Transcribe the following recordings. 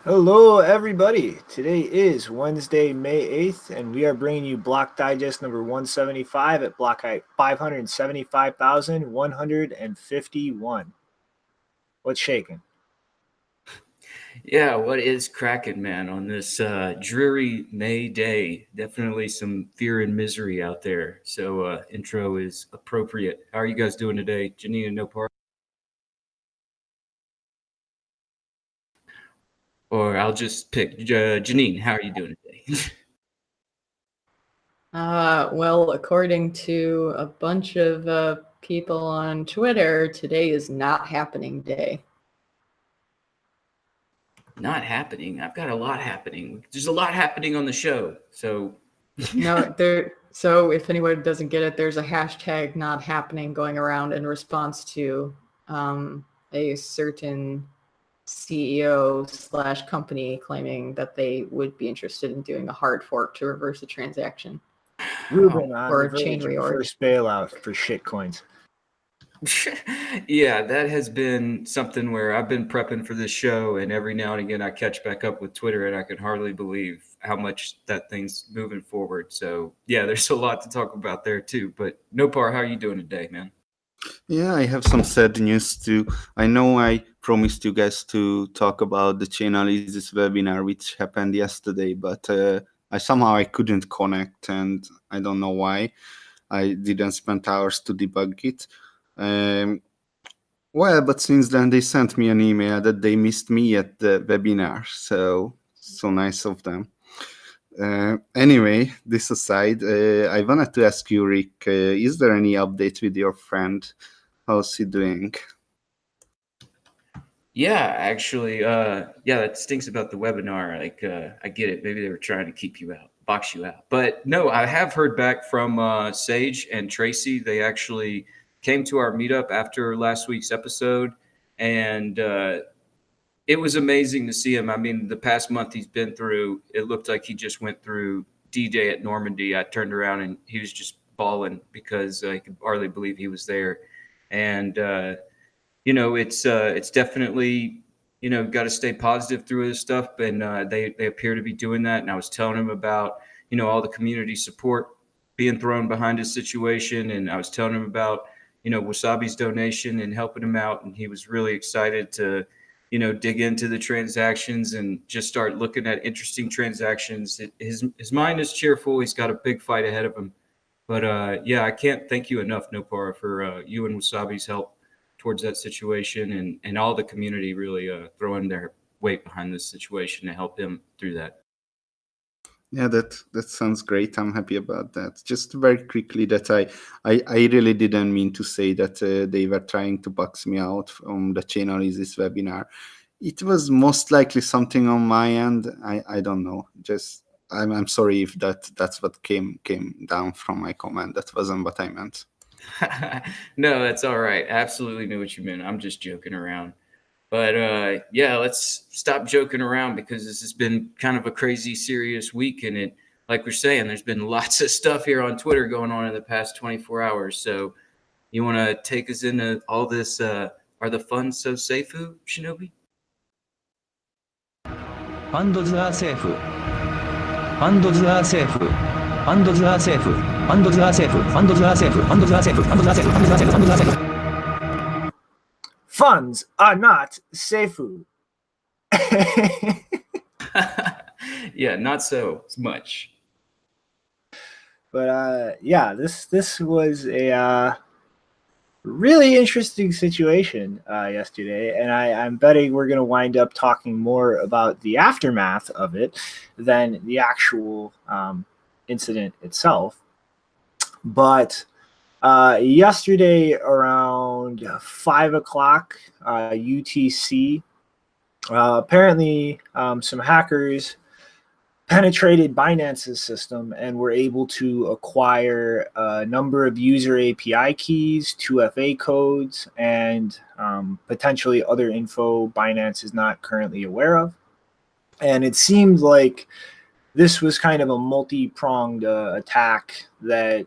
Hello, everybody. Today is Wednesday, May 8th, and we are bringing you Block Digest number 175 at block height 575,151. What's shaking? Yeah, what is cracking, man, on this dreary May day? Definitely some fear and misery out there. So intro is appropriate. How are you guys doing today? Janine and Nopar? Or I'll just pick. Janine, how are you doing today? Well, according to a bunch of people on Twitter, today is not happening day. Not happening. I've got a lot happening. There's a lot happening on the show. So No, so if anyone doesn't get it, there's a hashtag not happening going around in response to a certain CEO / company claiming that they would be interested in doing a hard fork to reverse the transaction. Ruben on or the chain reorg. first bailout for shitcoins. Yeah, that has been something where I've been prepping for this show, and every now and again I catch back up with Twitter, and I can hardly believe how much that thing's moving forward. So yeah, there's a lot to talk about there too. But Nopar, how are you doing today, man? Yeah, I have some sad news too. I know I promised you guys to talk about the Chainalysis webinar, which happened yesterday, but I couldn't connect, and I don't know why. I didn't spend hours to debug it. Well, but since then they sent me an email that they missed me at the webinar, so nice of them. Anyway, this aside, I wanted to ask you, Rick, is there any update with your friend? How's he doing? Yeah, actually, that stinks about the webinar. Like, I get it. Maybe they were trying to keep you out, box you out. But no, I have heard back from Sage and Tracy. They actually came to our meetup after last week's episode, and it was amazing to see him. I mean, the past month he's been through, it looked like he just went through D-Day at Normandy. I turned around and he was just bawling because I could hardly believe he was there. And, it's definitely, got to stay positive through this stuff. And they appear to be doing that. And I was telling him about, all the community support being thrown behind his situation. And I was telling him about, Wasabi's donation and helping him out. And he was really excited to, dig into the transactions and just start looking at interesting transactions. His mind is cheerful. He's got a big fight ahead of him. But I can't thank you enough, Nopar, for you and Wasabi's help towards that situation and all the community really throwing their weight behind this situation to help him through that. Yeah, that sounds great. I'm happy about that. Just very quickly, that I really didn't mean to say that they were trying to box me out from the Chainalysis webinar. It was most likely something on my end. I don't know. Just I'm sorry if that's what came down from my comment. That wasn't what I meant. No, that's all right. Absolutely knew what you meant. I'm just joking around. But let's stop joking around because this has been kind of a crazy, serious week. And it, like we're saying, there's been lots of stuff here on Twitter going on in the past 24 hours. So you want to take us into all this? Are the funds so Safu, Shinobi? Funds are safe. Funds are safe. Funds are safe. Funds are safe. Funds are safe. Funds are safe. Funds are safe. Funds are safe. Funds are safe. Funds are not Safu. Yeah, not so much. But this was a really interesting situation yesterday, and I'm betting we're going to wind up talking more about the aftermath of it than the actual incident itself. But yesterday around 5 o'clock UTC, apparently some hackers penetrated Binance's system and were able to acquire a number of user API keys, 2FA codes, and potentially other info Binance is not currently aware of. And it seemed like this was kind of a multi-pronged attack that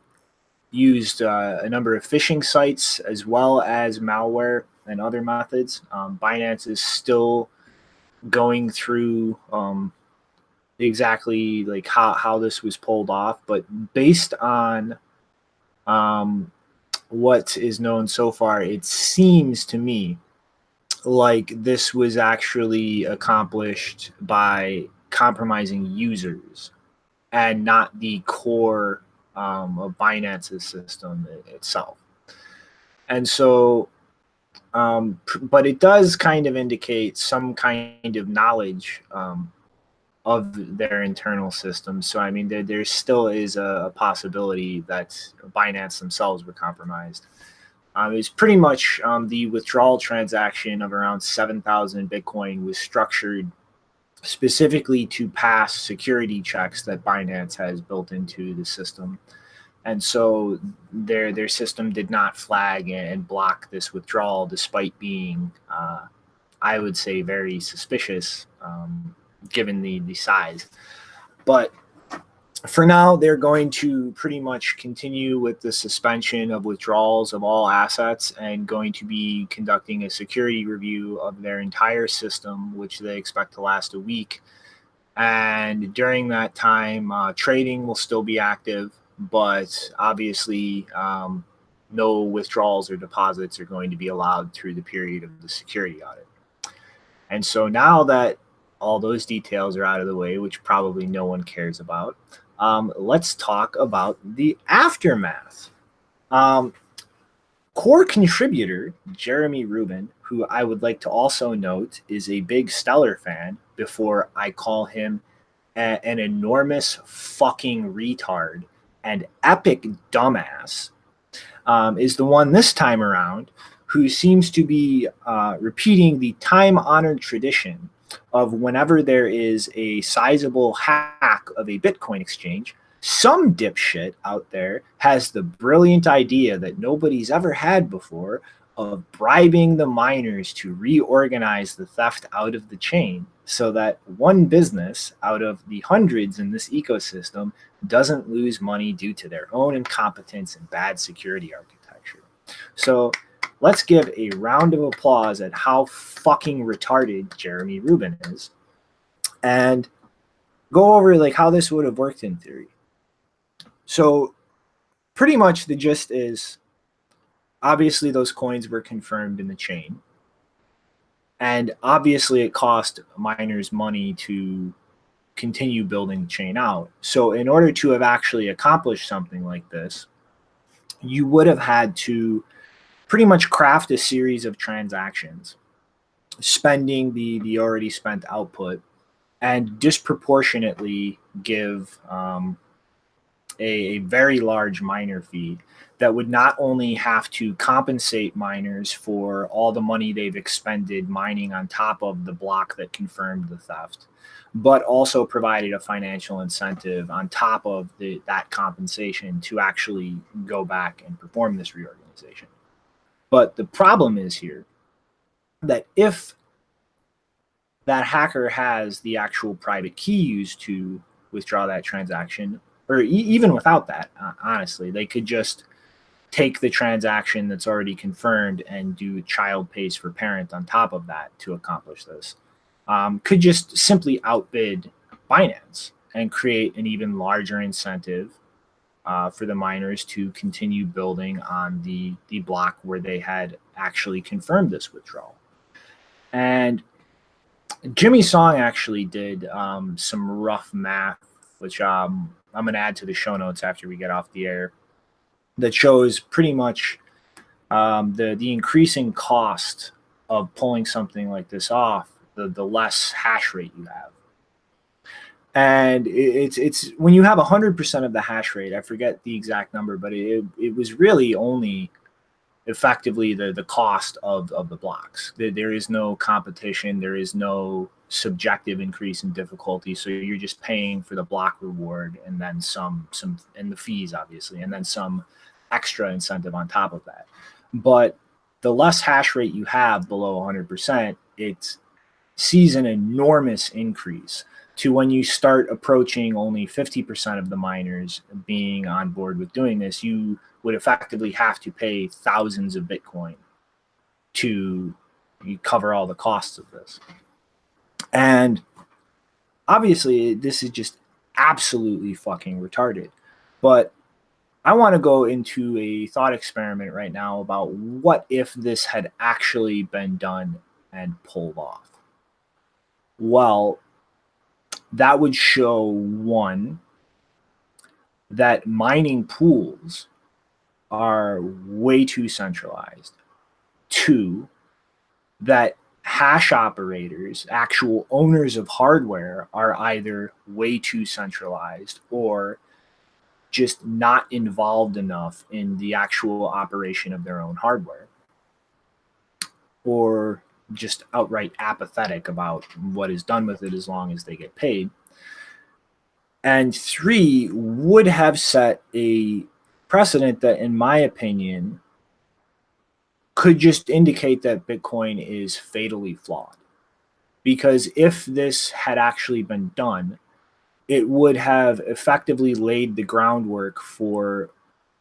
used a number of phishing sites as well as malware and other methods. Binance is still going through exactly like how this was pulled off, but based on what is known so far, it seems to me like this was actually accomplished by compromising users and not the core of Binance's system itself. And so but it does kind of indicate some kind of knowledge of their internal system. So, I mean, there still is a possibility that Binance themselves were compromised. It was pretty much the withdrawal transaction of around 7,000 Bitcoin was structured specifically to pass security checks that Binance has built into the system. And so their system did not flag and block this withdrawal, despite being, I would say, very suspicious, given the size. But for now, they're going to pretty much continue with the suspension of withdrawals of all assets and going to be conducting a security review of their entire system, which they expect to last a week. And during that time, trading will still be active, but obviously no withdrawals or deposits are going to be allowed through the period of the security audit. And so now that all those details are out of the way, which probably no one cares about, let's talk about the aftermath. Core contributor Jeremy Rubin, who I would like to also note is a big Stellar fan before I call him an enormous fucking retard and epic dumbass, is the one this time around who seems to be repeating the time-honored tradition of whenever there is a sizable hack of a Bitcoin exchange, some dipshit out there has the brilliant idea that nobody's ever had before of bribing the miners to reorganize the theft out of the chain so that one business out of the hundreds in this ecosystem doesn't lose money due to their own incompetence and bad security architecture. So let's give a round of applause at how fucking retarded Jeremy Rubin is and go over like how this would have worked in theory. So pretty much the gist is, obviously those coins were confirmed in the chain, and obviously it cost miners money to continue building the chain out. So in order to have actually accomplished something like this, you would have had to pretty much craft a series of transactions, spending the already spent output, and disproportionately give a very large miner fee that would not only have to compensate miners for all the money they've expended mining on top of the block that confirmed the theft, but also provided a financial incentive on top of that compensation to actually go back and perform this reorganization. But the problem is here that if that hacker has the actual private key used to withdraw that transaction, or even without that, honestly, they could just take the transaction that's already confirmed and do child pays for parent on top of that to accomplish this. Could just simply outbid Binance and create an even larger incentive for the miners to continue building on the block where they had actually confirmed this withdrawal. And Jimmy Song actually did some rough math, which I'm going to add to the show notes after we get off the air, that shows pretty much the increasing cost of pulling something like this off, the less hash rate you have. And it's when you have 100% of the hash rate, I forget the exact number, but it was really only effectively the cost of the blocks. There is no competition. There is no subjective increase in difficulty. So you're just paying for the block reward and then some and the fees, obviously, and then some extra incentive on top of that. But the less hash rate you have below 100%, it sees an enormous increase to when you start approaching only 50% of the miners being on board with doing this. You would effectively have to pay thousands of Bitcoin to cover all the costs of this. And obviously, this is just absolutely fucking retarded. But I want to go into a thought experiment right now about what if this had actually been done and pulled off. Well, that would show, one, that mining pools are way too centralized. Two, that hash operators, actual owners of hardware, are either way too centralized or just not involved enough in the actual operation of their own hardware, or just outright apathetic about what is done with it as long as they get paid. And three, would have set a precedent that, in my opinion, could just indicate that Bitcoin is fatally flawed. Because if this had actually been done, it would have effectively laid the groundwork for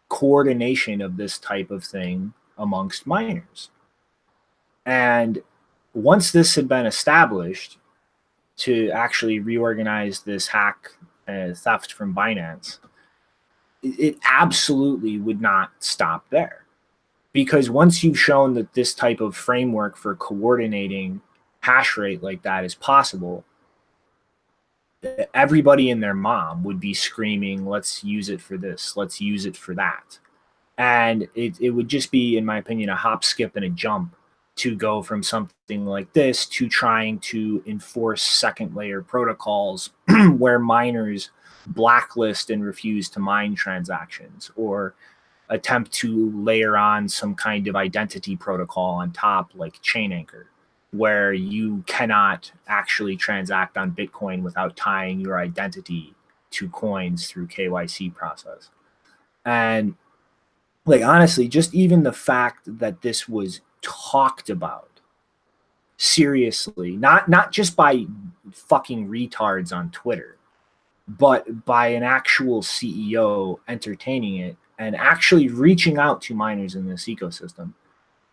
coordination of this type of thing amongst miners. And once this had been established to actually reorganize this hack theft from Binance, it absolutely would not stop there. Because once you've shown that this type of framework for coordinating hash rate like that is possible, everybody and their mom would be screaming, let's use it for this, let's use it for that. And it would just be, in my opinion, a hop, skip, and a jump to go from something like this to trying to enforce second layer protocols where miners blacklist and refuse to mine transactions, or attempt to layer on some kind of identity protocol on top, like Chain Anchor, where you cannot actually transact on Bitcoin without tying your identity to coins through KYC process. And like, honestly, just even the fact that this was talked about seriously, not just by fucking retards on Twitter, but by an actual CEO entertaining it and actually reaching out to miners in this ecosystem,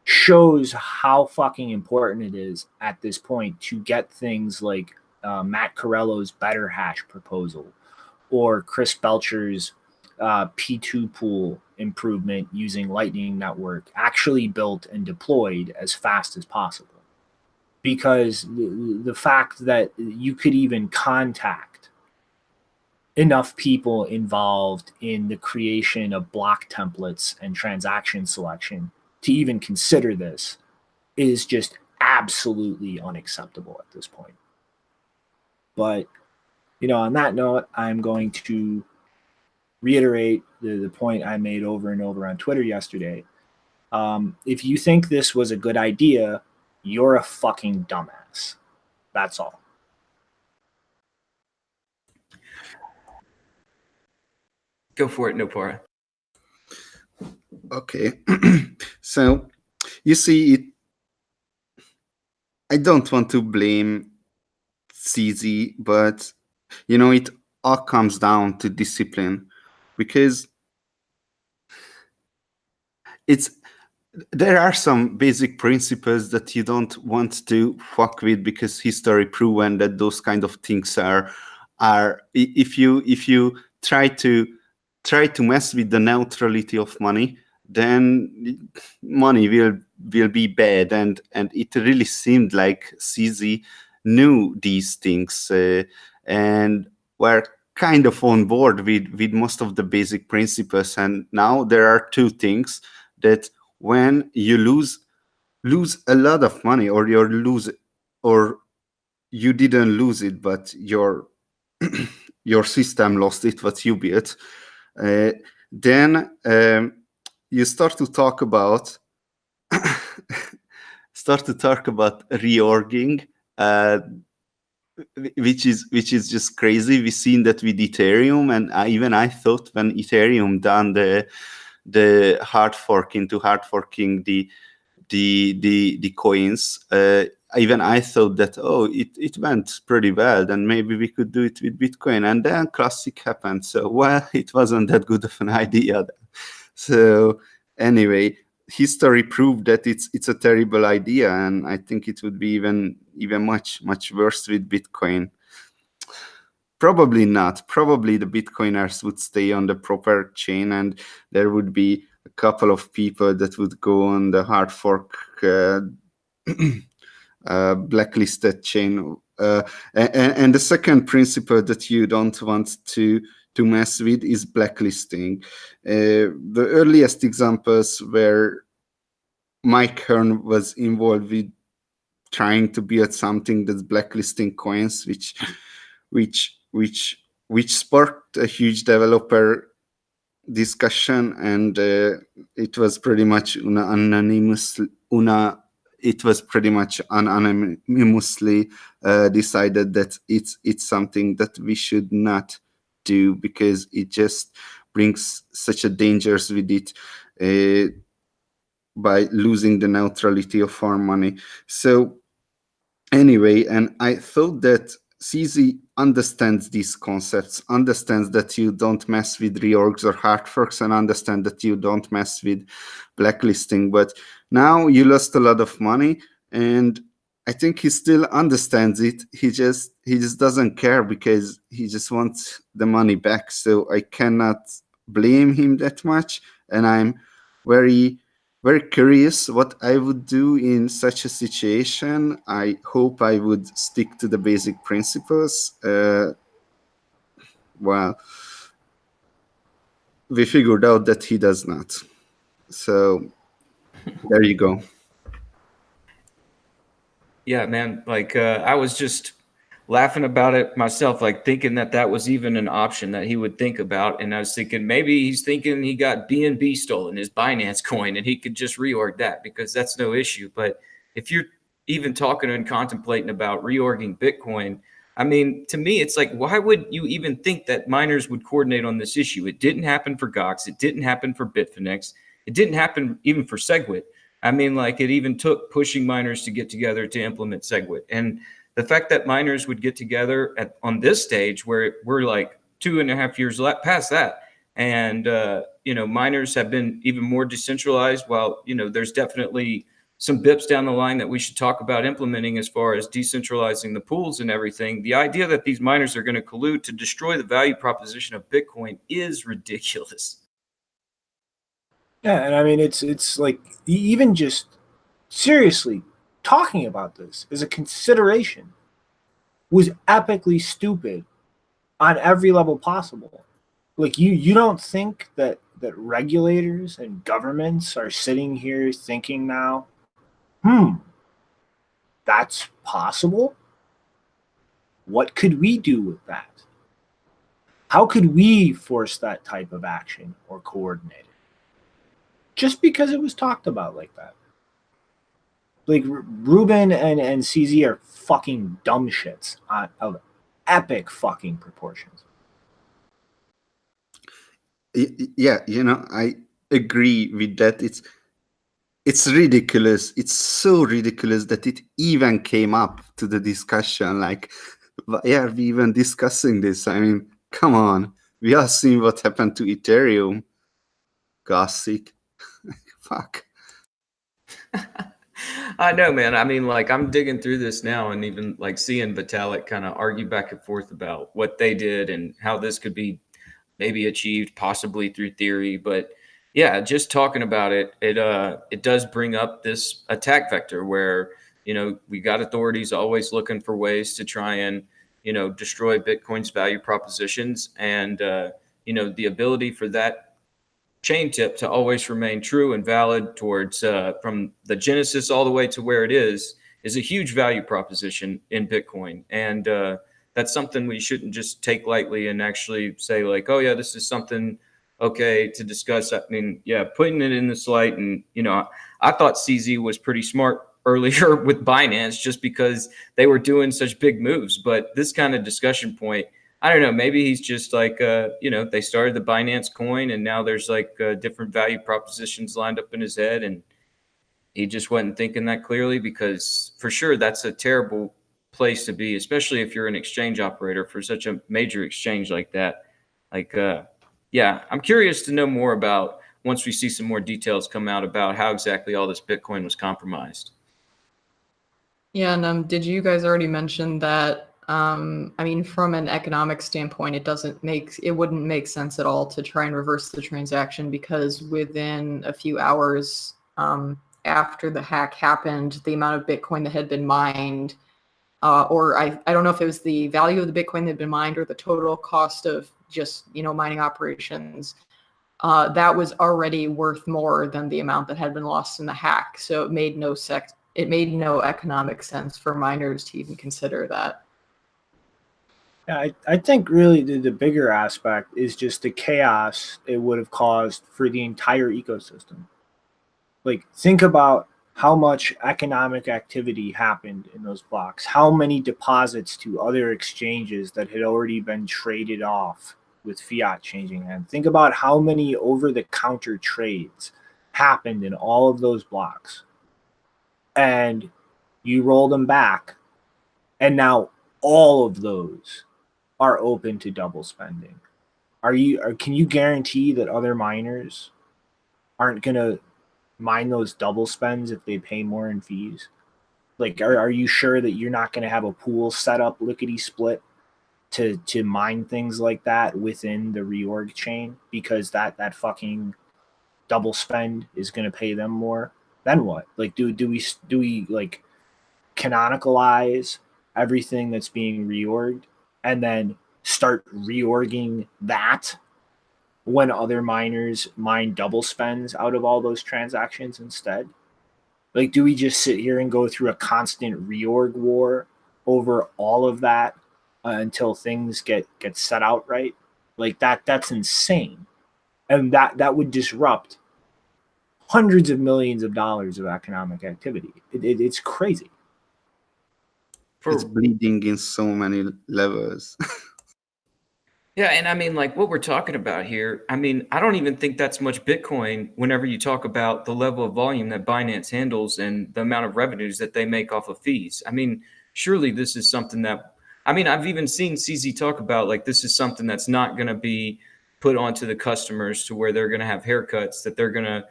shows how fucking important it is at this point to get things like Matt Corello's Better Hash proposal, or Chris Belcher's P2 pool improvement using Lightning Network actually built and deployed as fast as possible. Because the fact that you could even contact enough people involved in the creation of block templates and transaction selection to even consider this is just absolutely unacceptable at this point. But, you know, on that note, I'm going to reiterate the point I made over and over on Twitter yesterday. If you think this was a good idea, you're a fucking dumbass. That's all. Go for it, Nopara. Okay. So, you see, I don't want to blame CZ, but, you know, it all comes down to discipline, because there are some basic principles that you don't want to fuck with, because history proven that those kind of things are if you try to mess with the neutrality of money, then money will be bad, and it really seemed like CZ knew these things and were kind of on board with most of the basic principles. And now there are two things that when you lose a lot of money, or you didn't lose it, but your your system lost it, what you built, then you start to talk about reorging, which is just crazy. We've seen that with Ethereum, and even I thought when Ethereum done the hard forking the coins, even I thought that, oh, it went pretty well, then maybe we could do it with Bitcoin, and then classic happened. So, well, it wasn't that good of an idea. So anyway, history proved that it's a terrible idea, and I think it would be even much worse with Bitcoin. Probably not. Probably the Bitcoiners would stay on the proper chain, and there would be a couple of people that would go on the hard fork blacklisted chain. And the second principle that you don't want to mess with is blacklisting. The earliest examples where Mike Hearn was involved with trying to build something that's blacklisting coins, which sparked a huge developer discussion, and it was pretty much unanimously decided that it's something that we should not do, because it just brings such a dangers with it, by losing the neutrality of our money. So anyway, and I thought that CZ understands these concepts, understands that you don't mess with reorgs or hard forks, and understand that you don't mess with blacklisting. But now you lost a lot of money, and I think he still understands it. He just doesn't care, because he just wants the money back. So I cannot blame him that much, and I'm very curious what I would do in such a situation. I hope I would stick to the basic principles. Well, we figured out that he does not. So there you go. Yeah, man. Like I was just laughing about it myself, like thinking that was even an option that he would think about. And I was thinking maybe he's thinking he got BNB stolen, his Binance coin, and he could just reorg that, because that's no issue. But if you're even talking and contemplating about reorging Bitcoin, I mean, to me, it's like, why would you even think that miners would coordinate on this issue? It didn't happen for Gox. It didn't happen for Bitfinex. It didn't happen even for SegWit. I mean, like, it even took pushing miners to get together to implement SegWit. And the fact that miners would get together on this stage, where we're like 2.5 years past that, and miners have been even more decentralized, while there's definitely some bips down the line that we should talk about implementing as far as decentralizing the pools and everything. The idea that these miners are going to collude to destroy the value proposition of Bitcoin is ridiculous. Yeah, and I mean, it's like, even just seriously talking about this as a consideration was epically stupid on every level possible. Like, you don't think that regulators and governments are sitting here thinking now, that's possible? What could we do with that? How could we force that type of action or coordinate it? Just because it was talked about like that. Like, Ruben and CZ are fucking dumb shits of epic fucking proportions. Yeah, I agree with that. It's ridiculous. It's so ridiculous that it even came up to the discussion. Like, why are we even discussing this? I mean, come on. We all seen what happened to Ethereum. Gossip. Fuck. I know, man. I mean, like, I'm digging through this now, and even like seeing Vitalik kind of argue back and forth about what they did and how this could be maybe achieved possibly through theory. But yeah, just talking about it, it does bring up this attack vector where, we got authorities always looking for ways to try and, destroy Bitcoin's value propositions. And, the ability for that chain tip to always remain true and valid towards from the genesis all the way to where it is a huge value proposition in Bitcoin. And that's something we shouldn't just take lightly and actually say like, oh yeah, this is something okay to discuss. I mean, yeah, putting it in this light. And, you know, I thought CZ was pretty smart earlier with Binance just because they were doing such big moves. But this kind of discussion point, I don't know, maybe he's just like, you know, they started the Binance coin and now there's like different value propositions lined up in his head. And he just wasn't thinking that clearly, because for sure that's a terrible place to be, especially if you're an exchange operator for such a major exchange like that. Like, yeah, I'm curious to know more about, once we see some more details come out about how exactly all this Bitcoin was compromised. Yeah, and did you guys already mention that? I mean, from an economic standpoint, it wouldn't make sense at all to try and reverse the transaction, because within a few hours after the hack happened, the amount of Bitcoin that had been mined, or I don't know if it was the value of the Bitcoin that had been mined or the total cost of just, you know, mining operations, that was already worth more than the amount that had been lost in the hack. So it made no economic sense for miners to even consider that. Yeah, I think really the bigger aspect is just the chaos it would have caused for the entire ecosystem. Like, think about how much economic activity happened in those blocks, how many deposits to other exchanges that had already been traded off with fiat changing hands. Think about how many over-the-counter trades happened in all of those blocks. And you roll them back, and now all of those are open to double spending. Can you guarantee that other miners aren't gonna mine those double spends if they pay more in fees? Like, are you sure that you're not gonna have a pool set up lickety split to mine things like that within the reorg chain, because that fucking double spend is gonna pay them more? Then what? Like, do we like canonicalize everything that's being reorged and then start reorging that when other miners mine double spends out of all those transactions instead? Like, do we just sit here and go through a constant reorg war over all of that until things get set out right? Like, that's insane. And that would disrupt hundreds of millions of dollars of economic activity. It's crazy. It's bleeding in so many levels. Yeah, and I mean, like what we're talking about here, I mean, I don't even think that's much Bitcoin whenever you talk about the level of volume that Binance handles and the amount of revenues that they make off of fees. I mean, surely this is something that, I mean, I've even seen CZ talk about, like, this is something that's not going to be put onto the customers to where they're going to have haircuts, that they're going to,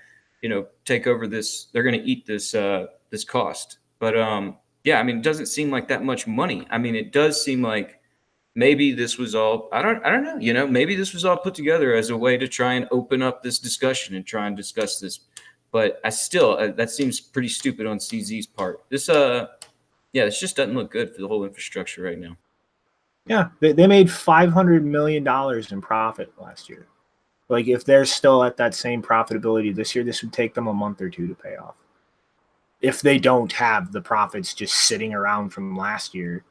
you know, take over this, they're going to eat this, this cost. But yeah, I mean, it doesn't seem like that much money. I mean, it does seem like maybe this was all, I don't know, you know, maybe this was all put together as a way to try and open up this discussion and try and discuss this. But I still, that seems pretty stupid on CZ's part. This, yeah, this just doesn't look good for the whole infrastructure right now. Yeah, they made $500 million in profit last year. Like, if they're still at that same profitability this year, this would take them a month or two to pay off. If they don't have the profits just sitting around from last year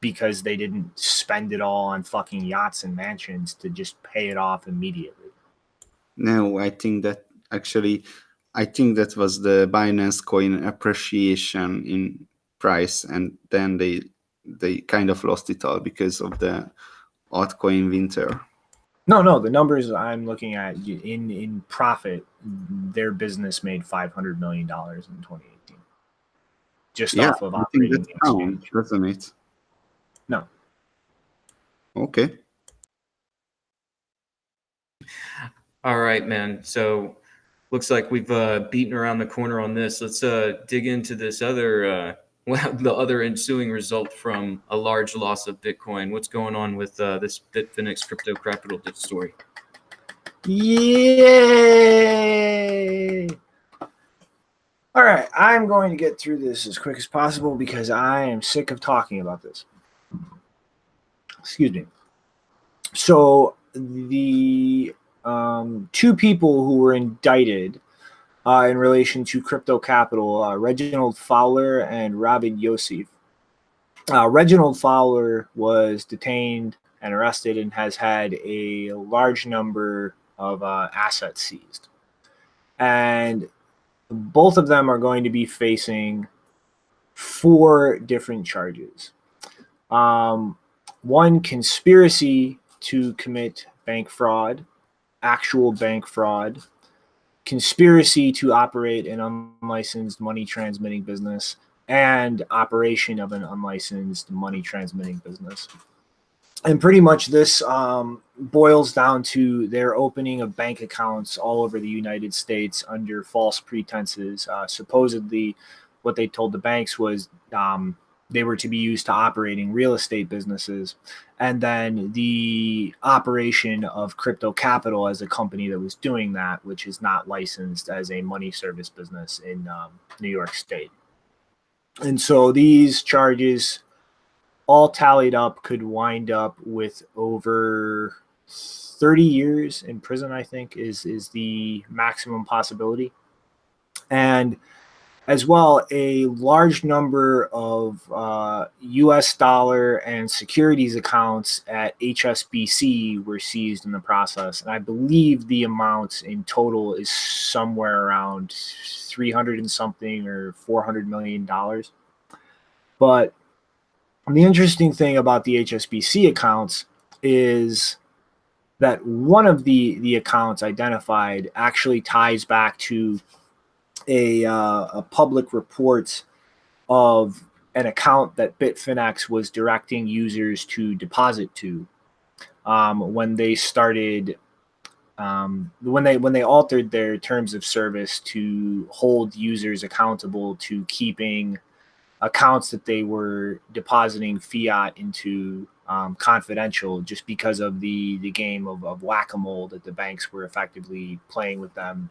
because they didn't spend it all on fucking yachts and mansions to just pay it off immediately. No, I think that was the Binance coin appreciation in price, and then they kind of lost it all because of the altcoin winter. No, the numbers I'm looking at in profit, their business made $500 million in 2018. Just off of operating the exchange. Doesn't it? No. Okay. All right, man. So looks like we've beaten around the corner on this. Let's dig into this other, the other ensuing result from a large loss of Bitcoin. What's going on with this Bitfinex crypto capital story? Yay! All right, I'm going to get through this as quick as possible because I am sick of talking about this. Excuse me. So the two people who were indicted in relation to crypto capital, Reginald Fowler and Robin Yosef. Reginald Fowler was detained and arrested and has had a large number of assets seized. And both of them are going to be facing 4 different charges. One, conspiracy to commit bank fraud, actual bank fraud, conspiracy to operate an unlicensed money transmitting business, and operation of an unlicensed money transmitting business. And pretty much this boils down to their opening of bank accounts all over the United States under false pretenses. Supposedly, what they told the banks was they were to be used to operating real estate businesses. And then the operation of Crypto Capital as a company that was doing that, which is not licensed as a money service business in New York State. And so these charges, all tallied up, could wind up with over 30 years in prison, I think, is the maximum possibility. And as well, a large number of US dollar and securities accounts at HSBC were seized in the process. And I believe the amount in total is somewhere around 300 and something or $400 million. But the interesting thing about the HSBC accounts is that one of the accounts identified actually ties back to a public report of an account that Bitfinex was directing users to deposit to when they started when they altered their terms of service to hold users accountable to keeping accounts that they were depositing fiat into confidential, just because of the game of whack-a-mole that the banks were effectively playing with them,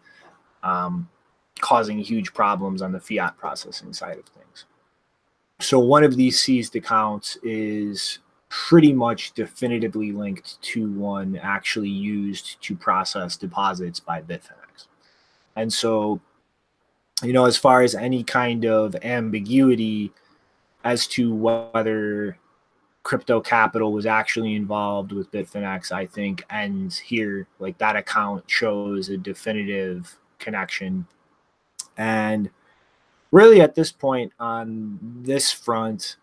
causing huge problems on the fiat processing side of things. So one of these seized accounts is pretty much definitively linked to one actually used to process deposits by Bitfinex. And so, you know, as far as any kind of ambiguity as to whether Crypto Capital was actually involved with Bitfinex, I think ends here. Like, that account shows a definitive connection. And really at this point on this front,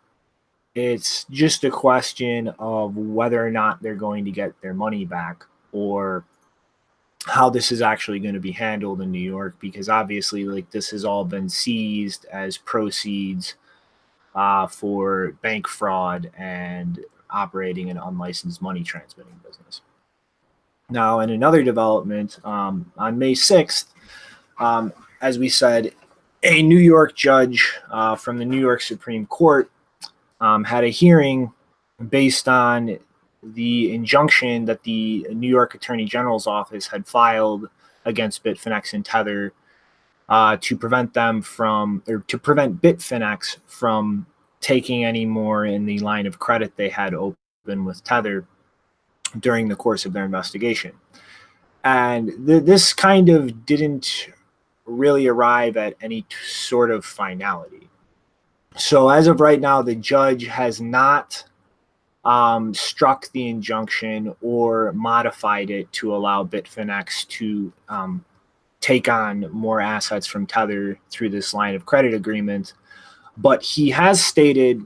it's just a question of whether or not they're going to get their money back, or how this is actually going to be handled in New York, because obviously, like, this has all been seized as proceeds for bank fraud and operating an unlicensed money transmitting business. Now, in another development, on May 6th, as we said, a New York judge from the New York Supreme Court had a hearing based on the injunction that the New York Attorney General's office had filed against Bitfinex and Tether to prevent Bitfinex from taking any more in the line of credit they had open with Tether during the course of their investigation. And this kind of didn't really arrive at any sort of finality. So as of right now, the judge has not struck the injunction or modified it to allow Bitfinex to take on more assets from Tether through this line of credit agreement. But he has stated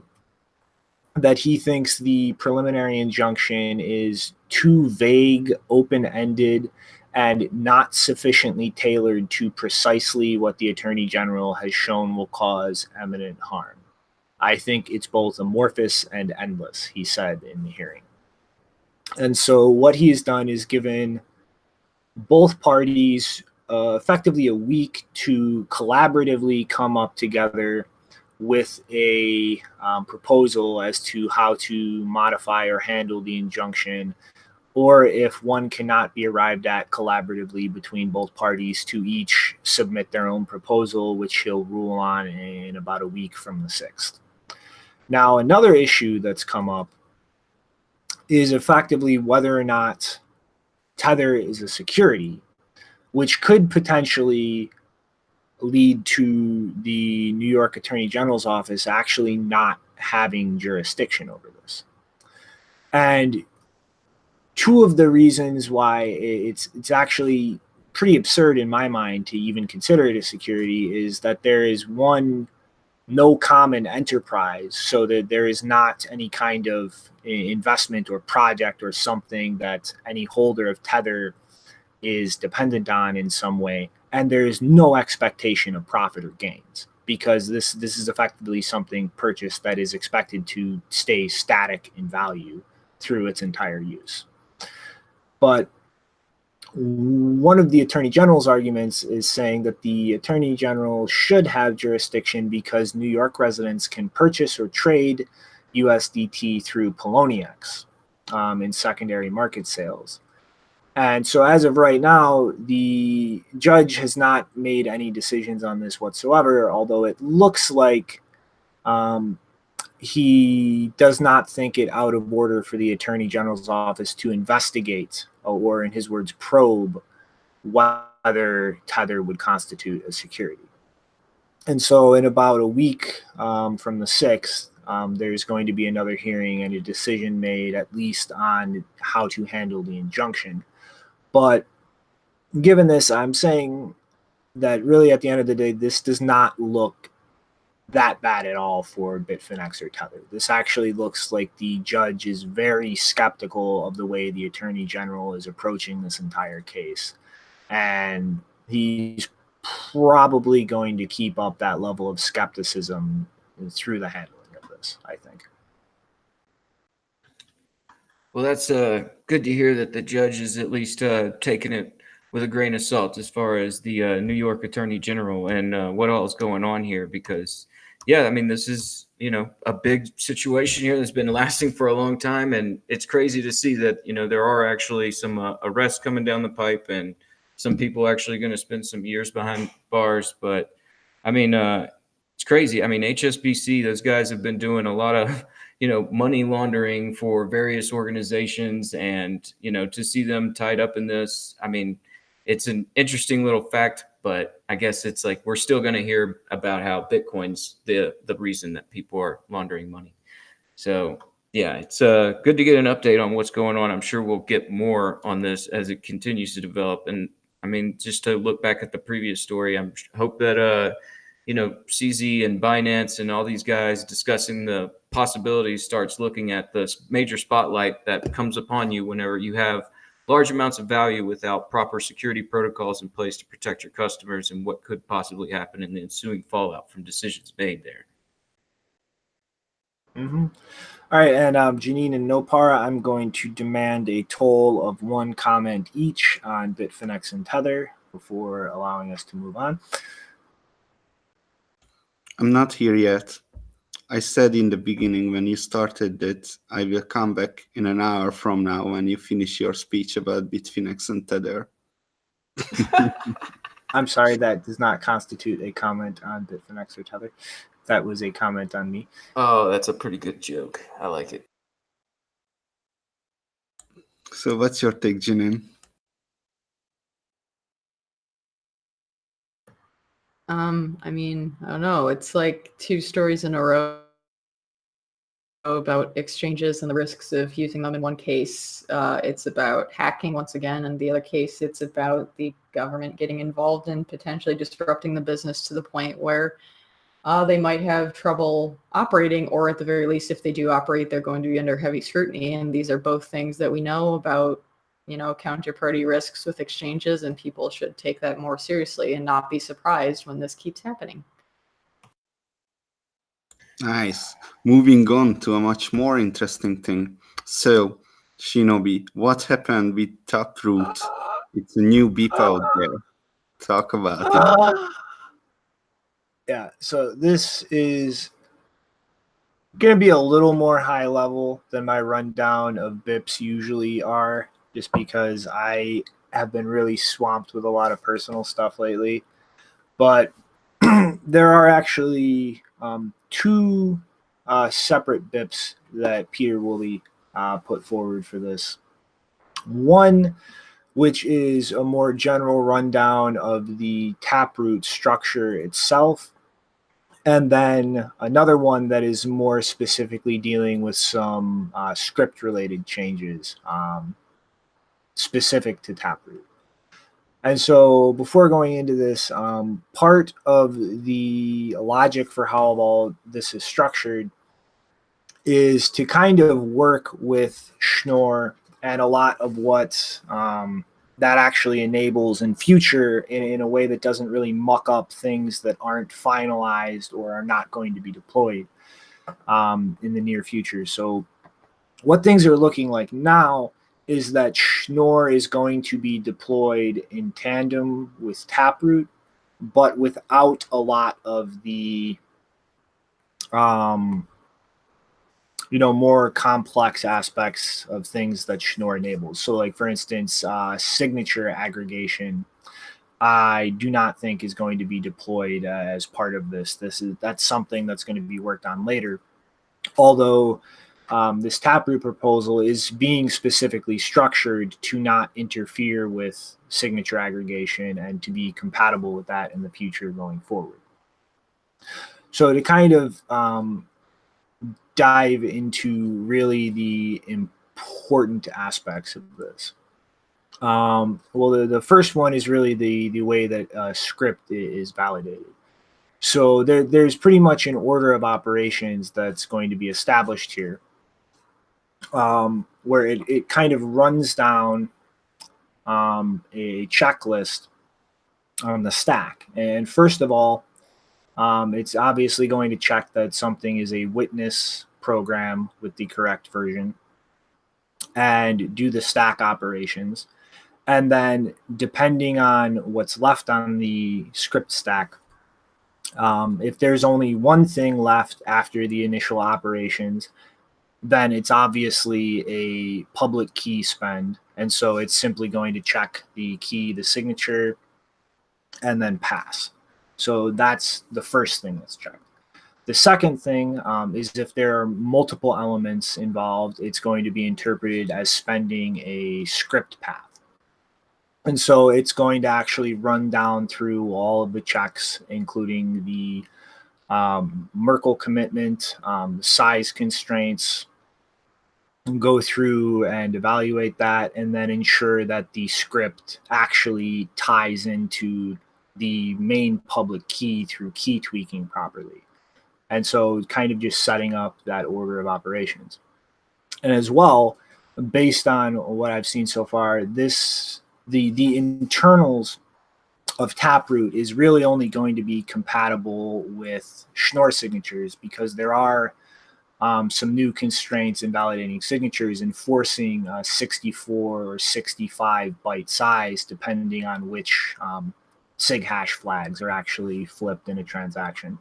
that he thinks the preliminary injunction is too vague, open-ended, and not sufficiently tailored to precisely what the Attorney General has shown will cause imminent harm. I think it's both amorphous and endless, he said in the hearing. And so what he's done is given both parties effectively a week to collaboratively come up together with a proposal as to how to modify or handle the injunction, or if one cannot be arrived at collaboratively between both parties, to each submit their own proposal, which he'll rule on in about a week from the 6th. Now, another issue that's come up is effectively whether or not Tether is a security, which could potentially lead to the New York Attorney General's office actually not having jurisdiction over this. And two of the reasons why it's actually pretty absurd in my mind to even consider it a security is that there is one, no common enterprise, so that there is not any kind of investment or project or something that any holder of Tether is dependent on in some way, and there is no expectation of profit or gains, because this is effectively something purchased that is expected to stay static in value through its entire use. But one of the Attorney General's arguments is saying that the Attorney General should have jurisdiction because New York residents can purchase or trade USDT through Poloniex in secondary market sales. And so as of right now, the judge has not made any decisions on this whatsoever, although it looks like he does not think it out of order for the Attorney General's office to investigate, or in his words, probe whether Tether would constitute a security. And so in about a week from the 6th, there's going to be another hearing and a decision made at least on how to handle the injunction. But given this, I'm saying that really at the end of the day, this does not look that bad at all for Bitfinex or Tether. This actually looks like the judge is very skeptical of the way the Attorney General is approaching this entire case. And he's probably going to keep up that level of skepticism through the handling of this, I think. Well, that's good to hear that the judge is at least taking it with a grain of salt as far as the New York Attorney General and what all is going on here. Because, yeah, I mean, this is, a big situation here that's been lasting for a long time. And it's crazy to see that, there are actually some arrests coming down the pipe and some people actually going to spend some years behind bars. But, I mean, it's crazy. I mean, HSBC, those guys have been doing a lot of money laundering for various organizations, and, to see them tied up in this, I mean, it's an interesting little fact, but I guess it's like, we're still going to hear about how Bitcoin's the reason that people are laundering money. So yeah, it's good to get an update on what's going on. I'm sure we'll get more on this as it continues to develop. And I mean, just to look back at the previous story, I hope that, CZ and Binance and all these guys discussing the possibilities starts looking at the major spotlight that comes upon you whenever you have large amounts of value without proper security protocols in place to protect your customers, and what could possibly happen in the ensuing fallout from decisions made there. Mm-hmm. All right, and Janine and Nopara, I'm going to demand a toll of 1 comment each on Bitfinex and Tether before allowing us to move on. I'm not here yet. I said in the beginning when you started that I will come back in an hour from now when you finish your speech about Bitfinex and Tether. I'm sorry, that does not constitute a comment on Bitfinex or Tether. That was a comment on me. Oh, that's a pretty good joke. I like it. So what's your take, Janine? I mean, I don't know. It's like 2 stories in a row about exchanges and the risks of using them. In one case, it's about hacking once again, and the other case, it's about the government getting involved and potentially disrupting the business to the point where they might have trouble operating, or at the very least, if they do operate, they're going to be under heavy scrutiny. And these are both things that we know about, counterparty risks with exchanges, and people should take that more seriously and not be surprised when this keeps happening. Nice. Moving on to a much more interesting thing. So, Shinobi, what happened with Taproot? It's a new BIP out there. Talk about it. Yeah, so this is going to be a little more high level than my rundown of BIPs usually are, just because I have been really swamped with a lot of personal stuff lately. But there are actually 2 separate BIPs that Peter Woolley put forward for this. One which is a more general rundown of the Taproot structure itself. And then another one that is more specifically dealing with some script-related changes specific to Taproot. And so before going into this, part of the logic for how all this is structured is to kind of work with Schnorr and a lot of what that actually enables in future in a way that doesn't really muck up things that aren't finalized or are not going to be deployed in the near future. So what things are looking like now is that Schnorr is going to be deployed in tandem with Taproot, but without a lot of the more complex aspects of things that Schnorr enables. So like, for instance, signature aggregation, I do not think is going to be deployed as part of this. That's something that's going to be worked on later. Although this Taproot proposal is being specifically structured to not interfere with signature aggregation and to be compatible with that in the future going forward. So to kind of dive into really the important aspects of this. Well, the first one is really the way that script is validated. So there's pretty much an order of operations that's going to be established here, where it kind of runs down a checklist on the stack. And first of all, it's obviously going to check that something is a witness program with the correct version and do the stack operations. And then depending on what's left on the script stack, if there's only one thing left after the initial operations, then it's obviously a public key spend. And so it's simply going to check the key, the signature, and then pass. So that's the first thing that's checked. The second thing is if there are multiple elements involved, it's going to be interpreted as spending a script path. And so it's going to actually run down through all of the checks, including the Merkle commitment, size constraints, and go through and evaluate that, and then ensure that the script actually ties into the main public key through key tweaking properly. And so kind of just setting up that order of operations. And as well, based on what I've seen so far, the internals of Taproot is really only going to be compatible with Schnorr signatures, because there are some new constraints in validating signatures, enforcing 64 or 65 byte size, depending on which sig hash flags are actually flipped in a transaction.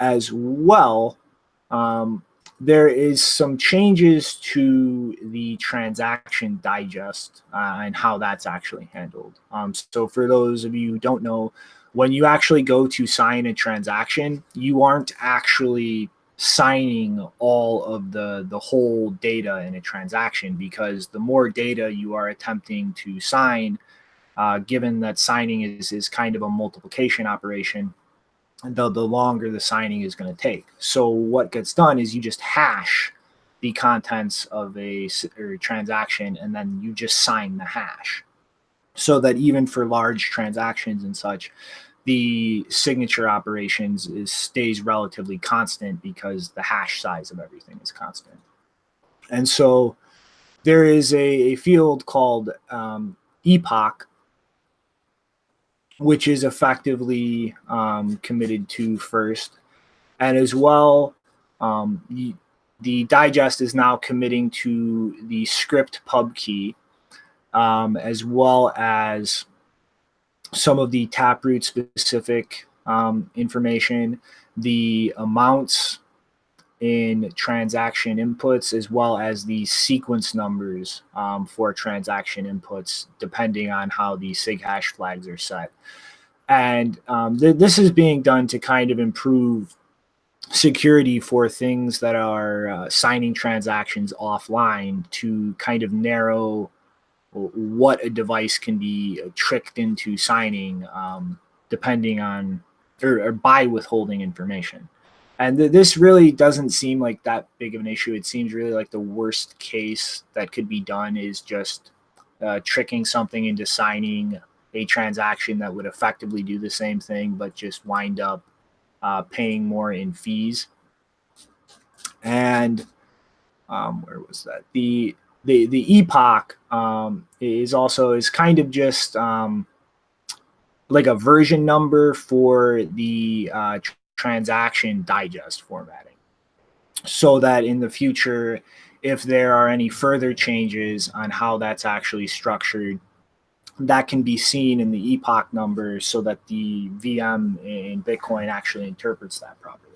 As well, there is some changes to the transaction digest and how that's actually handled. So for those of you who don't know, when you actually go to sign a transaction, you aren't actually signing all of the whole data in a transaction, because the more data you are attempting to sign, given that signing is kind of a multiplication operation, the longer the signing is going to take. So what gets done is you just hash the contents of a transaction, and then you just sign the hash, so that even for large transactions and such, the signature operations stays relatively constant, because the hash size of everything is constant. And so there is a field called epoch, which is effectively committed to first. And as well, the digest is now committing to the script pub key, as well as some of the Taproot specific information, the amounts in transaction inputs, as well as the sequence numbers for transaction inputs, depending on how the sig hash flags are set. And this is being done to kind of improve security for things that are signing transactions offline, to kind of narrow what a device can be tricked into signing, depending on or by withholding information. And this really doesn't seem like that big of an issue. It seems really like the worst case that could be done is just tricking something into signing a transaction that would effectively do the same thing, but just wind up paying more in fees. And where was that? The epoch is kind of just like a version number for the transaction digest formatting, so that in the future, if there are any further changes on how that's actually structured, that can be seen in the epoch number, so that the VM in Bitcoin actually interprets that properly.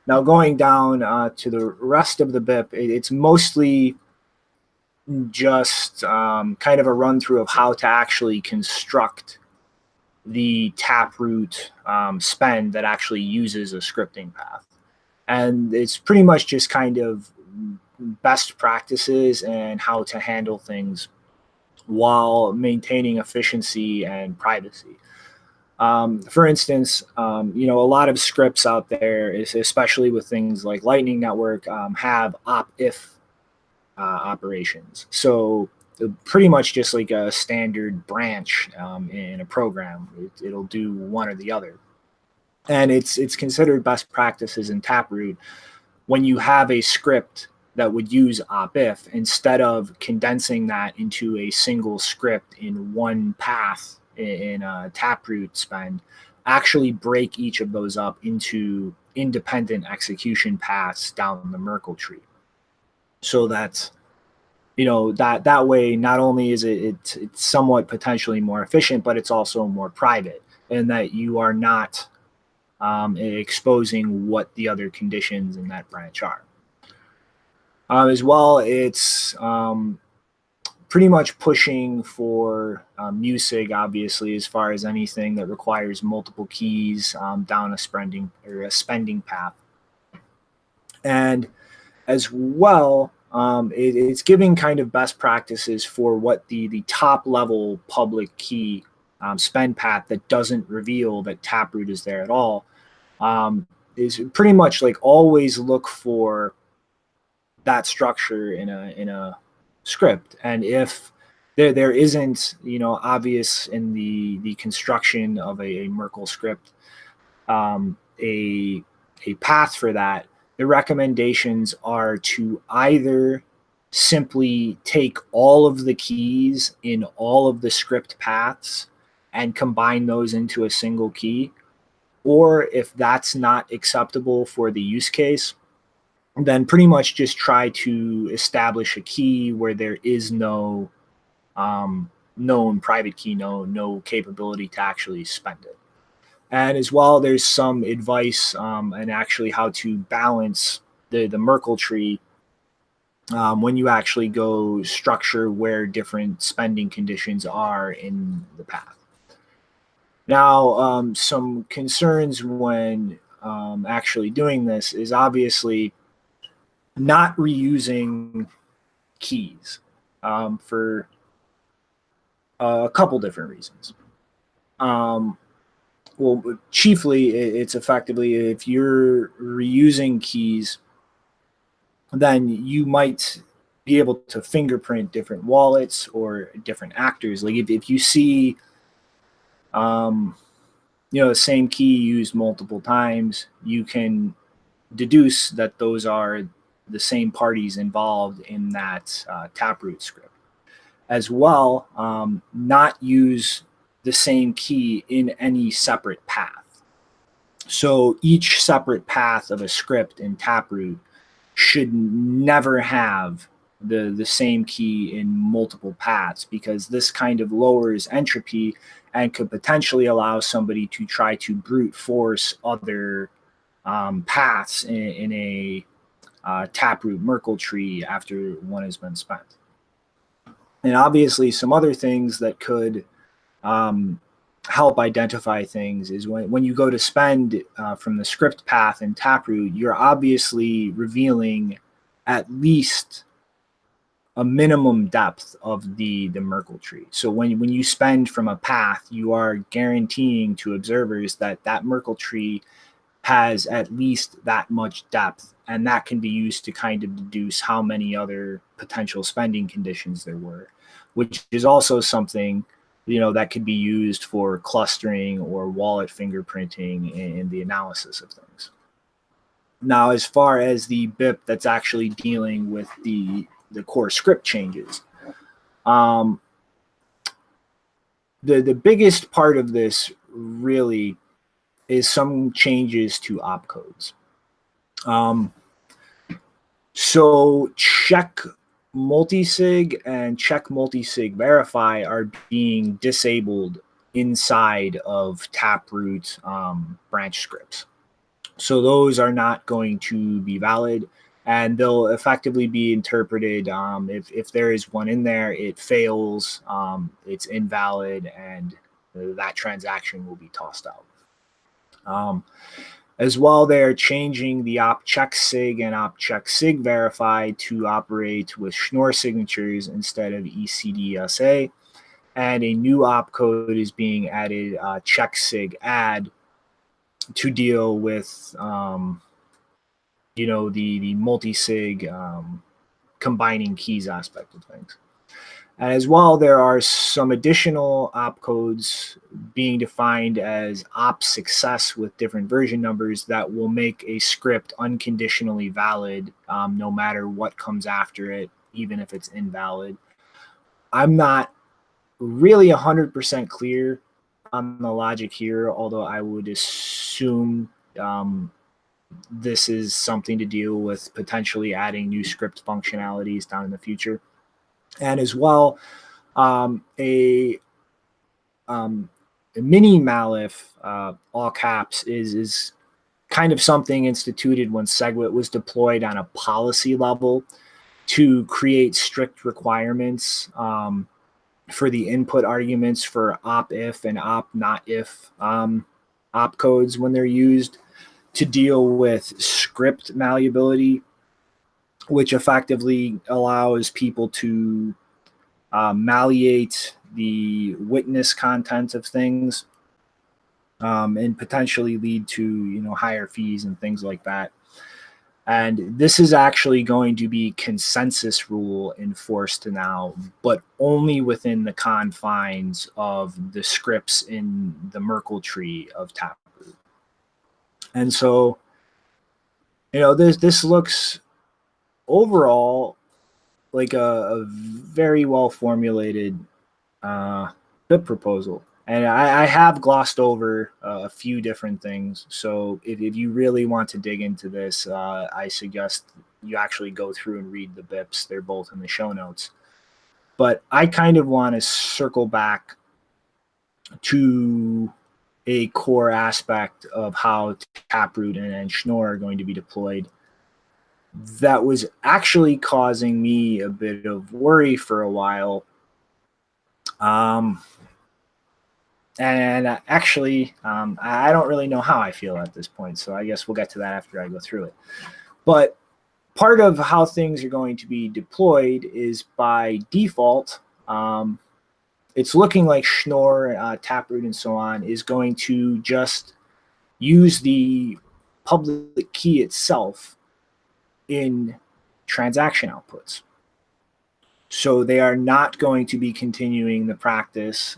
Now going down to the rest of the BIP, it's mostly just kind of a run through of how to actually construct the Taproot spend that actually uses a scripting path. And it's pretty much just kind of best practices and how to handle things while maintaining efficiency and privacy. For instance, a lot of scripts out there, especially with things like Lightning Network, have op-if operations. So pretty much just like a standard branch in a program. It'll do one or the other. And it's considered best practices in Taproot when you have a script that would use op-if, instead of condensing that into a single script in one path in a Taproot spend, actually break each of those up into independent execution paths down the Merkle tree. So that's, that way, not only is it's somewhat potentially more efficient, but it's also more private, and that you are not exposing what the other conditions in that branch are. As well, it's pretty much pushing for MUSIG, obviously, as far as anything that requires multiple keys down a spending path. And as well, it's giving kind of best practices for what the top level public key spend path that doesn't reveal that Taproot is there at all, is pretty much like always look for that structure in a script. And if there isn't, obvious in the construction of a Merkle script, a path for that, the recommendations are to either simply take all of the keys in all of the script paths and combine those into a single key, or if that's not acceptable for the use case, then pretty much just try to establish a key where there is no known private key, no capability to actually spend it. And as well, there's some advice and actually how to balance the Merkle tree when you actually go structure where different spending conditions are in the path. Now, some concerns when actually doing this is obviously not reusing keys for a couple different reasons. Well, chiefly, it's effectively if you're reusing keys, then you might be able to fingerprint different wallets or different actors. Like if you see, the same key used multiple times, you can deduce that those are the same parties involved in that Taproot script. As well, not use the same key in any separate path. So each separate path of a script in Taproot should never have the same key in multiple paths, because this kind of lowers entropy and could potentially allow somebody to try to brute force other paths in a Taproot Merkle tree after one has been spent. And obviously some other things that could help identify things is when you go to spend from the script path in Taproot, you're obviously revealing at least a minimum depth of the Merkle tree. So when you spend from a path, you are guaranteeing to observers that that Merkle tree has at least that much depth, and that can be used to kind of deduce how many other potential spending conditions there were, which is also something, you know, that could be used for clustering or wallet fingerprinting in the analysis of things. Now, as far as the BIP that's actually dealing with the core script changes, the biggest part of this really is some changes to opcodes. So check multisig and check multisig verify are being disabled inside of Taproot branch scripts. So those are not going to be valid, and they'll effectively be interpreted. If there is one in there, it fails, it's invalid, and that transaction will be tossed out. As well, they're changing the op check sig and op check sig verify to operate with Schnorr signatures instead of ECDSA, and a new opcode is being added, check sig add, to deal with you know, the multi-sig combining keys aspect of things. And as well, there are some additional opcodes being defined as op success with different version numbers that will make a script unconditionally valid, no matter what comes after it, even if it's invalid. I'm not really 100% clear on the logic here, although I would assume this is something to deal with potentially adding new script functionalities down in the future. And as well, a mini malif, all caps, is kind of something instituted when SegWit was deployed on a policy level to create strict requirements for the input arguments for op if and op not if op codes when they're used to deal with script malleability, which effectively allows people to malleate the witness content of things and potentially lead to, you know, higher fees and things like that. And this is actually going to be consensus rule enforced now, but only within the confines of the scripts in the Merkle tree of Taproot. And so, you know, this looks overall like a very well formulated BIP proposal. And I have glossed over a few different things. So if you really want to dig into this, I suggest you actually go through and read the BIPs. They're both in the show notes. But I kind of want to circle back to a core aspect of how Taproot and Schnorr are going to be deployed that was actually causing me a bit of worry for a while. And actually, I don't really know how I feel at this point, so I guess we'll get to that after I go through it. But part of how things are going to be deployed is by default. It's looking like Schnorr, Taproot, and so on is going to just use the public key itself in transaction outputs. So they are not going to be continuing the practice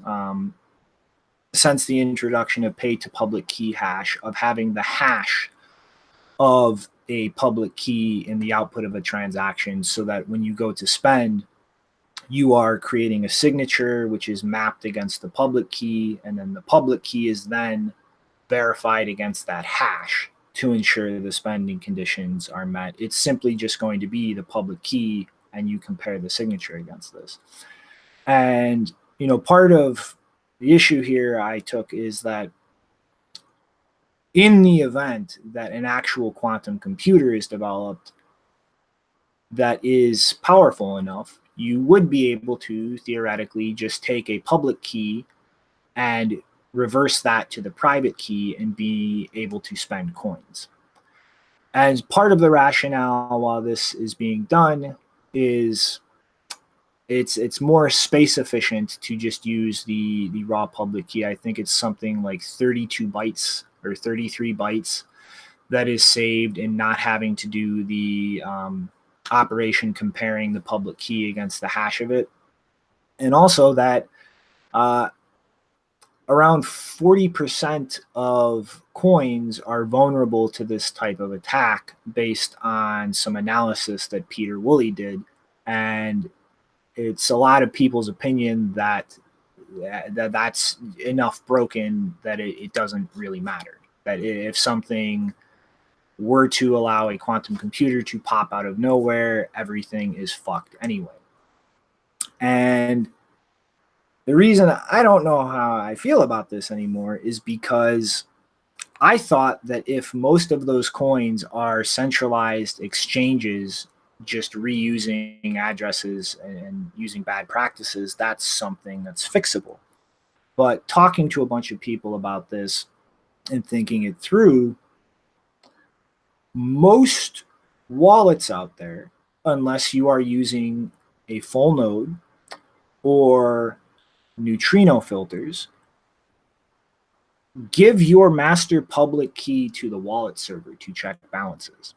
since the introduction of pay to public key hash of having the hash of a public key in the output of a transaction, so that when you go to spend, you are creating a signature which is mapped against the public key, and then the public key is then verified against that hash to ensure the spending conditions are met. It's simply just going to be the public key, and you compare the signature against this. And, you know, part of the issue here I took is that in the event that an actual quantum computer is developed that is powerful enough, you would be able to theoretically just take a public key and reverse that to the private key and be able to spend coins. As part of the rationale while this is being done is it's more space efficient to just use the raw public key. I think it's something like 32 bytes or 33 bytes that is saved in not having to do the operation comparing the public key against the hash of it. And also that around 40% of coins are vulnerable to this type of attack based on some analysis that Peter Woolley did. And it's a lot of people's opinion that that's enough broken that it doesn't really matter. That if something were to allow a quantum computer to pop out of nowhere, everything is fucked anyway. And the reason I don't know how I feel about this anymore is because I thought that if most of those coins are centralized exchanges just reusing addresses and using bad practices, that's something that's fixable. But talking to a bunch of people about this and thinking it through, most wallets out there, unless you are using a full node or neutrino filters, give your master public key to the wallet server to check balances.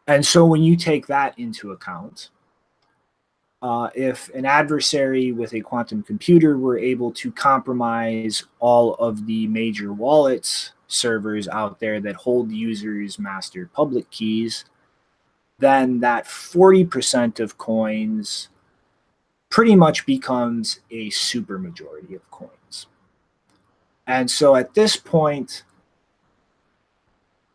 And so when you take that into account, if an adversary with a quantum computer were able to compromise all of the major wallets servers out there that hold users' master public keys, then that 40% of coins pretty much becomes a super majority of coins. And so at this point,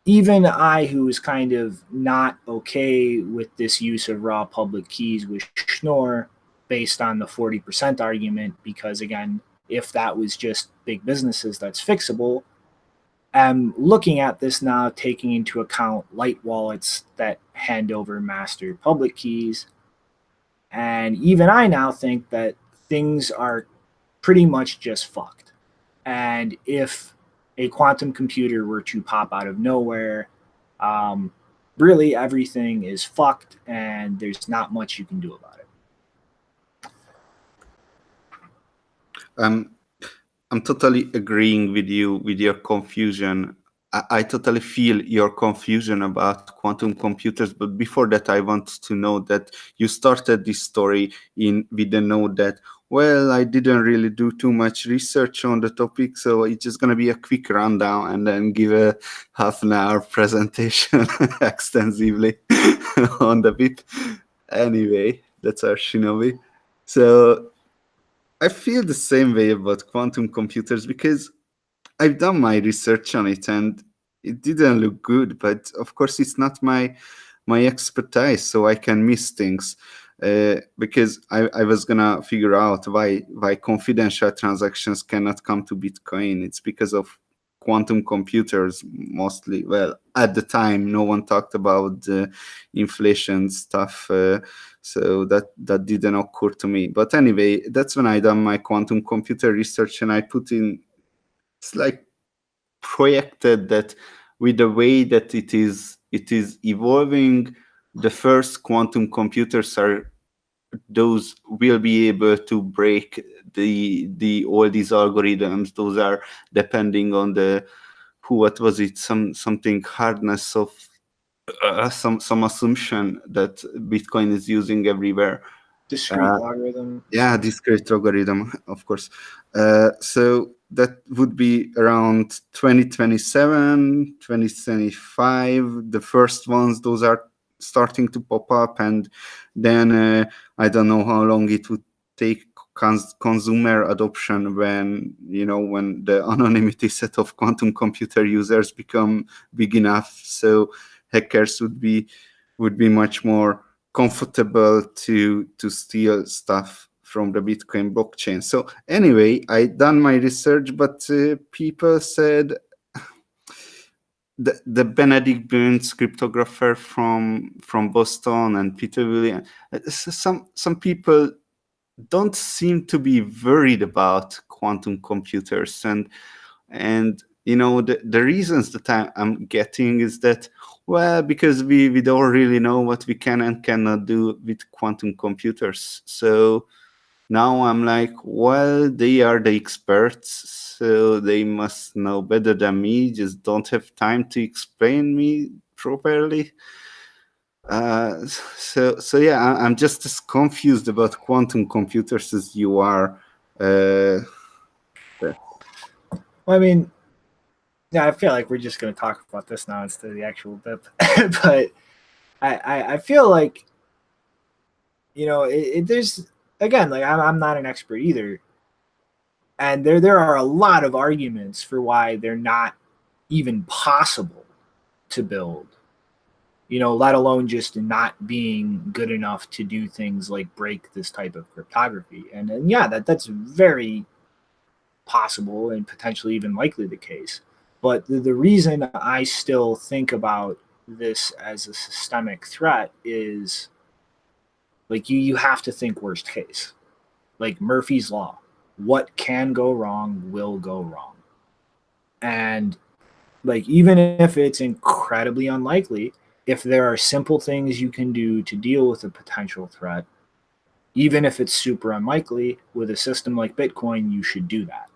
even I, who is kind of not okay with this use of raw public keys with Schnorr based on the 40% argument, because again, if that was just big businesses, that's fixable. I'm looking at this now, taking into account light wallets that hand over master public keys. And even I now think that things are pretty much just fucked. And if a quantum computer were to pop out of nowhere, really everything is fucked and there's not much you can do about it. I'm totally agreeing with you with your confusion. I totally feel your confusion about quantum computers, but before that, I want to know that you started this story with the note that, well, I didn't really do too much research on the topic, so it's just going to be a quick rundown and then give a half an hour presentation extensively on the bit. Anyway, that's our Shinobi. So I feel the same way about quantum computers because I've done my research on it and it didn't look good, but of course it's not my expertise, so I can miss things. Because I was gonna figure out why confidential transactions cannot come to Bitcoin. It's because of quantum computers mostly. Well, at the time, no one talked about inflation stuff, so that didn't occur to me. But anyway, that's when I done my quantum computer research, and I put in. It's like projected that with the way that it is evolving, the first quantum computers those will be able to break the all these algorithms. Those are depending on the something hardness of some assumption that Bitcoin is using everywhere. Discrete logarithm. Yeah, discrete logarithm, of course. So that would be around 2027, 2025. The first ones, those are starting to pop up. And then I don't know how long it would take consumer adoption when the anonymity set of quantum computer users become big enough. So hackers would be much more comfortable to steal stuff from the Bitcoin blockchain. So anyway, I done my research, but people said the Benedict Burns cryptographer from Boston and Peter Williams, some people don't seem to be worried about quantum computers, and the reasons that I'm getting is that, Well, because we don't really know what we can and cannot do with quantum computers. So now I'm like, well, they are the experts, so they must know better than me. Just don't have time to explain me properly. So yeah, I'm just as confused about quantum computers as you are. Well, I mean, yeah, I feel like we're just going to talk about this now instead of the actual BIP. But I feel like, there's, again, like I'm not an expert either. And there are a lot of arguments for why they're not even possible to build, let alone just not being good enough to do things like break this type of cryptography. And yeah, that's very possible and potentially even likely the case. But the reason I still think about this as a systemic threat is like you have to think worst case, like Murphy's Law. What can go wrong will go wrong. And like, even if it's incredibly unlikely, if there are simple things you can do to deal with a potential threat, even if it's super unlikely, with a system like Bitcoin, you should do that.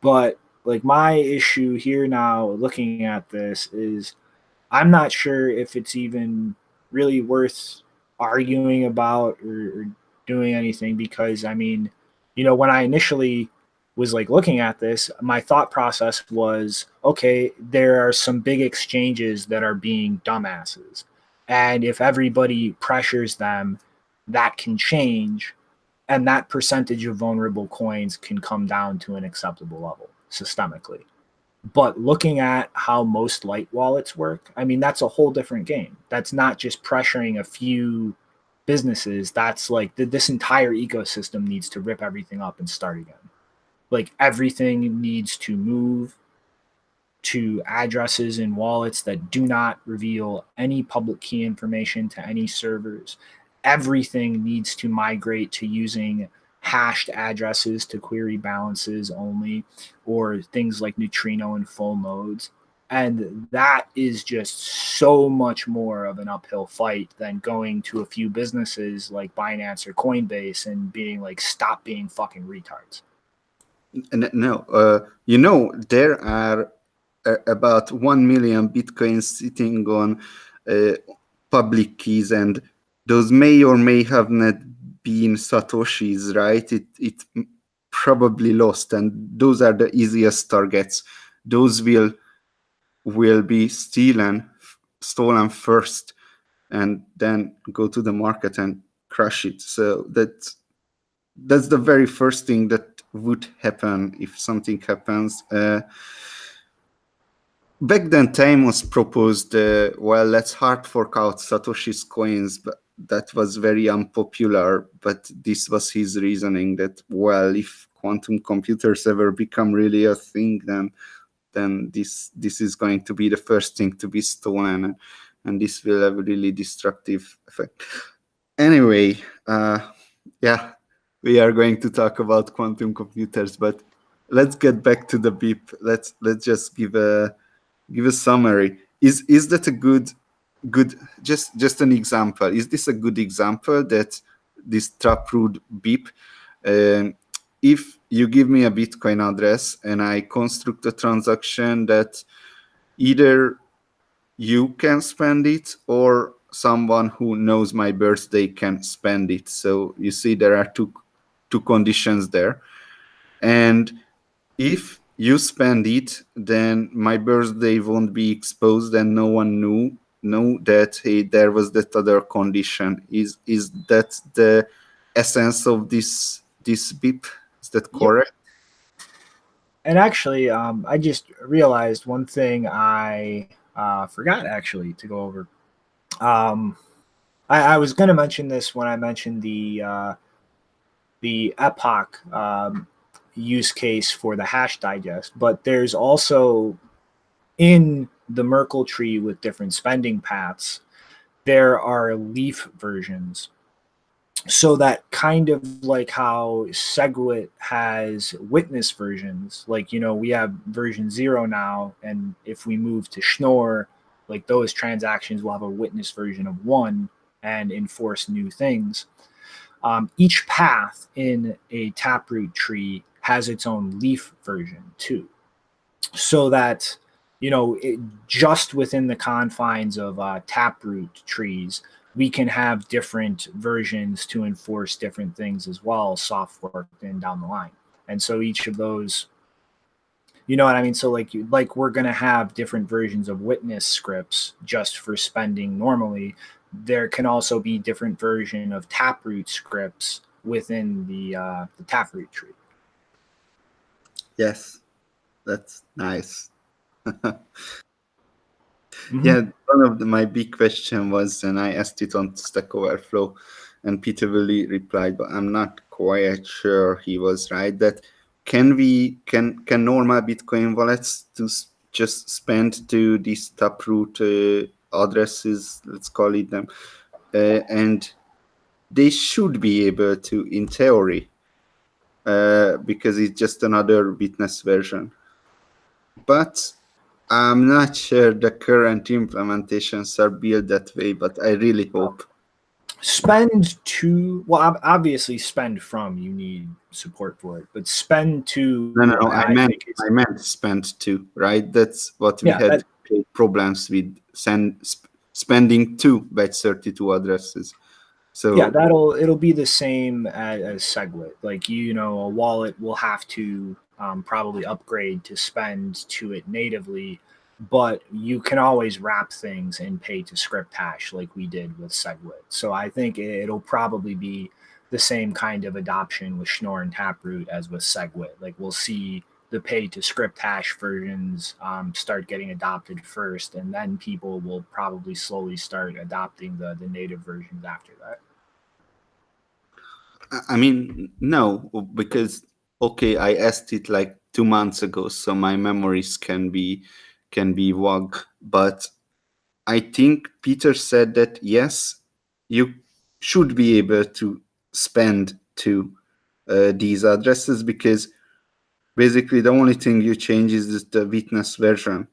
But like my issue here now looking at this is I'm not sure if it's even really worth arguing about or doing anything, because I mean, when I initially was like looking at this, my thought process was, okay, there are some big exchanges that are being dumbasses. And if everybody pressures them, that can change, and that percentage of vulnerable coins can come down to an acceptable level systemically. But looking at how most light wallets work, I mean, that's a whole different game. That's not just pressuring a few businesses. That's like this entire ecosystem needs to rip everything up and start again. Like everything needs to move to addresses in wallets that do not reveal any public key information to any servers. Everything needs to migrate to using hashed addresses to query balances only, or things like neutrino and full nodes. And that is just so much more of an uphill fight than going to a few businesses like Binance or Coinbase and being like, stop being fucking retards. No, there are about 1 million Bitcoins sitting on public keys, and those may or may have not been Satoshis, right? It probably lost, and those are the easiest targets. Those will be stolen first, and then go to the market and crush it. So that's the very first thing that would happen if something happens. Back then, Taimos proposed, let's hard fork out Satoshi's coins, but that was very unpopular. But this was his reasoning that, if quantum computers ever become really a thing, then this is going to be the first thing to be stolen, and this will have a really destructive effect. Anyway, we are going to talk about quantum computers, but let's get back to the BIP. Let's just give a summary. Is that a good just an example? Is this a good example that this Taproot BIP, if you give me a Bitcoin address and I construct a transaction that either you can spend it or someone who knows my birthday can spend it? So you see there are two conditions there, and if you spend it, then my birthday won't be exposed and no one know that, hey, there was that other condition. Is that the essence of this BIP? Is that correct? Yep. And actually, I just realized one thing I forgot actually to go over. I was going to mention this when I mentioned the Epoch use case for the hash digest, but there's also in the Merkle tree with different spending paths, there are leaf versions. So that kind of like how SegWit has witness versions, like, we have version 0 now, and if we move to Schnorr, Like those transactions will have a witness version of 1 and enforce new things. Each path in a Taproot tree has its own leaf version too, so that just within the confines of Taproot trees, we can have different versions to enforce different things as well, soft forked in down the line. And so each of those, you know what I mean? So like we're going to have different versions of witness scripts just for spending normally. There can also be different version of Taproot scripts within the Taproot tree. Yes, that's nice. Mm-hmm. Yeah, one of my big question was, and I asked it on Stack Overflow, and Peter Willie replied, but I'm not quite sure he was right, that can normal Bitcoin wallets just spend to these Taproot addresses, let's call it them, and they should be able to, in theory, because it's just another witness version. But I'm not sure the current implementations are built that way, but I really hope. Spend to, well, obviously spend from, you need support for it, but spend to. No. I meant spend to, right? That's what we had problems with spending to batch32 addresses. So yeah, it'll be the same as SegWit. Like a wallet will have to probably upgrade to spend to it natively, but you can always wrap things in pay to script hash like we did with SegWit. So I think it'll probably be the same kind of adoption with Schnorr and Taproot as with SegWit. Like we'll see the pay to script hash versions start getting adopted first, and then people will probably slowly start adopting the native versions after that. I mean, no, because okay, I asked it like 2 months ago, so my memories can be vague. But I think Peter said that yes, you should be able to spend to these addresses, because basically the only thing you change is the witness version.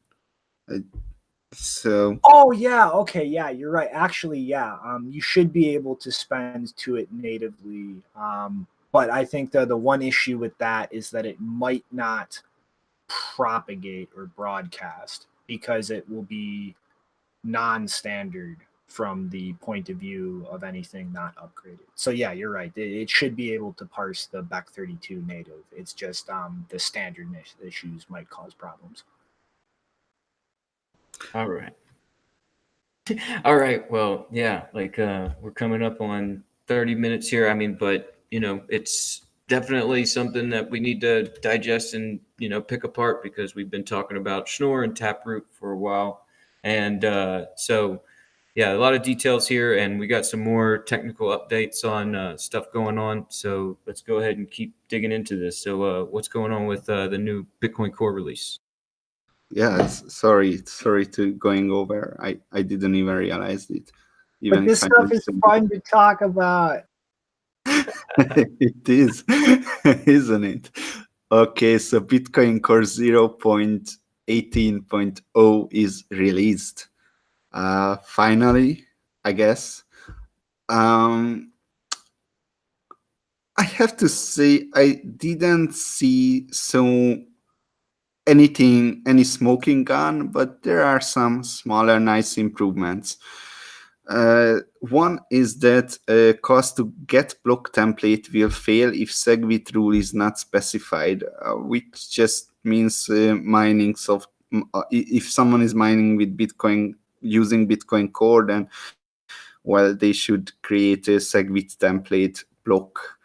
So. Oh yeah, okay, yeah, you're right. Actually, yeah, you should be able to spend to it natively. But I think the one issue with that is that it might not propagate or broadcast because it will be non-standard from the point of view of anything not upgraded. So yeah, you're right. It should be able to parse the Bec32 native. It's just the standard issues might cause problems. All right. All right. Well, yeah, like we're coming up on 30 minutes here. I mean, but it's definitely something that we need to digest and pick apart, because we've been talking about Schnorr and Taproot for a while, and so yeah, a lot of details here, and we got some more technical updates on stuff going on. So let's go ahead and keep digging into this. So what's going on with the new Bitcoin Core release? Yeah, sorry to going over. I didn't even realize it. But this stuff is fun to talk about. It is, isn't it? Okay, so Bitcoin Core 0.18.0 is released. Finally, I guess. I have to say I didn't see any smoking gun, but there are some smaller nice improvements. One is that cost to get block template will fail if SegWit rule is not specified, which just means mining if someone is mining with Bitcoin using Bitcoin Core, then well, they should create a SegWit template block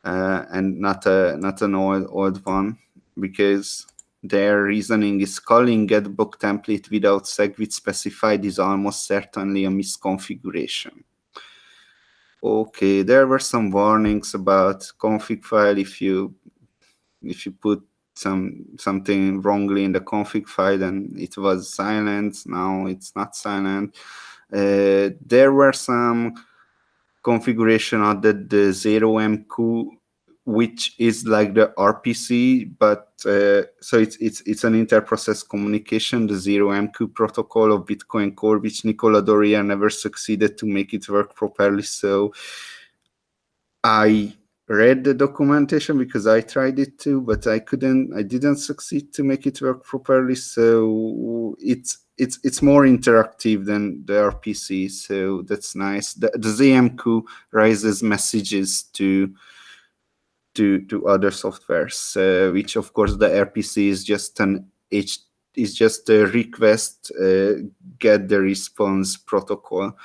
and not an old one, because their reasoning is calling get block template without SegWit specified is almost certainly a misconfiguration. Okay, there were some warnings about config file if you put something wrongly in the config file, then it was silent. Now it's not silent. There were some configuration added the 0MQ which is like the RPC, but so it's an inter-process communication, the 0MQ protocol of Bitcoin Core, which Nicola Doria never succeeded to make it work properly. So I read the documentation because I tried it too, but I didn't succeed to make it work properly. So it's more interactive than the RPC, so that's nice. The ZMQ raises messages to other softwares, which of course the RPC is just is just a request get the response protocol.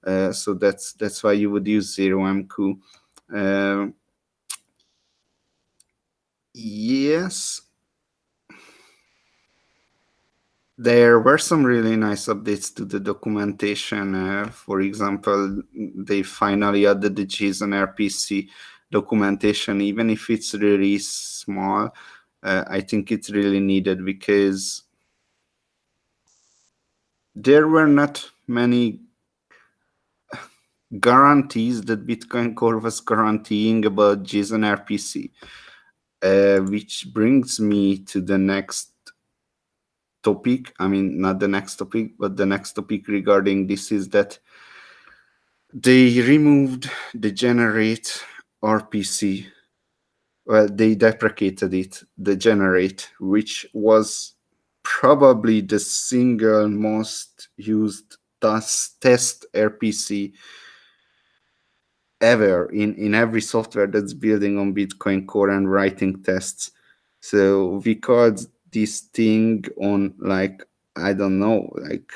So that's why you would use 0MQ. Yes, there were some really nice updates to the documentation. For example, they finally added the JSON RPC documentation, even if it's really small. I think it's really needed because there were not many guarantees that Bitcoin Core was guaranteeing about JSON RPC, which brings me to the next topic. I mean, not the next topic, but the next topic regarding this is that they removed the generate RPC. Well, they deprecated it, the generate, which was probably the single most used test RPC ever in every software that's building on Bitcoin Core and writing tests. So we called this thing on, like, I don't know, like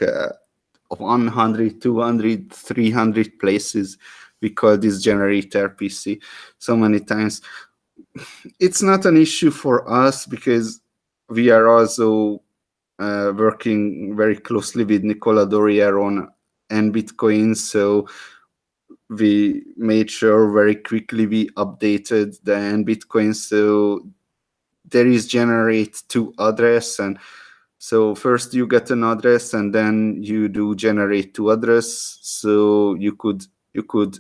100, 200, 300 places. We call this generate RPC so many times. It's not an issue for us because we are also working very closely with Nicola Doria on NBitcoin. So we made sure very quickly we updated the NBitcoin. So there is generate to address, and so first you get an address and then you do generate to address. So you could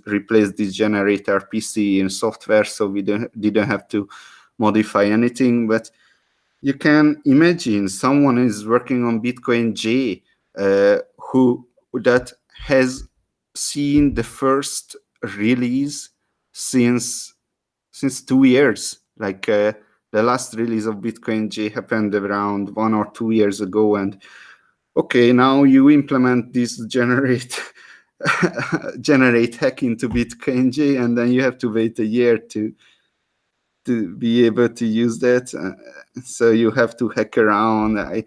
replace this generate RPC in software, so we didn't have to modify anything. But you can imagine someone is working on Bitcoin J who that has seen the first release since 2 years. Like the last release of Bitcoin J happened around 1 or 2 years ago, and okay, now you implement this generate hack into Bitcoin J, and then you have to wait a year to be able to use that. So you have to hack around. I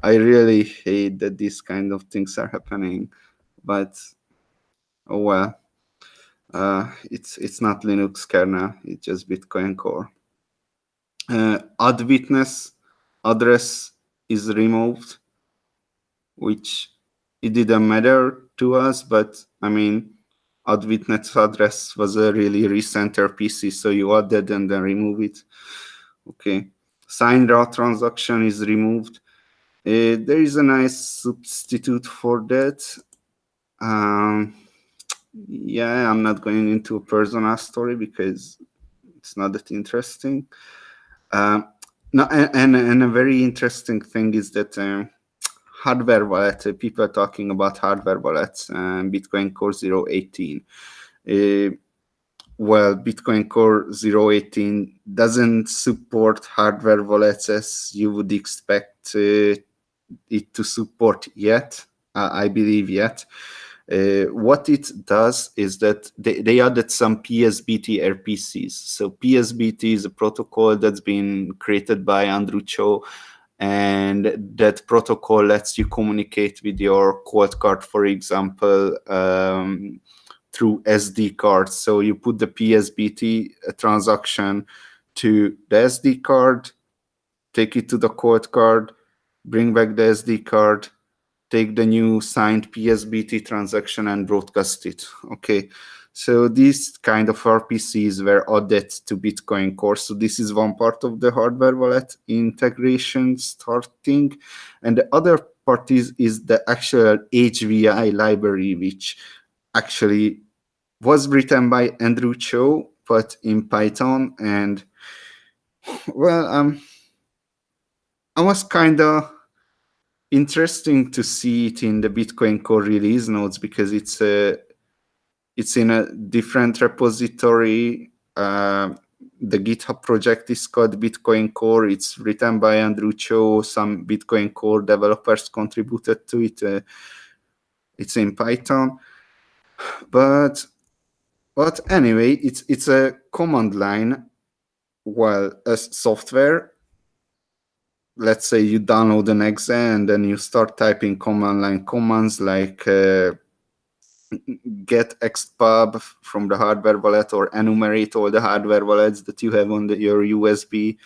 really hate that these kind of things are happening, but oh well. It's not Linux kernel, it's just Bitcoin Core. Add witness address is removed, which it didn't matter to us, but I mean, add witness address was a really recent RPC, so you add that and then remove it. Okay. Signed raw transaction is removed. There is a nice substitute for that. Yeah, I'm not going into a personal story because it's not that interesting. No, and a very interesting thing is that hardware wallet, people are talking about hardware wallets and Bitcoin Core 018. Well, Bitcoin Core 018 doesn't support hardware wallets as you would expect it to support yet, I believe yet. What it does is that they added some PSBT RPCs. So PSBT is a protocol that's been created by Andrew Chaum, and that protocol lets you communicate with your cold card, for example, through SD cards. So you put the PSBT transaction to the SD card, take it to the cold card, bring back the SD card, take the new signed PSBT transaction and broadcast it. Okay, so these kind of RPCs were added to Bitcoin Core. So this is one part of the hardware wallet integration starting. And the other part is the actual HVI library, which actually was written by Andrew Chaum, but in Python. And well, I was kind of interesting to see it in the Bitcoin Core release notes because it's in a different repository. The GitHub project is called Bitcoin Core. It's written by Andrew Cho. Some Bitcoin Core developers contributed to it. It's in Python, but anyway, it's a command line. Well, as software, let's say you download an exe and then you start typing command line commands like get xpub from the hardware wallet, or enumerate all the hardware wallets that you have on your USB,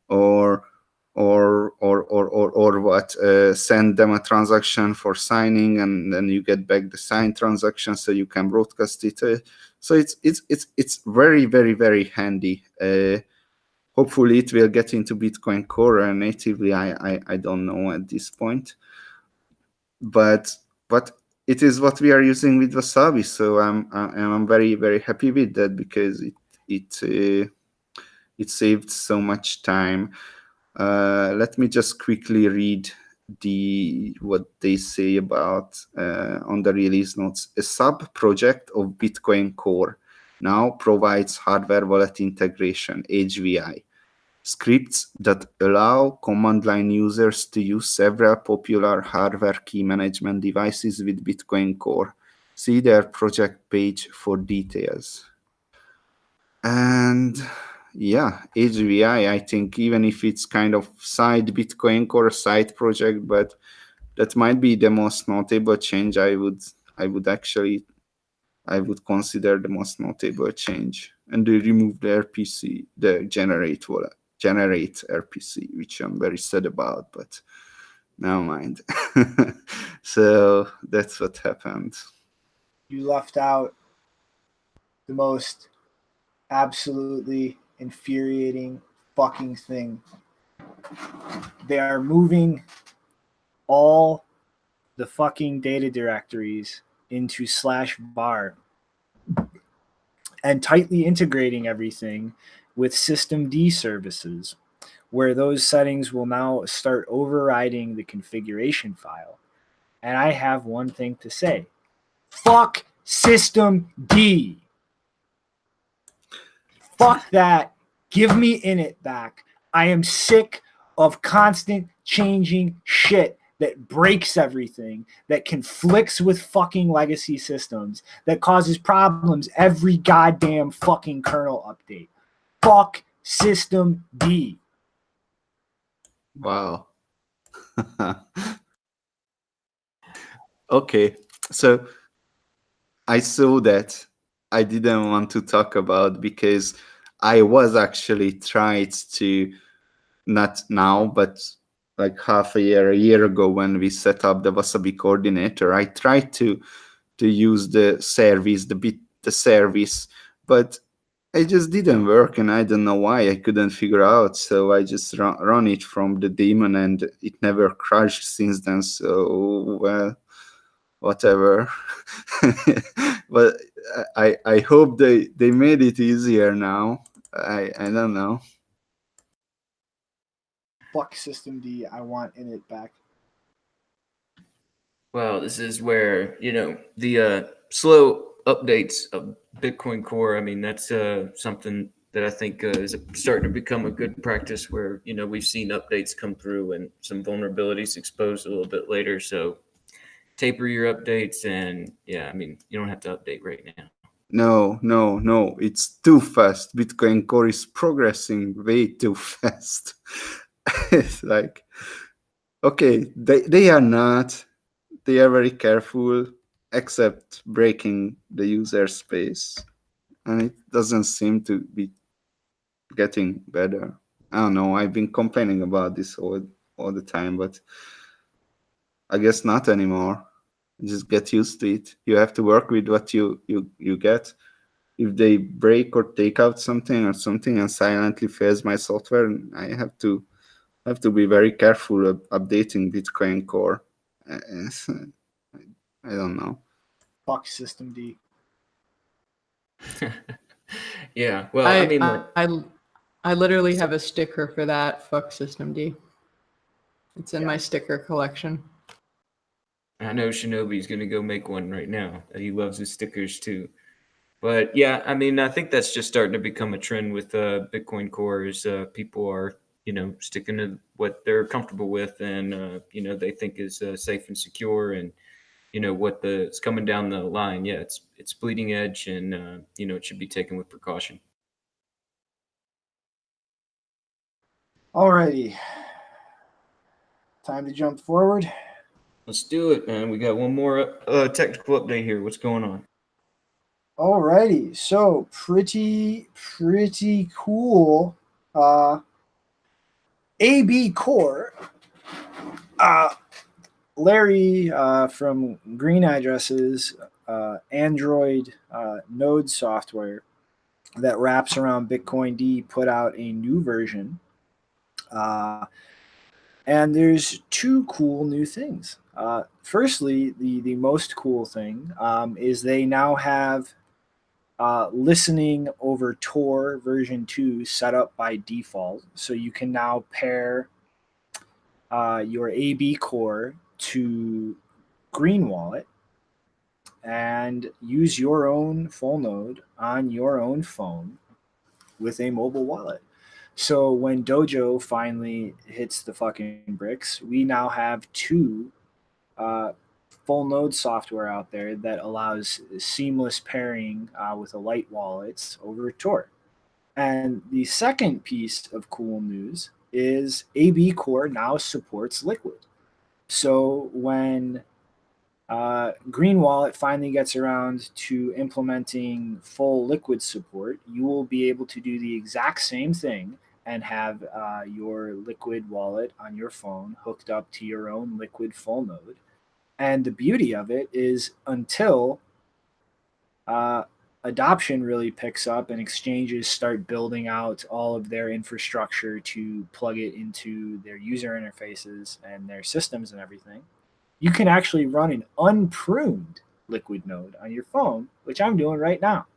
or what, send them a transaction for signing, and then you get back the signed transaction so you can broadcast it. So it's very, very, very handy. Hopefully it will get into Bitcoin Core natively. I don't know at this point, but it is what we are using with Wasabi. So I'm very, very happy with that because it saved so much time. Let me just quickly read what they say about on the release notes. A sub project of Bitcoin Core now provides hardware wallet integration, HVI, scripts that allow command line users to use several popular hardware key management devices with Bitcoin Core. See their project page for details. And yeah, HVI, I think, even if it's kind of side Bitcoin Core side project, but that might be the most notable change I would consider the most notable change. And they removed the RPC, the generate RPC, which I'm very sad about, but never mind. So that's what happened. You left out the most absolutely infuriating fucking thing. They are moving all the fucking data directories into /var and tightly integrating everything with systemd services, where those settings will now start overriding the configuration file. And I have one thing to say. Fuck systemd. Fuck that. Give me init back. I am sick of constant changing shit that breaks everything, that conflicts with fucking legacy systems, that causes problems every goddamn fucking kernel update. Fuck systemd. Wow. Okay, so I saw that I didn't want to talk about because I was actually tried to, not now, but like a year ago when we set up the Wasabi coordinator, I tried to use the service, the service, but it just didn't work, and I don't know why. I couldn't figure out. So I just run it from the daemon, and it never crashed since then. So well, whatever. But I hope they made it easier now. I don't know. Fuck systemd. I want init back. Well, this is where, the slow updates of Bitcoin Core, I mean, that's something that I think is starting to become a good practice where, we've seen updates come through and some vulnerabilities exposed a little bit later. So taper your updates, and yeah, I mean, you don't have to update right now. No, it's too fast. Bitcoin Core is progressing way too fast. It's like, okay, they are not. They are very careful, except breaking the user space. And it doesn't seem to be getting better. I don't know. I've been complaining about this all the time, but I guess not anymore. Just get used to it. You have to work with what you get. If they break or take out something and silently fails my software, I have to be very careful of updating Bitcoin Core. I don't know. Fuck systemd. Yeah. Well, I mean, I literally have a sticker for that. Fuck System D. It's in Yeah. my sticker collection. I know Shinobi's going to go make one right now. He loves his stickers too. But yeah, I mean, I think that's just starting to become a trend with Bitcoin Core is people are, sticking to what they're comfortable with and, they think is safe and secure and, what it's coming down the line. Yeah, it's bleeding edge and, it should be taken with precaution. Alrighty. Time to jump forward. Let's do it, man. We got one more technical update here. What's going on? Alrighty. So pretty cool. ABCore. Larry from Green Addresses, Android node software that wraps around Bitcoin D, put out a new version. And there's two cool new things. Firstly, the most cool thing is they now have listening over Tor version 2 set up by default. So you can now pair your ABCore to Green Wallet and use your own full node on your own phone with a mobile wallet. So when Dojo finally hits the fucking bricks, we now have two full node software out there that allows seamless pairing with a light wallets over Tor. And the second piece of cool news is ABCore now supports Liquid. So when Green Wallet finally gets around to implementing full Liquid support, you will be able to do the exact same thing and have your Liquid wallet on your phone hooked up to your own Liquid full node. And the beauty of it is until adoption really picks up and exchanges start building out all of their infrastructure to plug it into their user interfaces and their systems and everything, you can actually run an unpruned Liquid node on your phone, which I'm doing right now.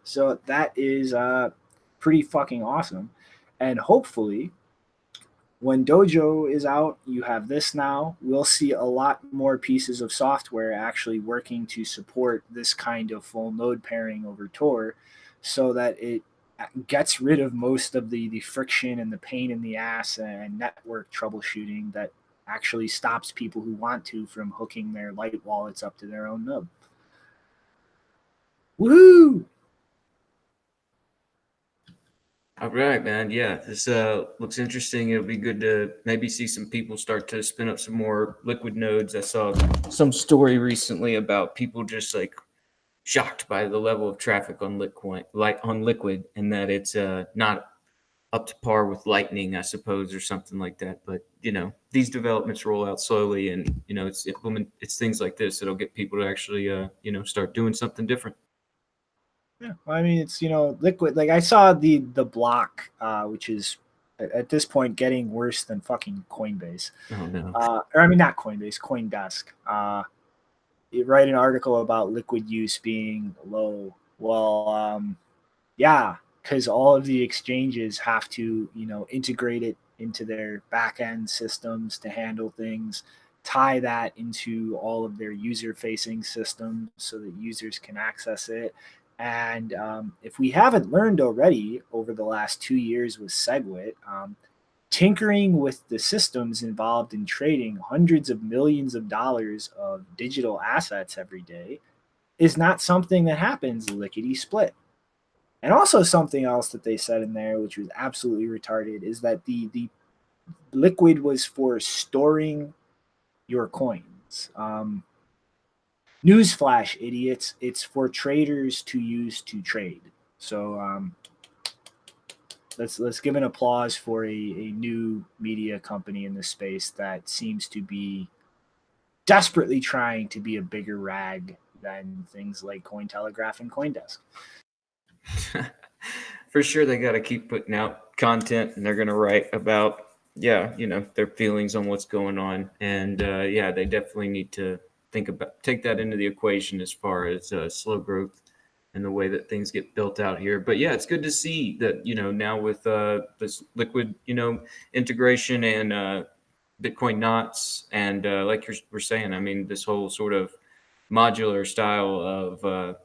So that is pretty fucking awesome. And hopefully, when Dojo is out, you have this now. We'll see a lot more pieces of software actually working to support this kind of full node pairing over Tor so that it gets rid of most of the friction and the pain in the ass and network troubleshooting that actually stops people who want to from hooking their light wallets up to their own node. Woohoo! All right, man. Yeah, this looks interesting. It'll be good to maybe see some people start to spin up some more Liquid nodes. I saw some story recently about people just like shocked by the level of traffic on Liquid, and that it's not up to par with Lightning, I suppose, or something like that. But these developments roll out slowly, and it's things like this that'll get people to actually start doing something different. Yeah, well, I mean, it's Liquid. Like I saw the block, which is at this point getting worse than fucking Coinbase. Oh no! Or I mean, not Coinbase, CoinDesk. Write an article about Liquid use being low. Well, yeah, because all of the exchanges have to integrate it into their back end systems to handle things, tie that into all of their user facing systems so that users can access it. And if we haven't learned already over the last 2 years with SegWit, tinkering with the systems involved in trading hundreds of millions of dollars of digital assets every day is not something that happens lickety split. And also something else that they said in there, which was absolutely retarded, is that the Liquid was for storing your coins. Newsflash, idiots! It's for traders to use to trade. So let's give an applause for a new media company in this space that seems to be desperately trying to be a bigger rag than things like Cointelegraph and CoinDesk. For sure, they got to keep putting out content, and they're going to write about their feelings on what's going on, and they definitely need to take that into the equation as far as slow growth and the way that things get built out here. But yeah, it's good to see that, now with this liquid, integration and Bitcoin knots, and like we're saying, I mean, this whole sort of modular style of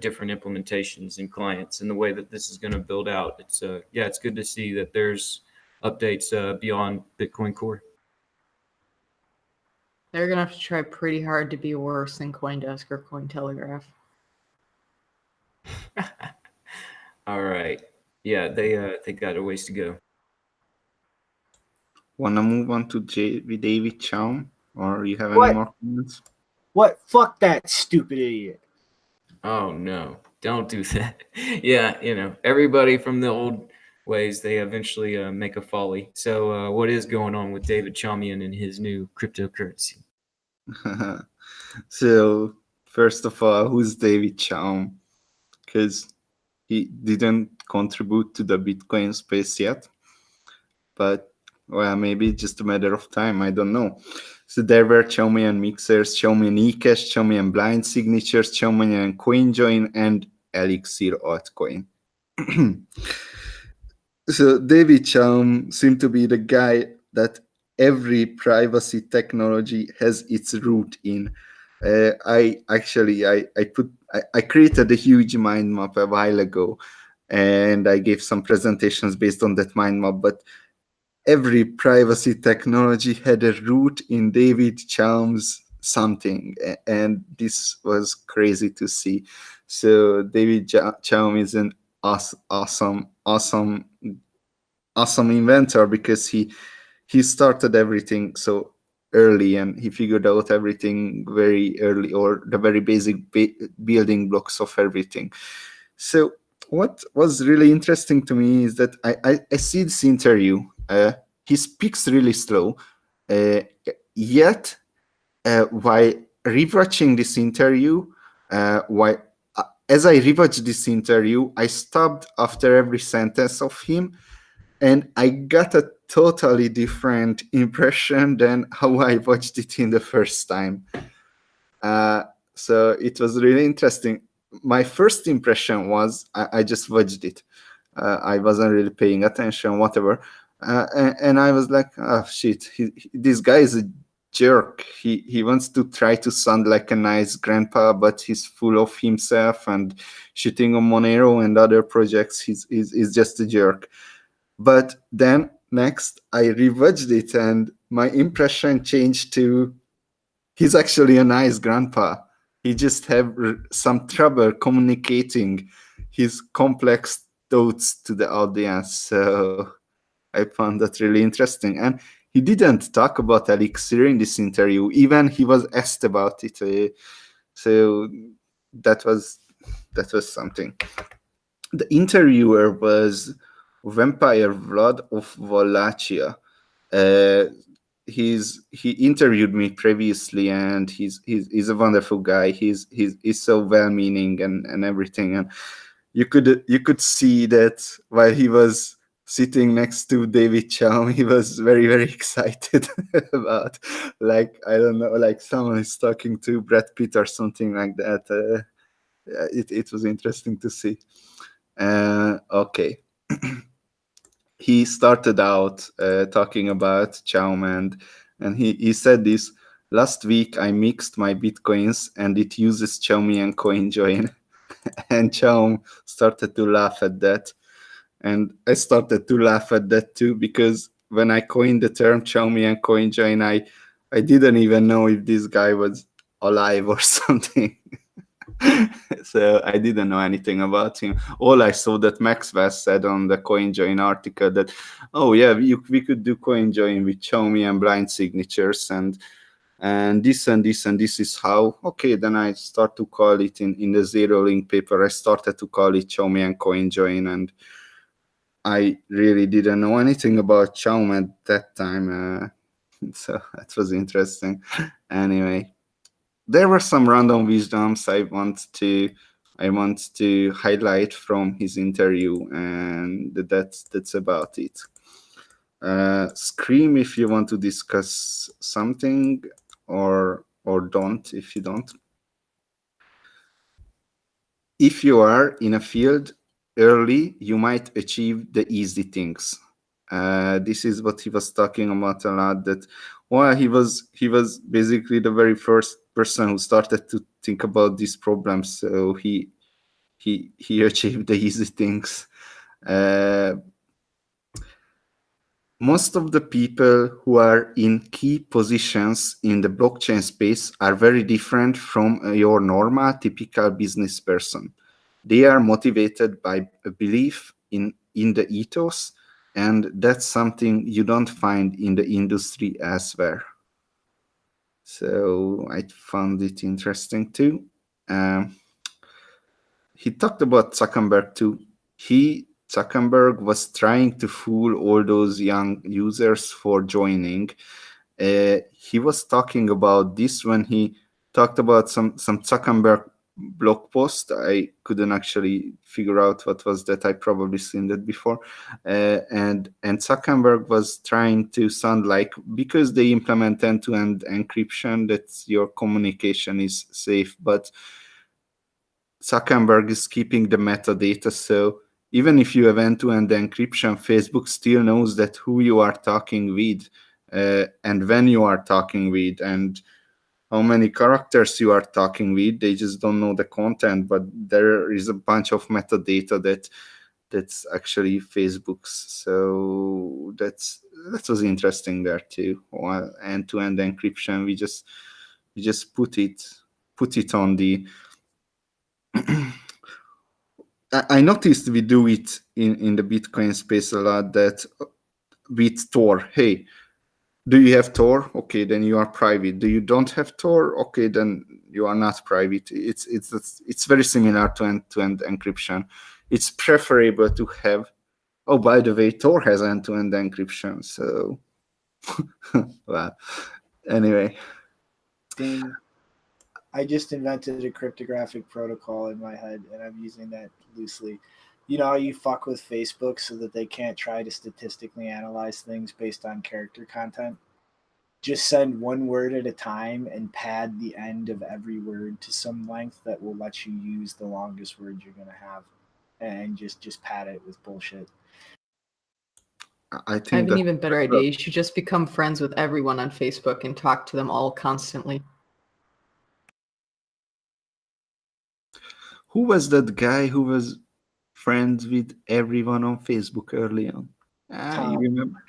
different implementations and clients, and the way that this is going to build out. It's good to see that there's updates beyond Bitcoin Core. They're gonna have to try pretty hard to be worse than CoinDesk or Cointelegraph. All right. Yeah, they got a ways to go. Wanna move on to David Chaum, or you have What? any more comments? What? Fuck that stupid idiot. Oh no, don't do that. Yeah, everybody from the old ways, they eventually make a folly. So what is going on with David Chaumian and his new cryptocurrency? So first of all, who's David Chaum? Because he didn't contribute to the Bitcoin space yet, but well, maybe just a matter of time. I don't know. So there were Chaumian mixers, Chaumian eCash, Chaumian blind signatures, Chaumian CoinJoin, and Elixir altcoin. So David Chaum seemed to be the guy that every privacy technology has its root in. I created a huge mind map a while ago, and I gave some presentations based on that mind map. But every privacy technology had a root in David Chaum's something, and this was crazy to see. So David Chaum is an awesome inventor, because he started everything so early, and he figured out everything very early, or the very basic building blocks of everything. So what was really interesting to me is that I see this interview. He speaks really slow, yet while rewatching this interview, as I rewatched this interview, I stopped after every sentence of him, and I got a totally different impression than how I watched it in the first time. So it was really interesting. My first impression was I just watched it. I wasn't really paying attention, whatever. And I was like, oh shit, this guy is a jerk. He wants to try to sound like a nice grandpa, but he's full of himself and shitting on Monero and other projects. He's just a jerk. But then next I rewatched it, and my impression changed to he's actually a nice grandpa. He just have some trouble communicating his complex thoughts to the audience. So I found that really interesting. And he didn't talk about Elixir in this interview, even he was asked about it. So that was something. The interviewer was Vampire Vlad of Wallachia. He interviewed me previously, and he's a wonderful guy. He's so well-meaning and everything. And you could see that while he was sitting next to David Chaum, he was very, very excited about, like, I don't know, like someone is talking to Brad Pitt or something like that. It was interesting to see. Okay. He started out talking about Chaum, and he said this: last week I mixed my bitcoins and it uses Chaumian CoinJoin. And Chaum started to laugh at that, and I started to laugh at that too, because when I coined the term Chaumian CoinJoin, I didn't even know if this guy was alive or something. So I didn't know anything about him. All I saw that Maxwell said on the CoinJoin article that, oh yeah, we could do CoinJoin with Xiaomi and blind signatures, and this and this and this is how. Okay, then I start to call it in the Zero Link paper. I started to call it Xiaomi and CoinJoin, and I really didn't know anything about Chaum at that time. So that was interesting. Anyway. There were some random wisdoms I want to highlight from his interview, and that's about it. Scream if you want to discuss something, or don't if you don't. if you are in a field early, you might achieve the easy things. This is what he was talking about a lot, that he was basically the very first person who started to think about these problems, so he achieved the easy things. Most of the people who are in key positions in the blockchain space are very different from your normal, typical business person. They are motivated by a belief in the ethos, and that's something you don't find in the industry elsewhere. So I found it interesting too. He talked about Zuckerberg too. Zuckerberg was trying to fool all those young users for joining. He was talking about this when he talked about some Zuckerberg blog post. I couldn't actually figure out what was that. I probably seen that before. And Zuckerberg was trying to sound like, because they implement end-to-end encryption, that your communication is safe, but Zuckerberg is keeping the metadata, so even if you have end-to-end encryption, Facebook still knows that who you are talking with, and when you are talking with, and how many characters you are talking with. They just don't know the content, but there is a bunch of metadata that's actually Facebook's. So that was interesting there too. While end-to-end encryption, we just put it on the I noticed we do it in the Bitcoin space a lot, that with Tor, hey, do you have Tor? Okay, then you are private. Do you don't have Tor? Okay, then you are not private. It's very similar to end-to-end encryption. It's preferable to have, oh, by the way, Tor has end-to-end encryption. So, well, anyway. Ding. I just invented a cryptographic protocol in my head, and I'm using that loosely. You know how you fuck with Facebook so that they can't try to statistically analyze things based on character content? Just send one word at a time and pad the end of every word to some length that will let you use the longest word you're going to have, and just pad it with bullshit. I have an even better idea. You should just become friends with everyone on Facebook and talk to them all constantly. Who was that guy who was friends with everyone on Facebook early on? You remember?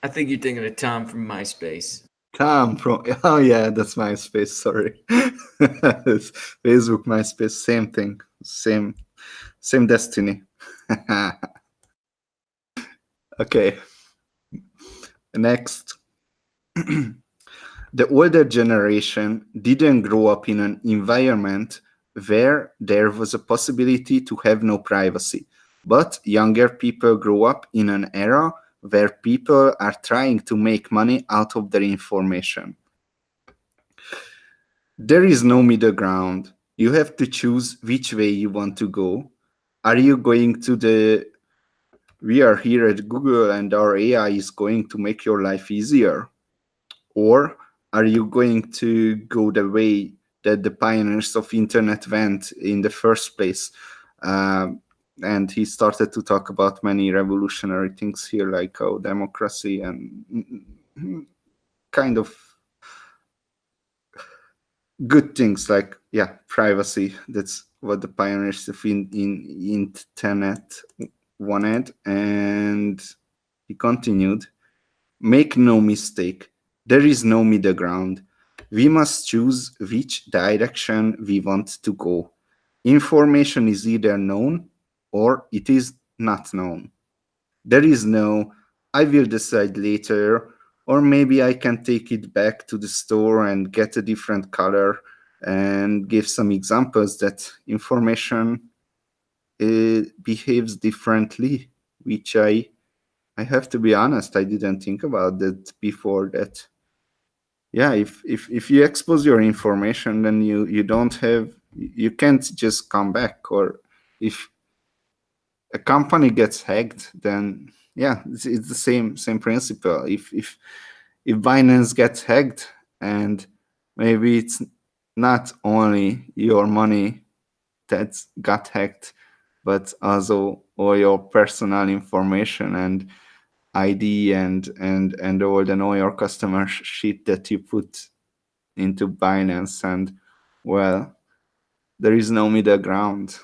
I think you're thinking of Tom from MySpace. Tom from, oh yeah, that's MySpace, sorry. Facebook, MySpace, same thing, same destiny. Okay, next. The older generation didn't grow up in an environment where there was a possibility to have no privacy, but younger people grow up in an era where people are trying to make money out of their information. There is no middle ground. You have to choose which way you want to go. Are you going to we are here at Google and our AI is going to make your life easier? Or are you going to go the way that the pioneers of internet went in the first place? And he started to talk about many revolutionary things here, like democracy and kind of good things like, yeah, privacy. That's what the pioneers of in internet wanted. And he continued, make no mistake, there is no middle ground. We must choose which direction we want to go. Information is either known or it is not known. There is no, I will decide later, or maybe I can take it back to the store and get a different color, and give some examples that information behaves differently, which I have to be honest, I didn't think about that before. That, yeah, if you expose your information, then you can't just come back. Or if a company gets hacked, then yeah, it's the same principle. If Binance gets hacked, and maybe it's not only your money that got hacked, but also all your personal information and ID and all the know your customer shit that you put into Binance, and well, there is no middle ground.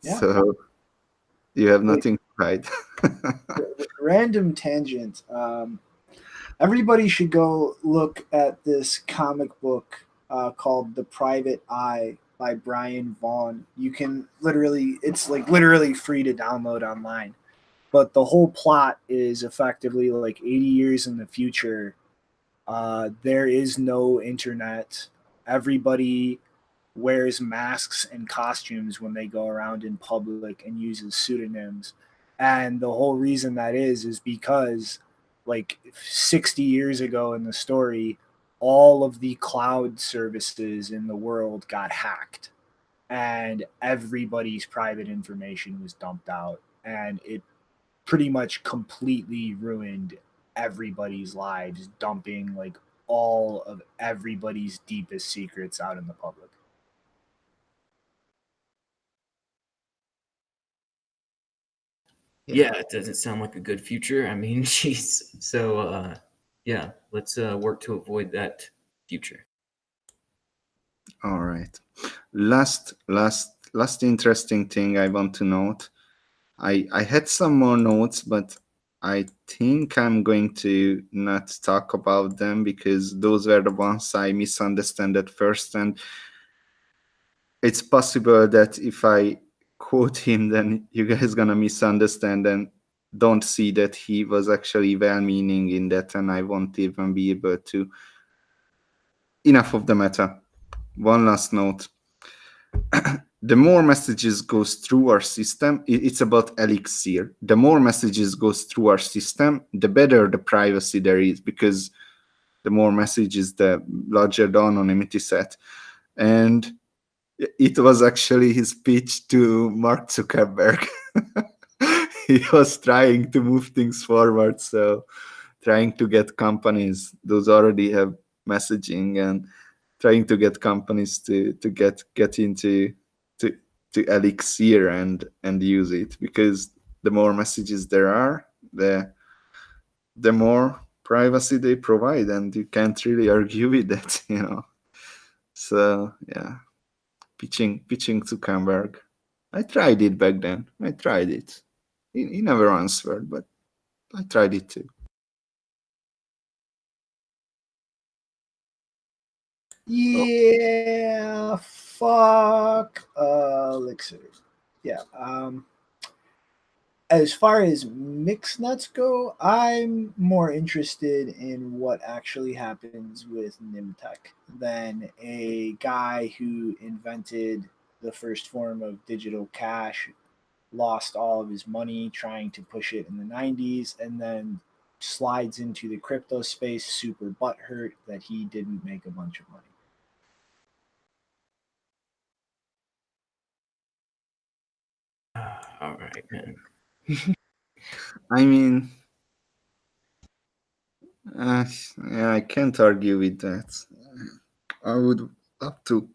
Yeah. So you have nothing to hide. Random tangent. Everybody should go look at this comic book called The Private Eye by Brian Vaughn. You can literally, it's like literally free to download online. But the whole plot is effectively like 80 years in the future. There is no internet. Everybody wears masks and costumes when they go around in public and uses pseudonyms. And the whole reason that is because like 60 years ago in the story, all of the cloud services in the world got hacked and everybody's private information was dumped out, and it pretty much completely ruined everybody's lives, dumping like all of everybody's deepest secrets out in the public. Yeah, it doesn't sound like a good future. I mean, jeez. So, yeah, let's work to avoid that future. All right. Last interesting thing I want to note. I had some more notes, but I think I'm going to not talk about them because those were the ones I misunderstood at first, and it's possible that if I quote him, then you guys gonna misunderstand and don't see that he was actually well-meaning in that, and I won't even be able to. Enough of the matter. One last note. The more messages goes through our system, it's about Elixir. The more messages goes through our system, the better the privacy there is, because the more messages, the larger the anonymity set. And it was actually his pitch to Mark Zuckerberg. He was trying to move things forward, so trying to get companies, those already have messaging, and trying to get companies to get into to Elixir and use it, because the more messages there are, the more privacy they provide, and you can't really argue with that, you know. So yeah, pitching Zuckerberg. I tried it back then. I tried it. He never answered, but I tried it too. Yeah, fuck Elixir. Yeah. As far as mixed nuts go, I'm more interested in what actually happens with Nimtech than a guy who invented the first form of digital cash, lost all of his money trying to push it in the 90s, and then slides into the crypto space super butthurt that he didn't make a bunch of money. All right, man. I mean, yeah, I can't argue with that. I would love to.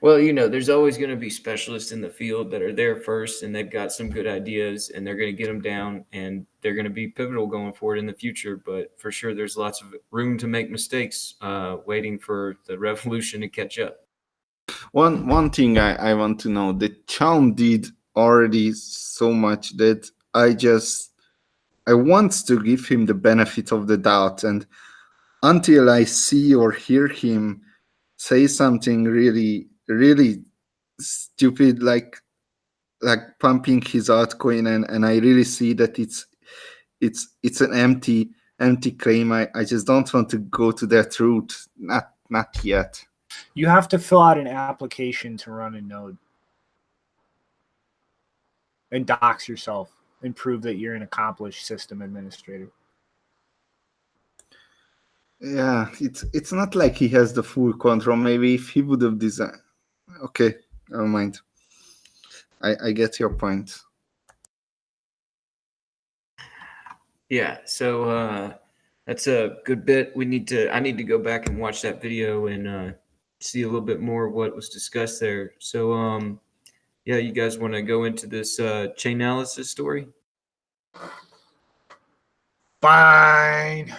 Well, you know, there's always going to be specialists in the field that are there first, and they've got some good ideas, and they're going to get them down, and they're going to be pivotal going forward in the future. But for sure, there's lots of room to make mistakes, waiting for the revolution to catch up. One thing I want to know, that Chaum did already so much that I want to give him the benefit of the doubt, and until I see or hear him say something really stupid, like pumping his altcoin, and I really see that it's an empty claim, I just don't want to go to that route. Not yet. You have to fill out an application to run a node and dox yourself and prove that you're an accomplished system administrator. Yeah, it's not like he has the full control. Maybe if he would have designed. Okay, never mind. I get your point. Yeah, so that's a good bit. I need to go back and watch that video and see a little bit more of what was discussed there. So, yeah, you guys want to go into this Chainalysis story? Fine.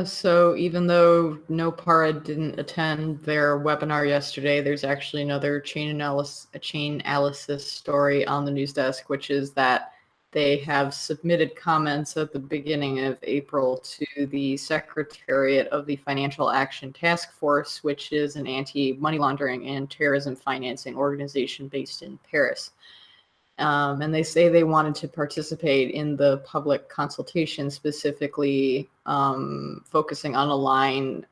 So even though Nopara didn't attend their webinar yesterday, there's actually another Chainalysis story on the news desk, which is that they have submitted comments at the beginning of April to the Secretariat of the Financial Action Task Force, which is an anti-money laundering and terrorism financing organization based in Paris. And they say they wanted to participate in the public consultation, specifically focusing on a line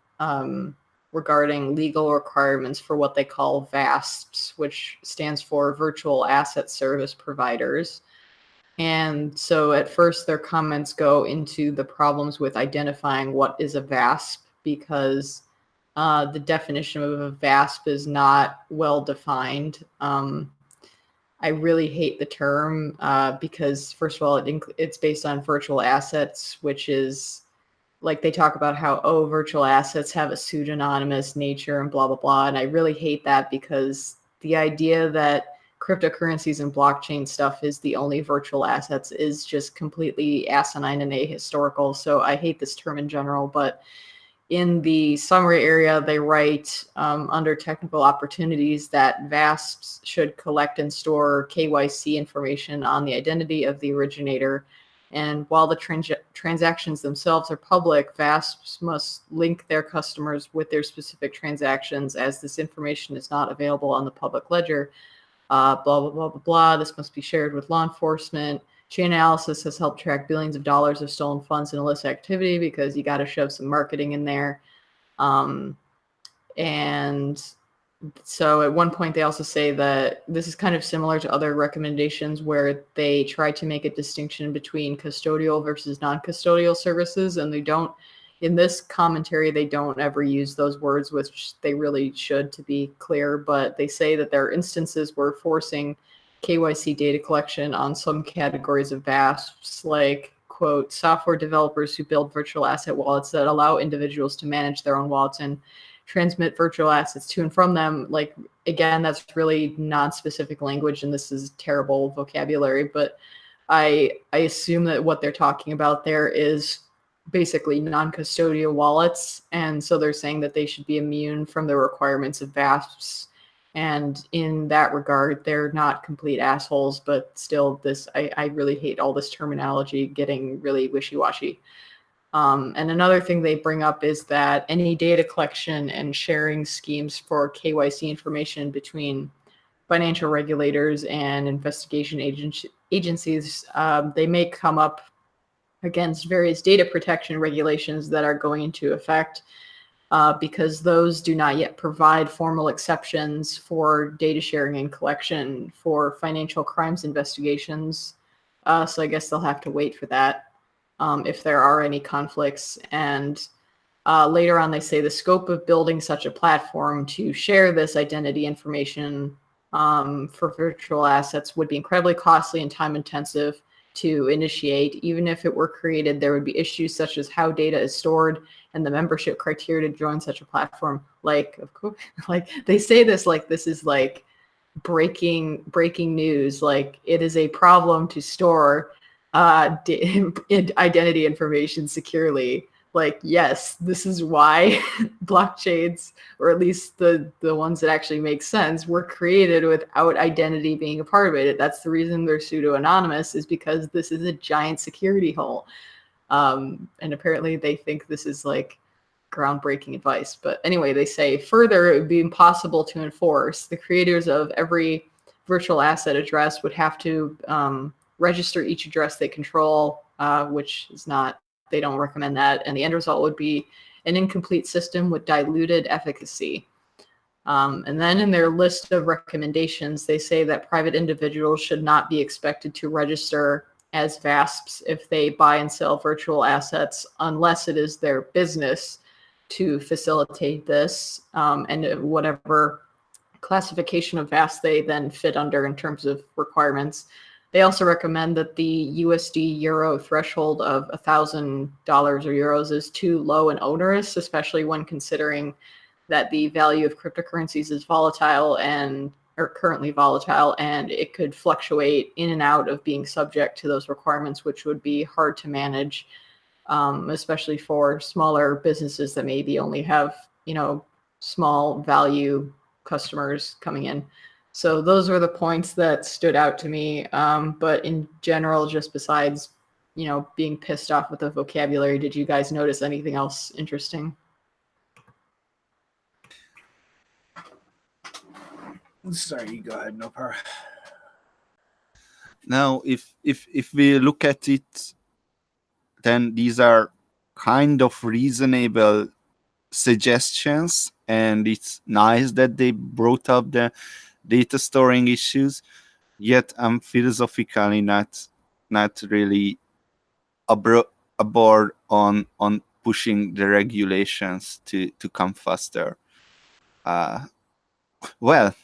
regarding legal requirements for what they call VASPs, which stands for Virtual Asset Service Providers. And so at first their comments go into the problems with identifying what is a VASP, because the definition of a VASP is not well defined. I really hate the term because, first of all, it's based on virtual assets, which is like they talk about how, oh, virtual assets have a pseudonymous nature and blah, blah, blah. And I really hate that, because the idea that cryptocurrencies and blockchain stuff is the only virtual assets is just completely asinine and ahistorical. So I hate this term in general. But in the summary area, they write under technical opportunities that VASPs should collect and store KYC information on the identity of the originator. And while the transactions themselves are public, VASPs must link their customers with their specific transactions, as this information is not available on the public ledger. Blah, blah, blah, blah, blah. This must be shared with law enforcement. Chainalysis has helped track billions of dollars of stolen funds and illicit activity, because you got to shove some marketing in there. And so at one point they also say that this is kind of similar to other recommendations where they try to make a distinction between custodial versus non-custodial services, and they don't, in this commentary, they don't ever use those words, which they really should, to be clear. But they say that there are instances where forcing KYC data collection on some categories of VASPs, like, quote, software developers who build virtual asset wallets that allow individuals to manage their own wallets and transmit virtual assets to and from them. Like, again, that's really non-specific language, and this is terrible vocabulary, but I assume that what they're talking about there is basically non-custodial wallets. And so they're saying that they should be immune from the requirements of VASPs. And in that regard, they're not complete assholes, but still, I really hate all this terminology getting really wishy-washy. And another thing they bring up is that any data collection and sharing schemes for KYC information between financial regulators and investigation agencies, they may come up against various data protection regulations that are going into effect, because those do not yet provide formal exceptions for data sharing and collection for financial crimes investigations. So I guess they'll have to wait for that if there are any conflicts. And later on, they say the scope of building such a platform to share this identity information for virtual assets would be incredibly costly and time intensive to initiate. Even if it were created, there would be issues such as how data is stored and the membership criteria to join such a platform. Like, of course, like they say this like this is like breaking news. Like, it is a problem to store identity information securely. Like, yes, this is why blockchains, or at least the ones that actually make sense, were created without identity being a part of it. That's the reason they're pseudo-anonymous, is because this is a giant security hole. And apparently they think this is like groundbreaking advice. But anyway, they say further, it would be impossible to enforce. The creators of every virtual asset address would have to register each address they control, which is not, they don't recommend that. And the end result would be an incomplete system with diluted efficacy. And then in their list of recommendations, they say that private individuals should not be expected to register as VASPs if they buy and sell virtual assets, unless it is their business to facilitate this, and whatever classification of VASP they then fit under in terms of requirements. They also recommend that the USD euro threshold of $1,000 or euros is too low and onerous, especially when considering that the value of cryptocurrencies is volatile or currently volatile, and it could fluctuate in and out of being subject to those requirements, which would be hard to manage, especially for smaller businesses that maybe only have, small value customers coming in. So those were the points that stood out to me. But in general, just besides, being pissed off with the vocabulary, did you guys notice anything else interesting? Sorry, you go ahead, no problem. Now, if we look at it, then these are kind of reasonable suggestions, and it's nice that they brought up the data storing issues. Yet I'm philosophically not really aboard on pushing the regulations to come faster. Well,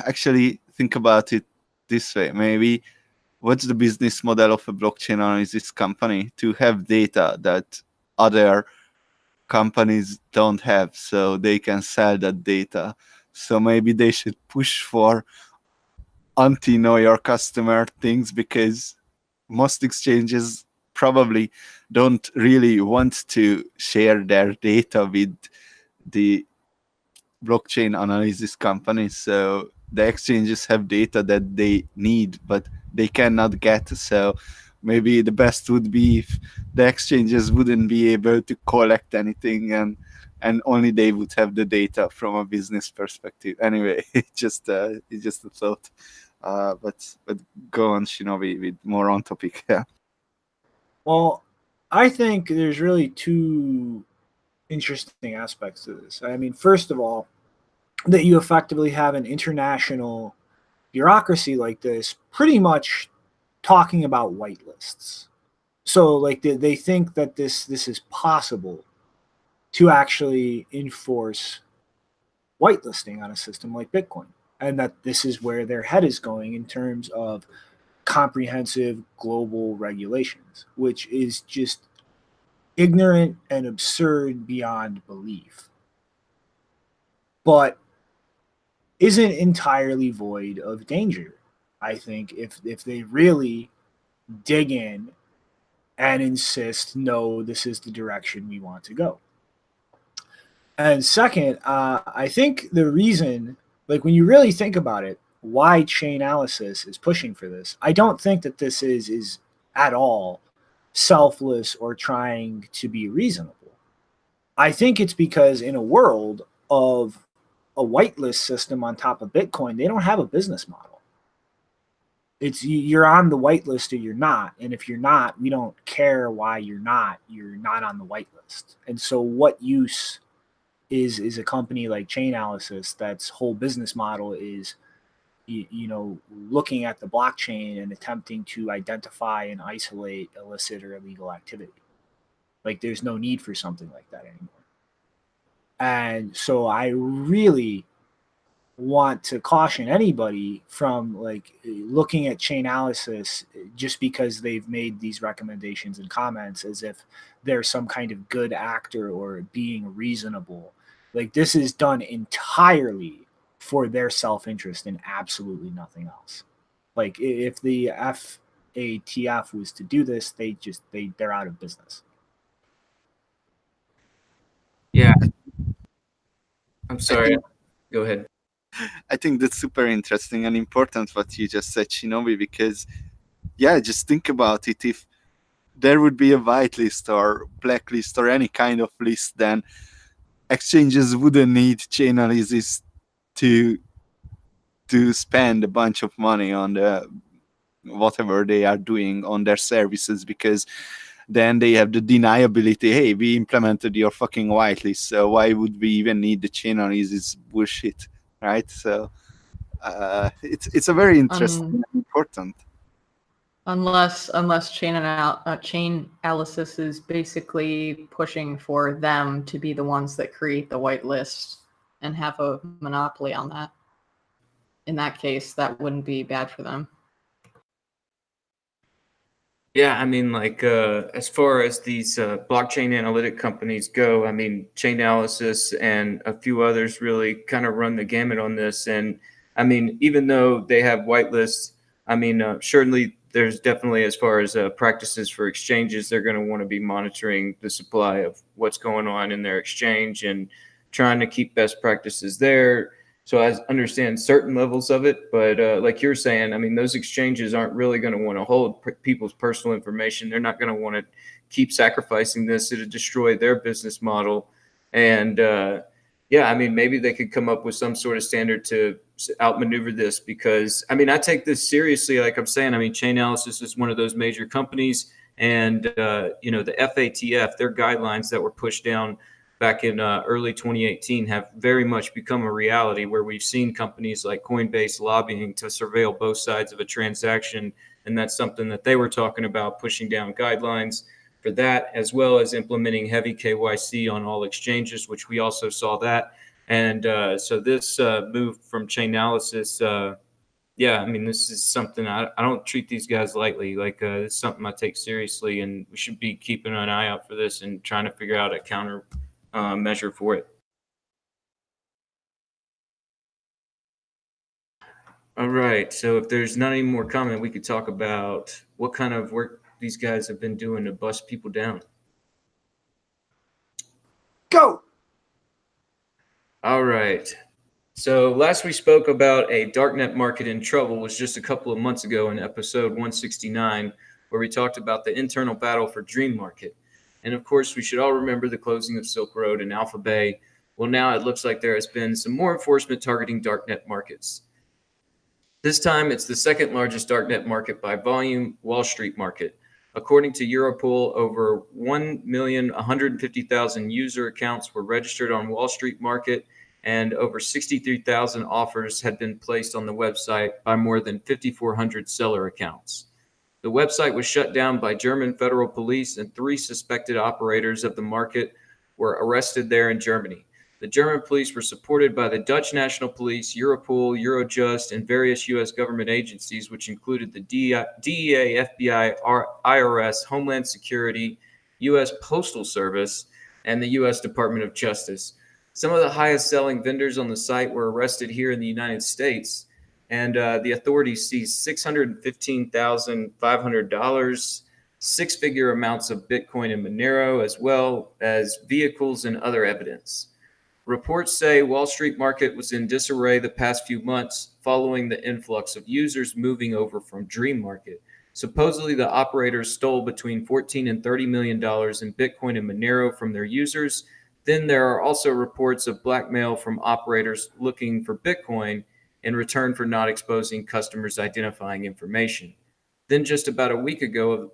actually think about it this way. Maybe what's the business model of a blockchain analysis company? To have data that other companies don't have, so they can sell that data. So maybe they should push for anti-know your customer things, because most exchanges probably don't really want to share their data with the blockchain analysis companies. So the exchanges have data that they need, but they cannot get. So maybe the best would be if the exchanges wouldn't be able to collect anything, and only they would have the data from a business perspective. Anyway, it's just a thought. But go on, Shinobi, with more on topic. Yeah. Well, I think there's really two interesting aspects to this. I mean, first of all, that you effectively have an international bureaucracy like this pretty much talking about whitelists. So like they think that this is possible to actually enforce whitelisting on a system like Bitcoin, and that this is where their head is going in terms of comprehensive global regulations, which is just ignorant and absurd beyond belief, but isn't entirely void of danger. I think if they really dig in and insist, no, this is the direction we want to go. And second, I think the reason, like when you really think about it, why Chainalysis is pushing for this, I don't think that this is at all selfless or trying to be reasonable. I think it's because in a world of a whitelist system on top of Bitcoin, they don't have a business model. It's you're on the whitelist or you're not, and if you're not, we don't care why you're not on the whitelist. And so what use is a company like Chainalysis that's whole business model is looking at the blockchain and attempting to identify and isolate illicit or illegal activity? Like there's no need for something like that anymore. And so I really want to caution anybody from like looking at Chainalysis just because they've made these recommendations and comments as if they're some kind of good actor or being reasonable. Like this is done entirely for their self-interest and absolutely nothing else. Like if the FATF was to do this, they're out of business. Yeah. I'm sorry. Go ahead. I think that's super interesting and important what you just said, Shinobi, because yeah, just think about it. If there would be a whitelist or blacklist or any kind of list, then exchanges wouldn't need Chainalysis to spend a bunch of money on the whatever they are doing on their services, because then they have the deniability. Hey, we implemented your fucking whitelist, so why would we even need the Chainalysis bullshit, right? So it's a very interesting and important. Unless Chainalysis is basically pushing for them to be the ones that create the whitelist and have a monopoly on that. In that case, that wouldn't be bad for them. Yeah, I mean, like as far as these blockchain analytic companies go, I mean, Chainalysis and a few others really kind of run the gamut on this. And I mean, even though they have whitelists, I mean, certainly there's definitely, as far as practices for exchanges, they're going to want to be monitoring the supply of what's going on in their exchange and trying to keep best practices there. So I understand certain levels of it, but like you're saying, I mean, those exchanges aren't really going to want to hold people's personal information. They're not going to want to keep sacrificing this to destroy their business model. And yeah, I mean, maybe they could come up with some sort of standard to outmaneuver this, because I mean, I take this seriously. Like I'm saying, I mean, Chainalysis is one of those major companies, and you know, the FATF, their guidelines that were pushed down back in early 2018 have very much become a reality, where we've seen companies like Coinbase lobbying to surveil both sides of a transaction. And that's something that they were talking about, pushing down guidelines for that, as well as implementing heavy KYC on all exchanges, which we also saw that. And so this move from Chainalysis, yeah, I mean, this is something I don't treat these guys lightly. Like, it's something I take seriously, and we should be keeping an eye out for this and trying to figure out a counter measure for it. All right. So if there's not any more comment, we could talk about what kind of work these guys have been doing to bust people down. Go. All right. So last we spoke about a darknet market in trouble was just a couple of months ago in episode 169, where we talked about the internal battle for Dream Market. And of course, we should all remember the closing of Silk Road and Alpha Bay. Well, now it looks like there has been some more enforcement targeting darknet markets. This time, it's the second largest darknet market by volume, Wall Street market. According to Europol, over 1,150,000 user accounts were registered on Wall Street market, and over 63,000 offers had been placed on the website by more than 5,400 seller accounts. The website was shut down by German federal police, and 3 suspected operators of the market were arrested there in Germany. The German police were supported by the Dutch National Police, Europol, Eurojust, and various U.S. government agencies, which included the DEA, FBI, IRS, Homeland Security, U.S. Postal Service, and the U.S. Department of Justice. Some of the highest selling vendors on the site were arrested here in the United States, and the authorities seized $615,500, 6-figure amounts of Bitcoin and Monero, as well as vehicles and other evidence. Reports say Wall Street market was in disarray the past few months following the influx of users moving over from Dream Market. Supposedly, the operators stole between $14 and $30 million in Bitcoin and Monero from their users. Then there are also reports of blackmail from operators looking for Bitcoin in return for not exposing customers' identifying information. Then just about a week ago,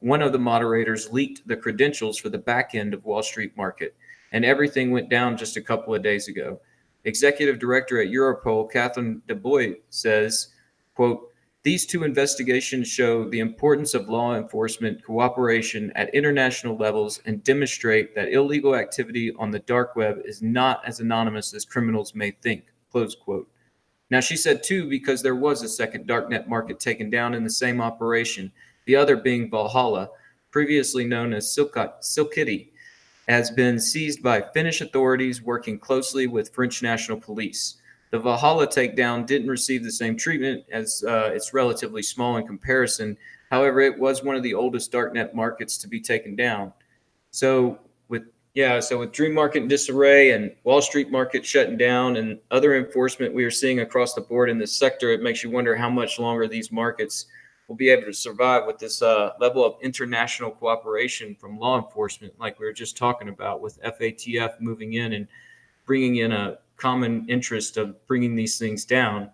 one of the moderators leaked the credentials for the back end of Wall Street market, and everything went down just a couple of days ago. Executive Director at Europol, Catherine DeBoy, says, quote, "These 2 investigations show the importance of law enforcement cooperation at international levels and demonstrate that illegal activity on the dark web is not as anonymous as criminals may think," close quote. Now, she said 2 because there was a second darknet market taken down in the same operation, the other being Valhalla, previously known as Silkity, has been seized by Finnish authorities working closely with French National Police. The Valhalla takedown didn't receive the same treatment, as it's relatively small in comparison. However, it was one of the oldest darknet markets to be taken down. So with Dream Market in disarray and Wall Street market shutting down and other enforcement we are seeing across the board in this sector, it makes you wonder how much longer these markets will be able to survive with this level of international cooperation from law enforcement, like we were just talking about, with FATF moving in and bringing in a common interest of bringing these things down.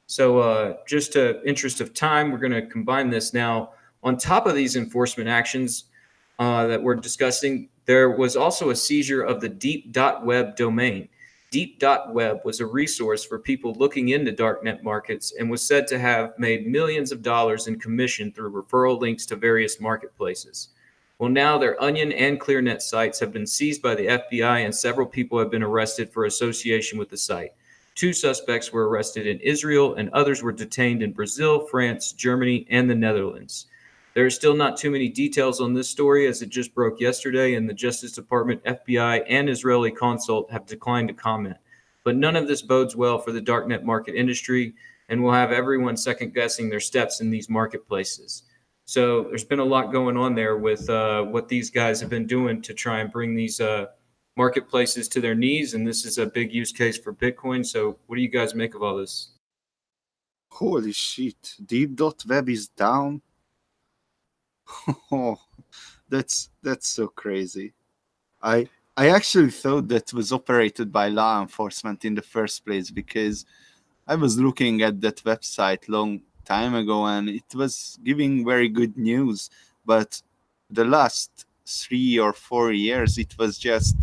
So just to interest of time, we're going to combine this now. On top of these enforcement actions that we're discussing, there was also a seizure of the deep.web domain. Deep.web was a resource for people looking into darknet markets and was said to have made millions of dollars in commission through referral links to various marketplaces. Well, now their Onion and ClearNet sites have been seized by the FBI, and several people have been arrested for association with the site. 2 suspects were arrested in Israel, and others were detained in Brazil, France, Germany, and the Netherlands. There are still not too many details on this story as it just broke yesterday, and the Justice Department, FBI, and Israeli consul have declined to comment. But none of this bodes well for the darknet market industry and will have everyone second guessing their steps in these marketplaces. So there's been a lot going on there with what these guys have been doing to try and bring these marketplaces to their knees. And this is a big use case for Bitcoin. So what do you guys make of all this? Holy shit! Deep.web is down. Oh, that's so crazy. I actually thought that was operated by law enforcement in the first place, because I was looking at that website long time ago and it was giving very good news. But the last 3 or 4 years, it was just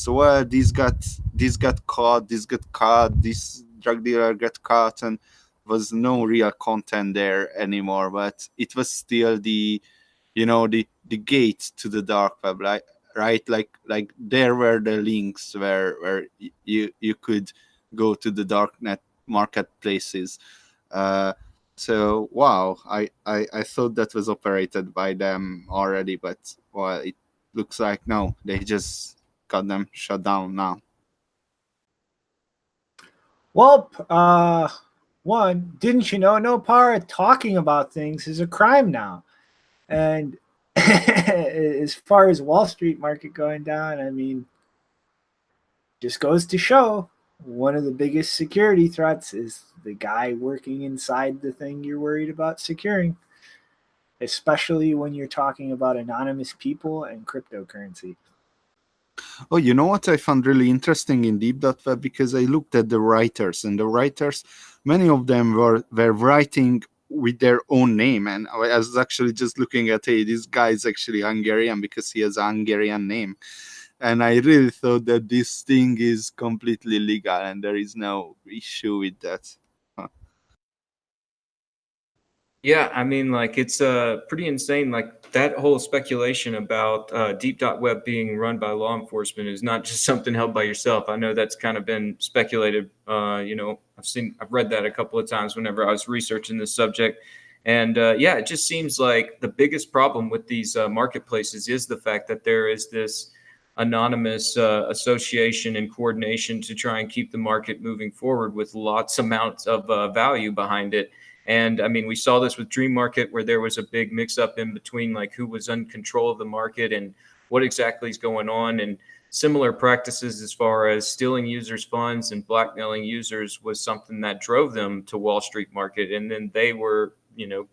well, this got caught, this drug dealer got caught, and was no real content there anymore. But it was still the gate to the dark web, right? Like there were the links where you could go to the darknet marketplaces. So wow, I thought that was operated by them already, but well, it looks like no, they just got them shut down now. Well, one, didn't you know no par talking about things is a crime now? And as far as Wall Street market going down, I mean, just goes to show one of the biggest security threats is the guy working inside the thing you're worried about securing, especially when you're talking about anonymous people and cryptocurrency. Oh, you know what I found really interesting in Deep.web? Because I looked at the writers, and the writers, many of them were writing with their own name. And I was actually just looking at, hey, this guy is actually Hungarian because he has a Hungarian name. And I really thought that this thing is completely legal and there is no issue with that. Yeah, I mean, like it's pretty insane. Like that whole speculation about Deep.web being run by law enforcement is not just something held by yourself. I know that's kind of been speculated. I've read that a couple of times whenever I was researching this subject. And yeah, it just seems like the biggest problem with these marketplaces is the fact that there is this anonymous association and coordination to try and keep the market moving forward with lots amounts of value behind it. And I mean, we saw this with Dream Market, where there was a big mix up in between like who was in control of the market and what exactly is going on. And similar practices as far as stealing users' funds and blackmailing users was something that drove them to Wall Street market. And then they were,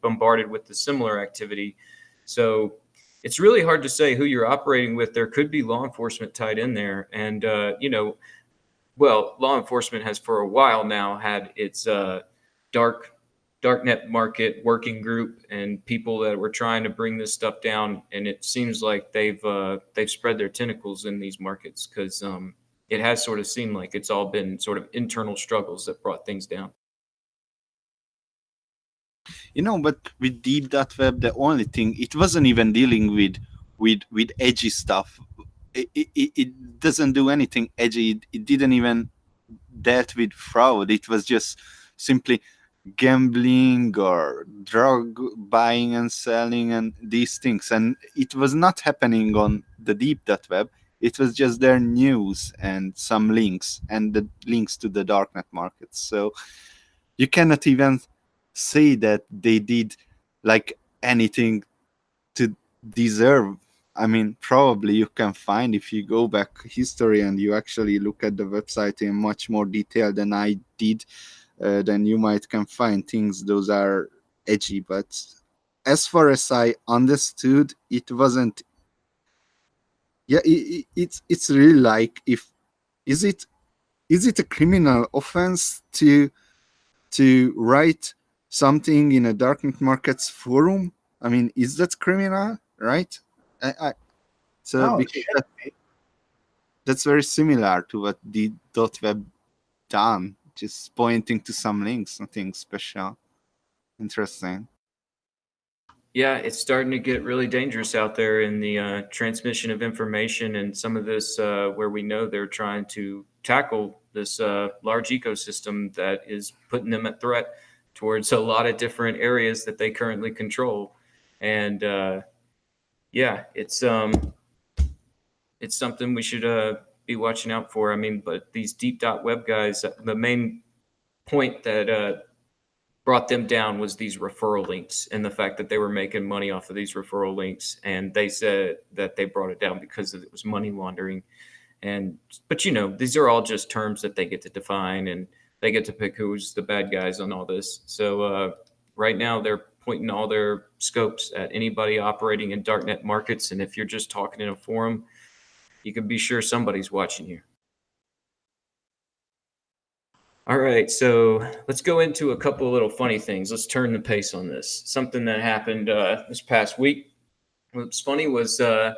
bombarded with the similar activity. So it's really hard to say who you're operating with. There could be law enforcement tied in there. And, law enforcement has for a while now had its darknet market working group and people that were trying to bring this stuff down. And it seems like they've spread their tentacles in these markets because it has sort of seemed like it's all been sort of internal struggles that brought things down. But with Deep.web, the only thing, it wasn't even dealing with edgy stuff. It doesn't do anything edgy. It didn't even dealt with fraud. It was just simply gambling or drug buying and selling and these things. And it was not happening on the Deep.web. It was just their news and some links and the links to the darknet markets. So you cannot even say that they did like anything to deserve. I mean, probably you can find, if you go back history and you actually look at the website in much more detail than I did, then you might can find things those are edgy. But as far as I understood, it wasn't. Yeah, it's really like, if is it a criminal offense to write something in a darknet markets forum? I mean, is that criminal, right? Because that's very similar to what the .web done, just pointing to some links, nothing special. Interesting. Yeah, it's starting to get really dangerous out there in the transmission of information and some of this where we know they're trying to tackle this large ecosystem that is putting them at threat towards a lot of different areas that they currently control. And yeah, it's something we should be watching out for. I mean, but these deep.web guys, the main point that brought them down was these referral links and the fact that they were making money off of these referral links. And they said that they brought it down because it was money laundering. But you know, these are all just terms that they get to define, and they get to pick who's the bad guys on all this. So right now they're pointing all their scopes at anybody operating in darknet markets. And if you're just talking in a forum, you can be sure somebody's watching you. All right, so let's go into a couple of little funny things. Let's turn the pace on this. Something that happened this past week. What's funny was I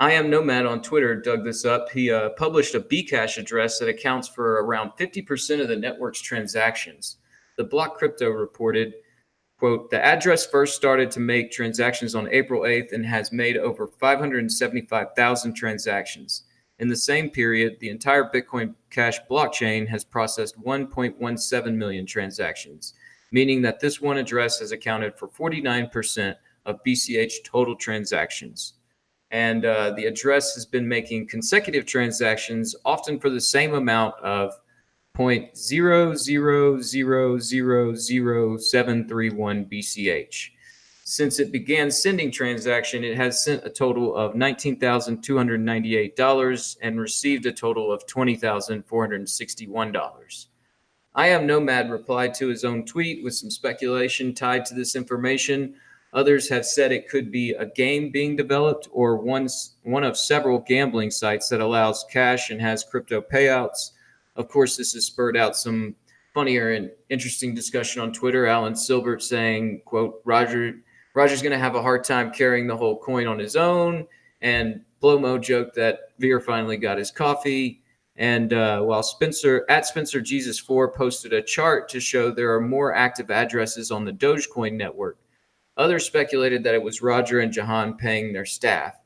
Am Nomad on Twitter dug this up. He published a Bcash address that accounts for around 50% of the network's transactions. The Block Crypto reported, quote, the address first started to make transactions on April 8th and has made over 575,000 transactions. In the same period, the entire Bitcoin Cash blockchain has processed 1.17 million transactions, meaning that this one address has accounted for 49% of BCH total transactions. And the address has been making consecutive transactions, often for the same amount of 0.0000731 BCH. Since it began sending transaction, it has sent a total of $19,298 and received a total of $20,461. I Am Nomad replied to his own tweet with some speculation tied to this information. Others have said it could be a game being developed or one of several gambling sites that allows cash and has crypto payouts. Of course, this has spurred out some funnier and interesting discussion on Twitter. Alan Silbert saying, quote, Roger's going to have a hard time carrying the whole coin on his own. And Blomo joked that Veer finally got his coffee. And while Spencer Jesus 4 posted a chart to show there are more active addresses on the Dogecoin network, others speculated that it was Roger and Jahan paying their staff.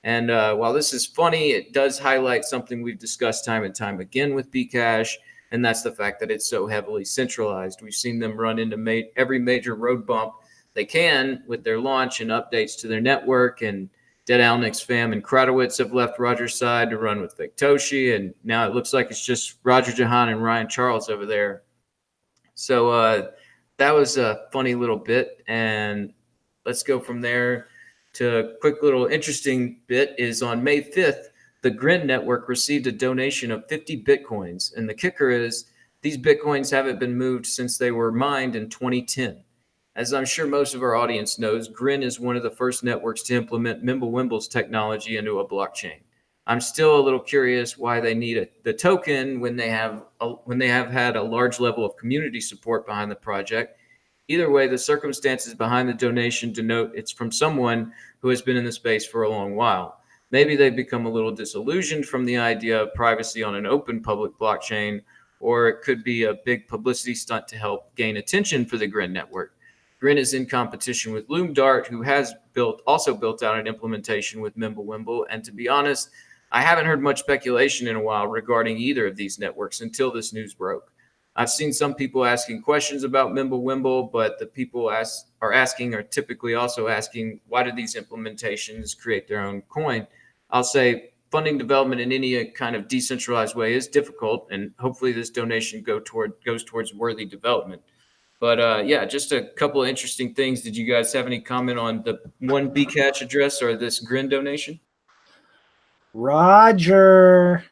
And while this is funny, it does highlight something we've discussed time and time again with Bcash, and that's the fact that it's so heavily centralized. We've seen them run into every major road bump they can with their launch and updates to their network. And Dead Alnix fam and Kratowitz have left Roger's side to run with Victoshi, and now it looks like it's just Roger Jahan and Ryan Charles over there. So that was a funny little bit, and let's go from there to a quick little interesting bit is on May 5th, the GRIN network received a donation of 50 Bitcoins. And the kicker is these Bitcoins haven't been moved since they were mined in 2010. As I'm sure most of our audience knows, GRIN is one of the first networks to implement Mimblewimble's technology into a blockchain. I'm still a little curious why they need the token when they have had a large level of community support behind the project. Either way, the circumstances behind the donation denote it's from someone who has been in the space for a long while. Maybe they've become a little disillusioned from the idea of privacy on an open public blockchain, or it could be a big publicity stunt to help gain attention for the GRIN network. GRIN is in competition with LoomDart, who has also built out an implementation with Mimblewimble. And to be honest, I haven't heard much speculation in a while regarding either of these networks until this news broke. I've seen some people asking questions about Mimblewimble, but the people are typically also asking, why do these implementations create their own coin? I'll say funding development in any kind of decentralized way is difficult, and hopefully this donation goes towards worthy development. But yeah, just a couple of interesting things. Did you guys have any comment on the one Bcash address or this GRIN donation? Roger.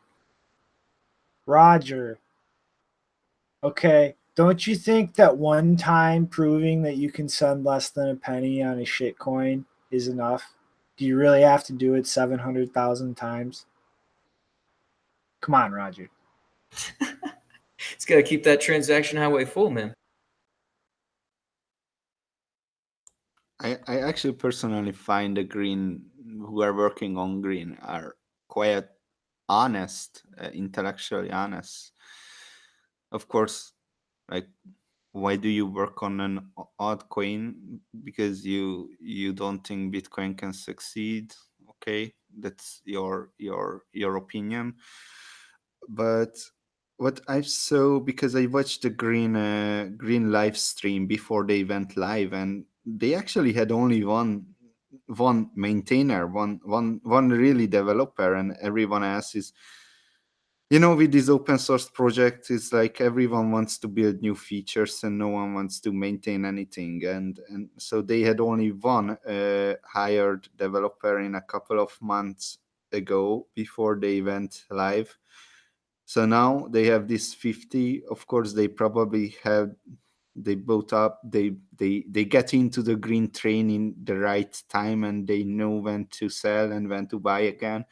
Okay, don't you think that one time proving that you can send less than a penny on a shitcoin is enough? Do you really have to do it 700,000 times? Come on, Roger. It's got to keep that transaction highway full, man. I actually personally find the GRIN who are working on GRIN are quite honest, intellectually honest. Of course, like, why do you work on an odd coin? Because you don't think Bitcoin can succeed. Okay, that's your opinion. But what I saw, because I watched the GRIN live stream before they went live, and they actually had only one one maintainer, one really developer, and everyone else is, with this open source project, it's like everyone wants to build new features and no one wants to maintain anything. And so they had only one hired developer in a couple of months ago before they went live. So now they have this 50. Of course, they probably bought up, they get into the green train in the right time, and they know when to sell and when to buy again.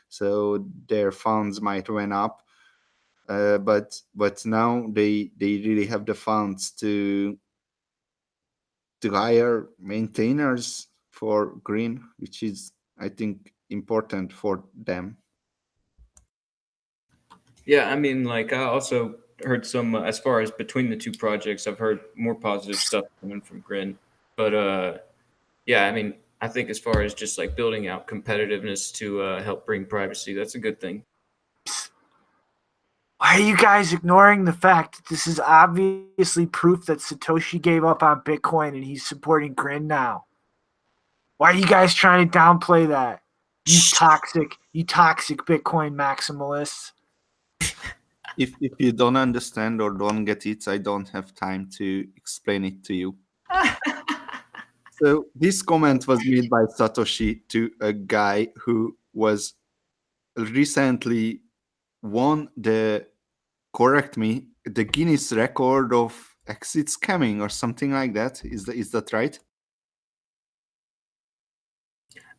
So their funds might went up. But now they really have the funds to hire maintainers for green, which is, I think, important for them. Yeah, I mean, like I also heard some as far as between the two projects, I've heard more positive stuff coming from GRIN. But yeah, I mean, I think as far as just like building out competitiveness to help bring privacy, that's a good thing. Why are you guys ignoring the fact that this is obviously proof that Satoshi gave up on Bitcoin and he's supporting GRIN now? Why are you guys trying to downplay that? You toxic Bitcoin maximalists. If you don't understand or don't get it, I don't have time to explain it to you. So this comment was made by Satoshi to a guy who was recently won the, correct me, the Guinness record of exit scamming or something like that. Is that right?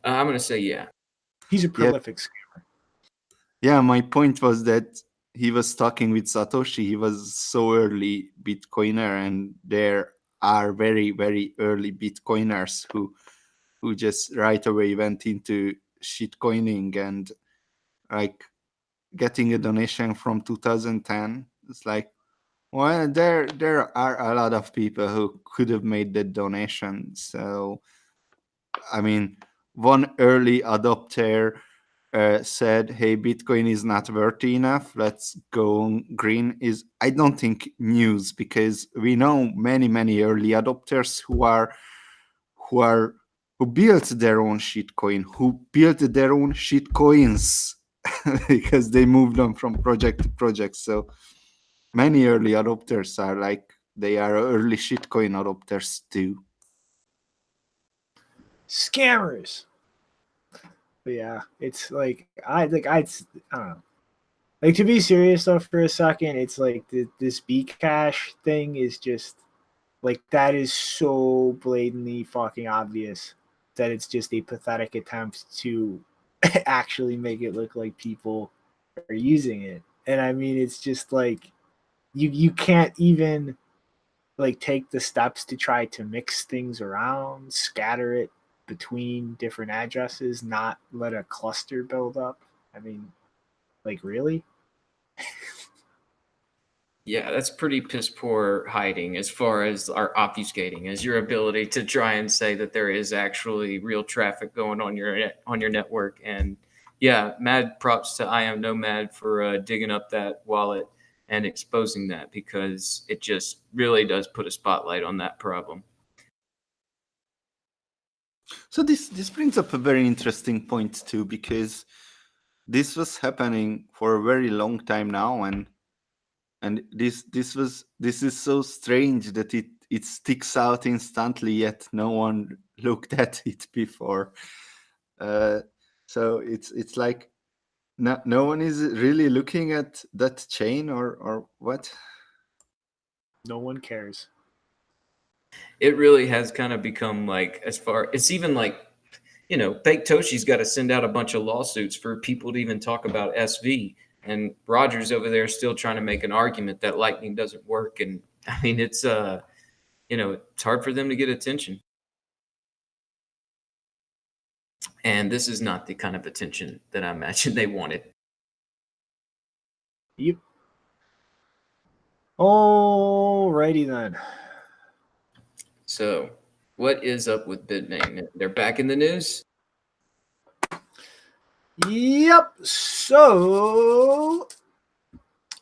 I'm gonna say yeah. He's a prolific scammer. Yeah, my point was that he was talking with Satoshi. He was so early Bitcoiner, and there are very, very early Bitcoiners who just right away went into shitcoining, and like getting a donation from 2010. It's like, well, there are a lot of people who could have made the donation. So, I mean, one early adopter said, "Hey, Bitcoin is not worthy enough. Let's go green." Is, I don't think, news, because we know many early adopters who built their own shitcoin, who built their own shitcoins because they moved on from project to project. So many early adopters are like, they are early shitcoin adopters too. Scammers. But yeah, it's like I don't know. Like, to be serious though for a second, it's like this BCash thing is just like, that is so blatantly fucking obvious that it's just a pathetic attempt to actually make it look like people are using it. And I mean, it's just like you can't even like take the steps to try to mix things around, scatter it between different addresses, not let a cluster build up. I mean, like, really? Yeah, that's pretty piss poor hiding as far as our obfuscating, as your ability to try and say that there is actually real traffic going on your network. And yeah, mad props to I Am Nomad for digging up that wallet and exposing that, because it just really does put a spotlight on that problem. So this brings up a very interesting point too, because this was happening for a very long time now, and this is so strange that it sticks out instantly, yet no one looked at it before. So it's like no one is really looking at that chain, or what? No one cares. It really has kind of become like, as far, it's even like, Fake Toshi's got to send out a bunch of lawsuits for people to even talk about SV. And Roger's over there still trying to make an argument that Lightning doesn't work. And I mean, it's it's hard for them to get attention. And this is not the kind of attention that I imagine they wanted. Yep. Alrighty then. So, what is up with Bitmain? They're back in the news? Yep. So,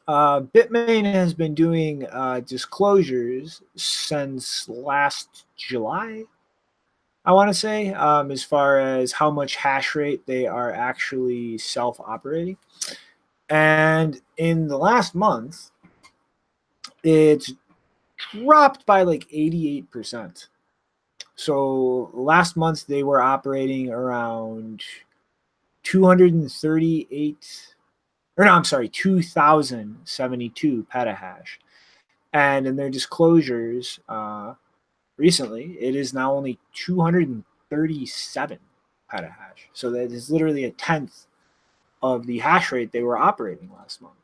Bitmain has been doing disclosures since last July. I want to say, as far as how much hash rate they are actually self-operating. And in the last month, it's dropped by like 88%. So last month they were operating around 238, or no, I'm sorry, 2072 petahash. And in their disclosures recently, it is now only 237 petahash. So that is literally a tenth of the hash rate they were operating last month.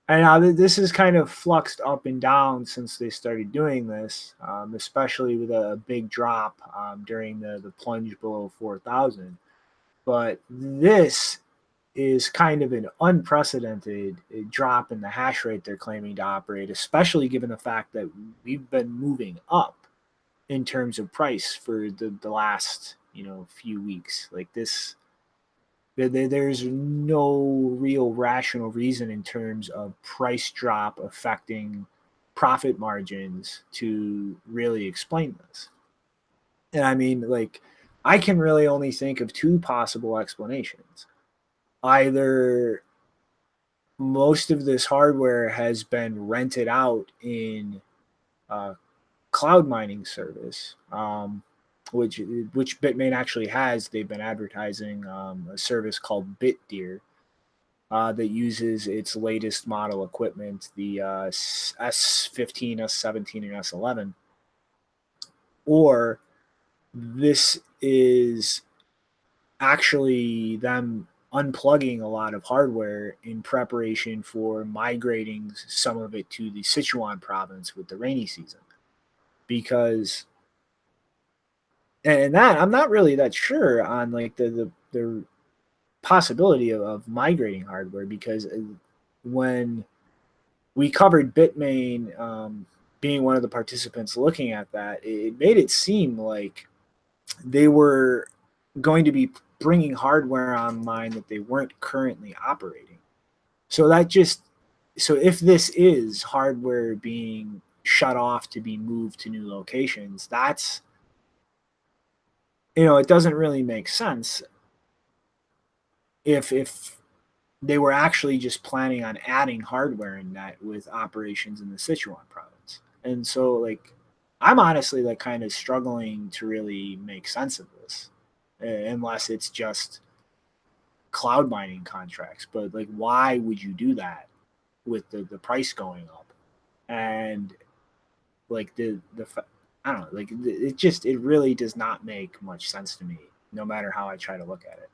And now this is kind of fluxed up and down since they started doing this, especially with a big drop during the plunge below 4,000. But this is kind of an unprecedented drop in the hash rate they're claiming to operate, especially given the fact that we've been moving up in terms of price for the last few weeks. Like this, there's no real rational reason in terms of price drop affecting profit margins to really explain this. And I mean, like, I can really only think of two possible explanations. Either most of this hardware has been rented out in cloud mining service, which Bitmain actually has. They've been advertising a service called BitDeer that uses its latest model equipment, the S15, S17, and S11. Or this is actually them unplugging a lot of hardware in preparation for migrating some of it to the Sichuan province with the rainy season. Because, and that I'm not really that sure on like the possibility of migrating hardware, because when we covered Bitmain being one of the participants looking at that, it made it seem like they were going to be bringing hardware online that they weren't currently operating. So if this is hardware being shut off to be moved to new locations, that's, it doesn't really make sense if they were actually just planning on adding hardware in that with operations in the Sichuan province. And so, like, I'm honestly like kind of struggling to really make sense of this, unless it's just cloud mining contracts. But like, why would you do that with the price going up? And like I don't know, like it really does not make much sense to me, no matter how I try to look at it.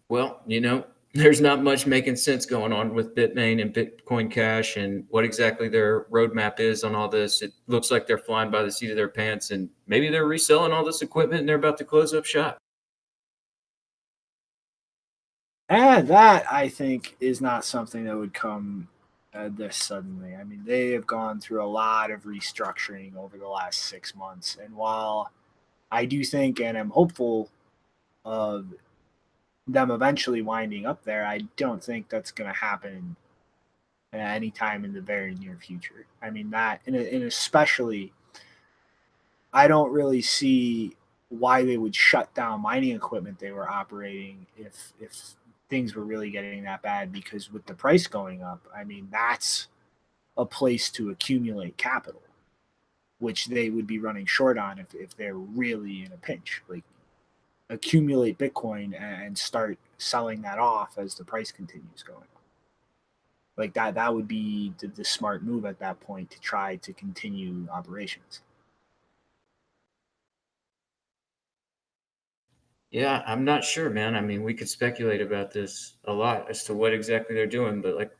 Well, there's not much making sense going on with Bitmain and Bitcoin Cash and what exactly their roadmap is on all this. It looks like they're flying by the seat of their pants, and maybe they're reselling all this equipment and they're about to close up shop. And that, I think, is not something that would come this suddenly. I mean, they have gone through a lot of restructuring over the last 6 months. And while I do think and I'm hopeful of them eventually winding up there, I don't think that's going to happen anytime in the very near future. I mean, that, and especially, I don't really see why they would shut down mining equipment they were operating if things were really getting that bad, because with the price going up, I mean, that's a place to accumulate capital, which they would be running short on if they're really in a pinch. Like, accumulate Bitcoin and start selling that off as the price continues going up. Like that would be the smart move at that point, to try to continue operations. Yeah, I'm not sure, man. I mean, we could speculate about this a lot as to what exactly they're doing, but like,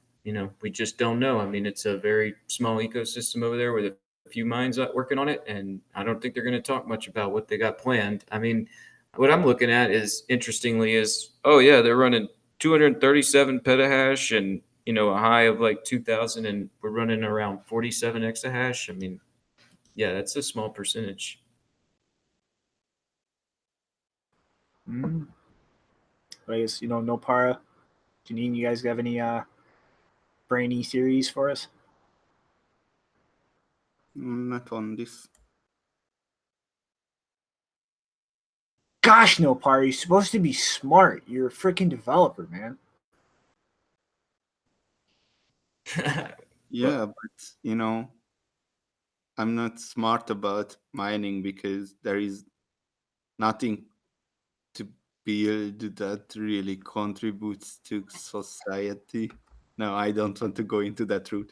we just don't know. I mean, it's a very small ecosystem over there with a few minds working on it, and I don't think they're going to talk much about what they got planned. I mean, what I'm looking at is, interestingly, is, oh yeah, they're running 237 petahash and a high of like 2,000, and we're running around 47 exahash. I mean, yeah, that's a small percentage. Mm. But I guess, Nopara, Janine, you guys have any brainy theories for us? Not on this. Gosh, no, Par, you're supposed to be smart. You're a freaking developer, man. Yeah, but you know, I'm not smart about mining because there is nothing to build that really contributes to society. No, I don't want to go into that route.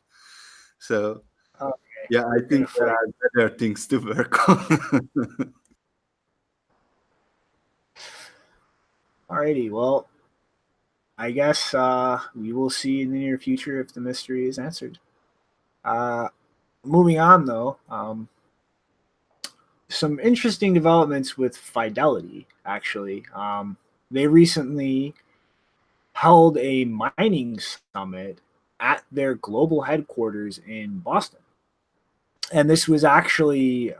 So Okay. yeah, I You're gonna think there play. are better things to work on. Alrighty, well, I guess we will see in the near future if the mystery is answered. Moving on, though, some interesting developments with Fidelity, actually. They recently held a mining summit at their global headquarters in Boston. And this was actually,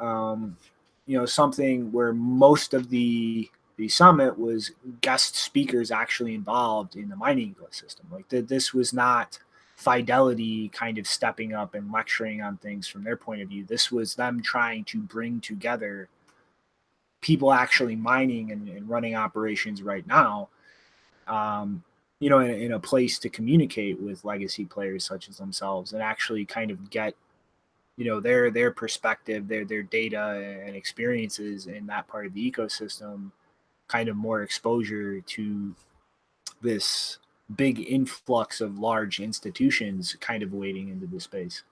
something where most of the summit was guest speakers actually involved in the mining ecosystem. Like this was not Fidelity kind of stepping up and lecturing on things from their point of view. This was them trying to bring together people actually mining and running operations right now, in a place to communicate with legacy players such as themselves and actually kind of get their perspective, their data and experiences in that part of the ecosystem, kind of more exposure to this big influx of large institutions kind of wading into the space.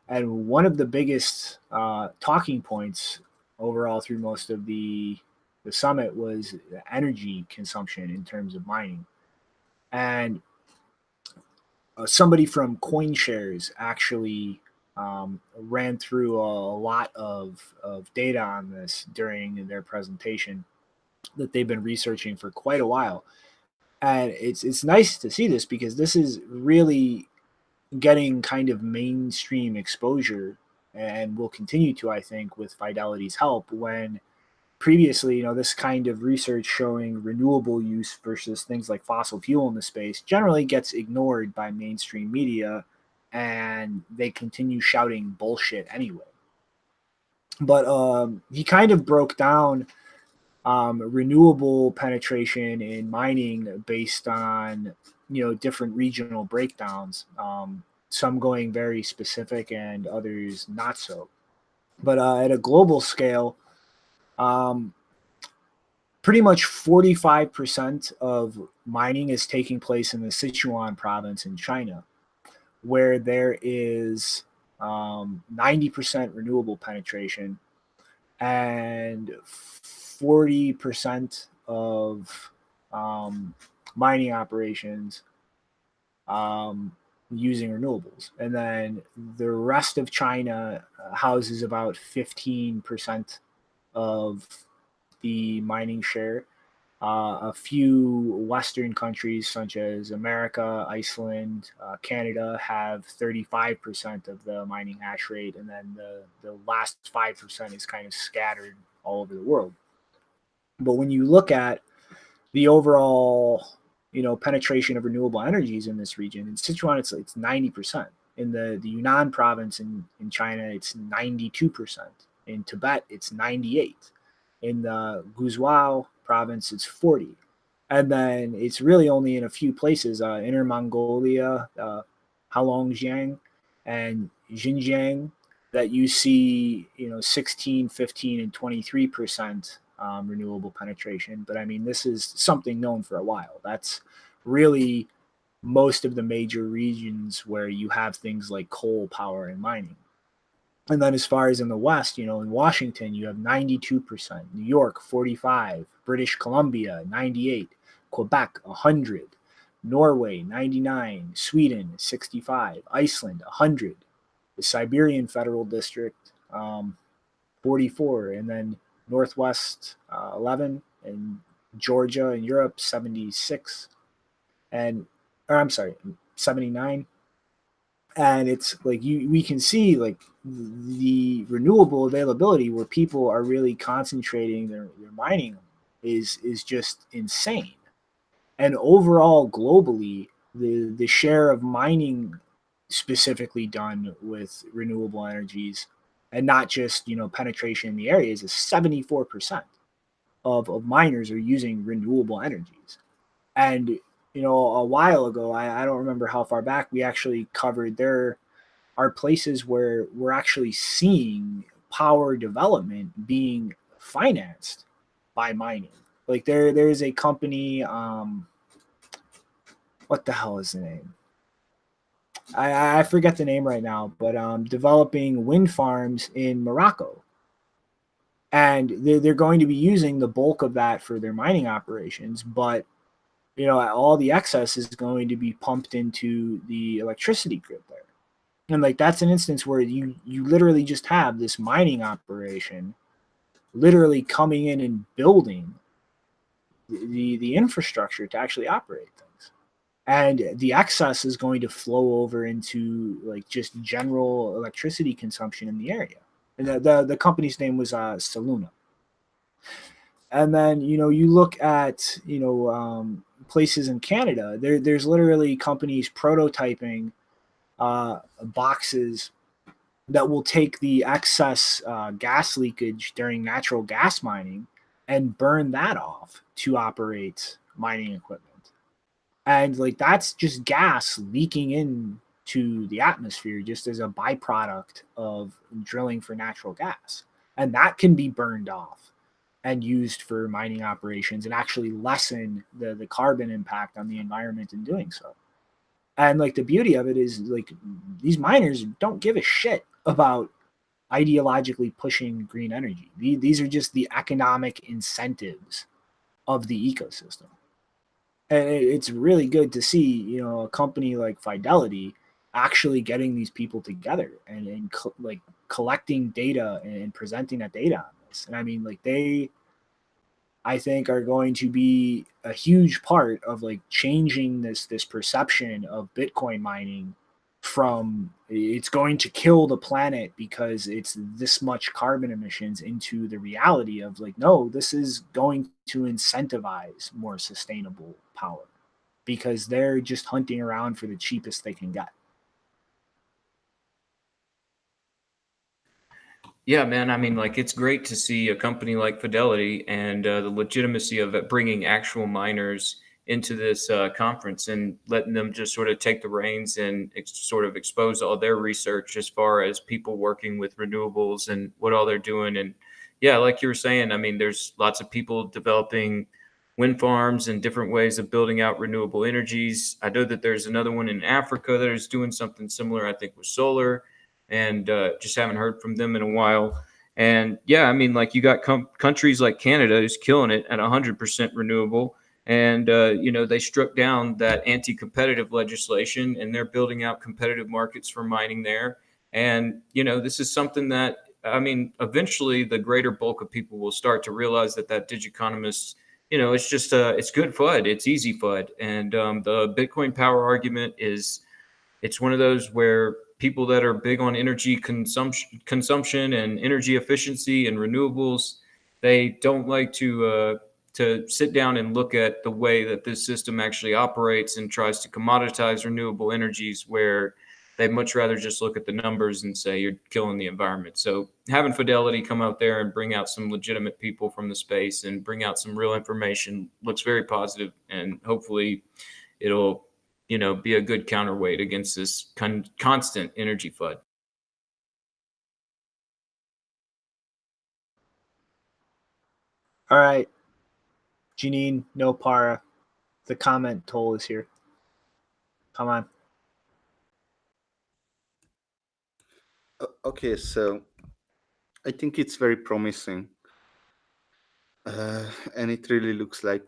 And one of the biggest talking points overall through most of the summit was energy consumption in terms of mining. And somebody from CoinShares actually ran through a lot of data on this during their presentation that they've been researching for quite a while. And it's nice to see this because this is really getting kind of mainstream exposure and will continue to, I think, with Fidelity's help. When previously, this kind of research showing renewable use versus things like fossil fuel in the space generally gets ignored by mainstream media, and they continue shouting bullshit anyway. But he kind of broke down renewable penetration in mining based on different regional breakdowns. Some going very specific and others not so. But at a global scale, um, pretty much 45% of mining is taking place in the Sichuan province in China, where there is 90% renewable penetration and 40% of mining operations using renewables. And then the rest of China houses about 15% of the mining share. A few Western countries, such as America, Iceland, Canada, have 35% of the mining hash rate, and then the last 5% is kind of scattered all over the world. But when you look at the overall, penetration of renewable energies in this region, in Sichuan, it's 90%. In the Yunnan province in China, it's 92%. In Tibet, it's 98%. In the Guizhou province, it's 40%. And then it's really only in a few places, Inner Mongolia, Heilongjiang, and Xinjiang, that you see, 16, 15, and 23% renewable penetration. But I mean, this is something known for a while. That's really most of the major regions where you have things like coal power and mining. And then as far as in the West, in Washington, you have 92%, New York, 45%, British Columbia, 98%, Quebec, 100%, Norway, 99%, Sweden, 65%, Iceland, 100%, the Siberian Federal District, 44%, and then Northwest, 11%, and Georgia in Europe, 76%, or I'm sorry, 79%. And it's like we can see like the renewable availability where people are really concentrating their mining is just insane. And overall globally, the share of mining specifically done with renewable energies and not just, you know, penetration in the areas, is 74% of miners are using renewable energies. And, you know, a while ago, I don't remember how far back, we actually covered there are places where we're actually seeing power development being financed by mining. Like there's a company, what the hell is the name? I forget the name right now, but developing wind farms in Morocco. And they're going to be using the bulk of that for their mining operations, but you know, all the excess is going to be pumped into the electricity grid there. And like that's an instance where you literally just have this mining operation literally coming in and building the infrastructure to actually operate things. And the excess is going to flow over into like just general electricity consumption in the area. And the company's name was Saluna. And then, you know, you look at, you know, places in Canada, there's literally companies prototyping boxes that will take the excess gas leakage during natural gas mining and burn that off to operate mining equipment. And like that's just gas leaking into the atmosphere just as a byproduct of drilling for natural gas. And that can be burned off and used for mining operations and actually lessen the carbon impact on the environment in doing so. And like the beauty of it is like these miners don't give a shit about ideologically pushing green energy. These are just the economic incentives of the ecosystem. And it's really good to see, you know, a company like Fidelity actually getting these people together and like collecting data and presenting that data on this. And I mean, like they, I think, are going to be a huge part of like changing this perception of Bitcoin mining from it's going to kill the planet because it's this much carbon emissions into the reality of like, no, this is going to incentivize more sustainable power because they're just hunting around for the cheapest they can get. Yeah, man. I mean, like, it's great to see a company like Fidelity and the legitimacy of it bringing actual miners into this conference and letting them just sort of take the reins and sort of expose all their research as far as people working with renewables and what all they're doing. And yeah, like you were saying, I mean, there's lots of people developing wind farms and different ways of building out renewable energies. I know that there's another one in Africa that is doing something similar, I think, with solar, and just haven't heard from them in a while. And yeah, I mean, like you got countries like Canada who's killing it at 100% renewable. And, you know, they struck down that anti-competitive legislation and they're building out competitive markets for mining there. And, you know, this is something that, I mean, eventually the greater bulk of people will start to realize that digiconomist, you know, it's just it's good FUD. It's easy FUD. And the Bitcoin power argument is, it's one of those where people that are big on energy consumption and energy efficiency and renewables, they don't like to sit down and look at the way that this system actually operates and tries to commoditize renewable energies, where they'd much rather just look at the numbers and say you're killing the environment. So having Fidelity come out there and bring out some legitimate people from the space and bring out some real information looks very positive, and hopefully it'll, you know, be a good counterweight against this constant energy FUD. All right, Janine, no para. The comment toll is here. Come on. Okay, so I think it's very promising. And it really looks like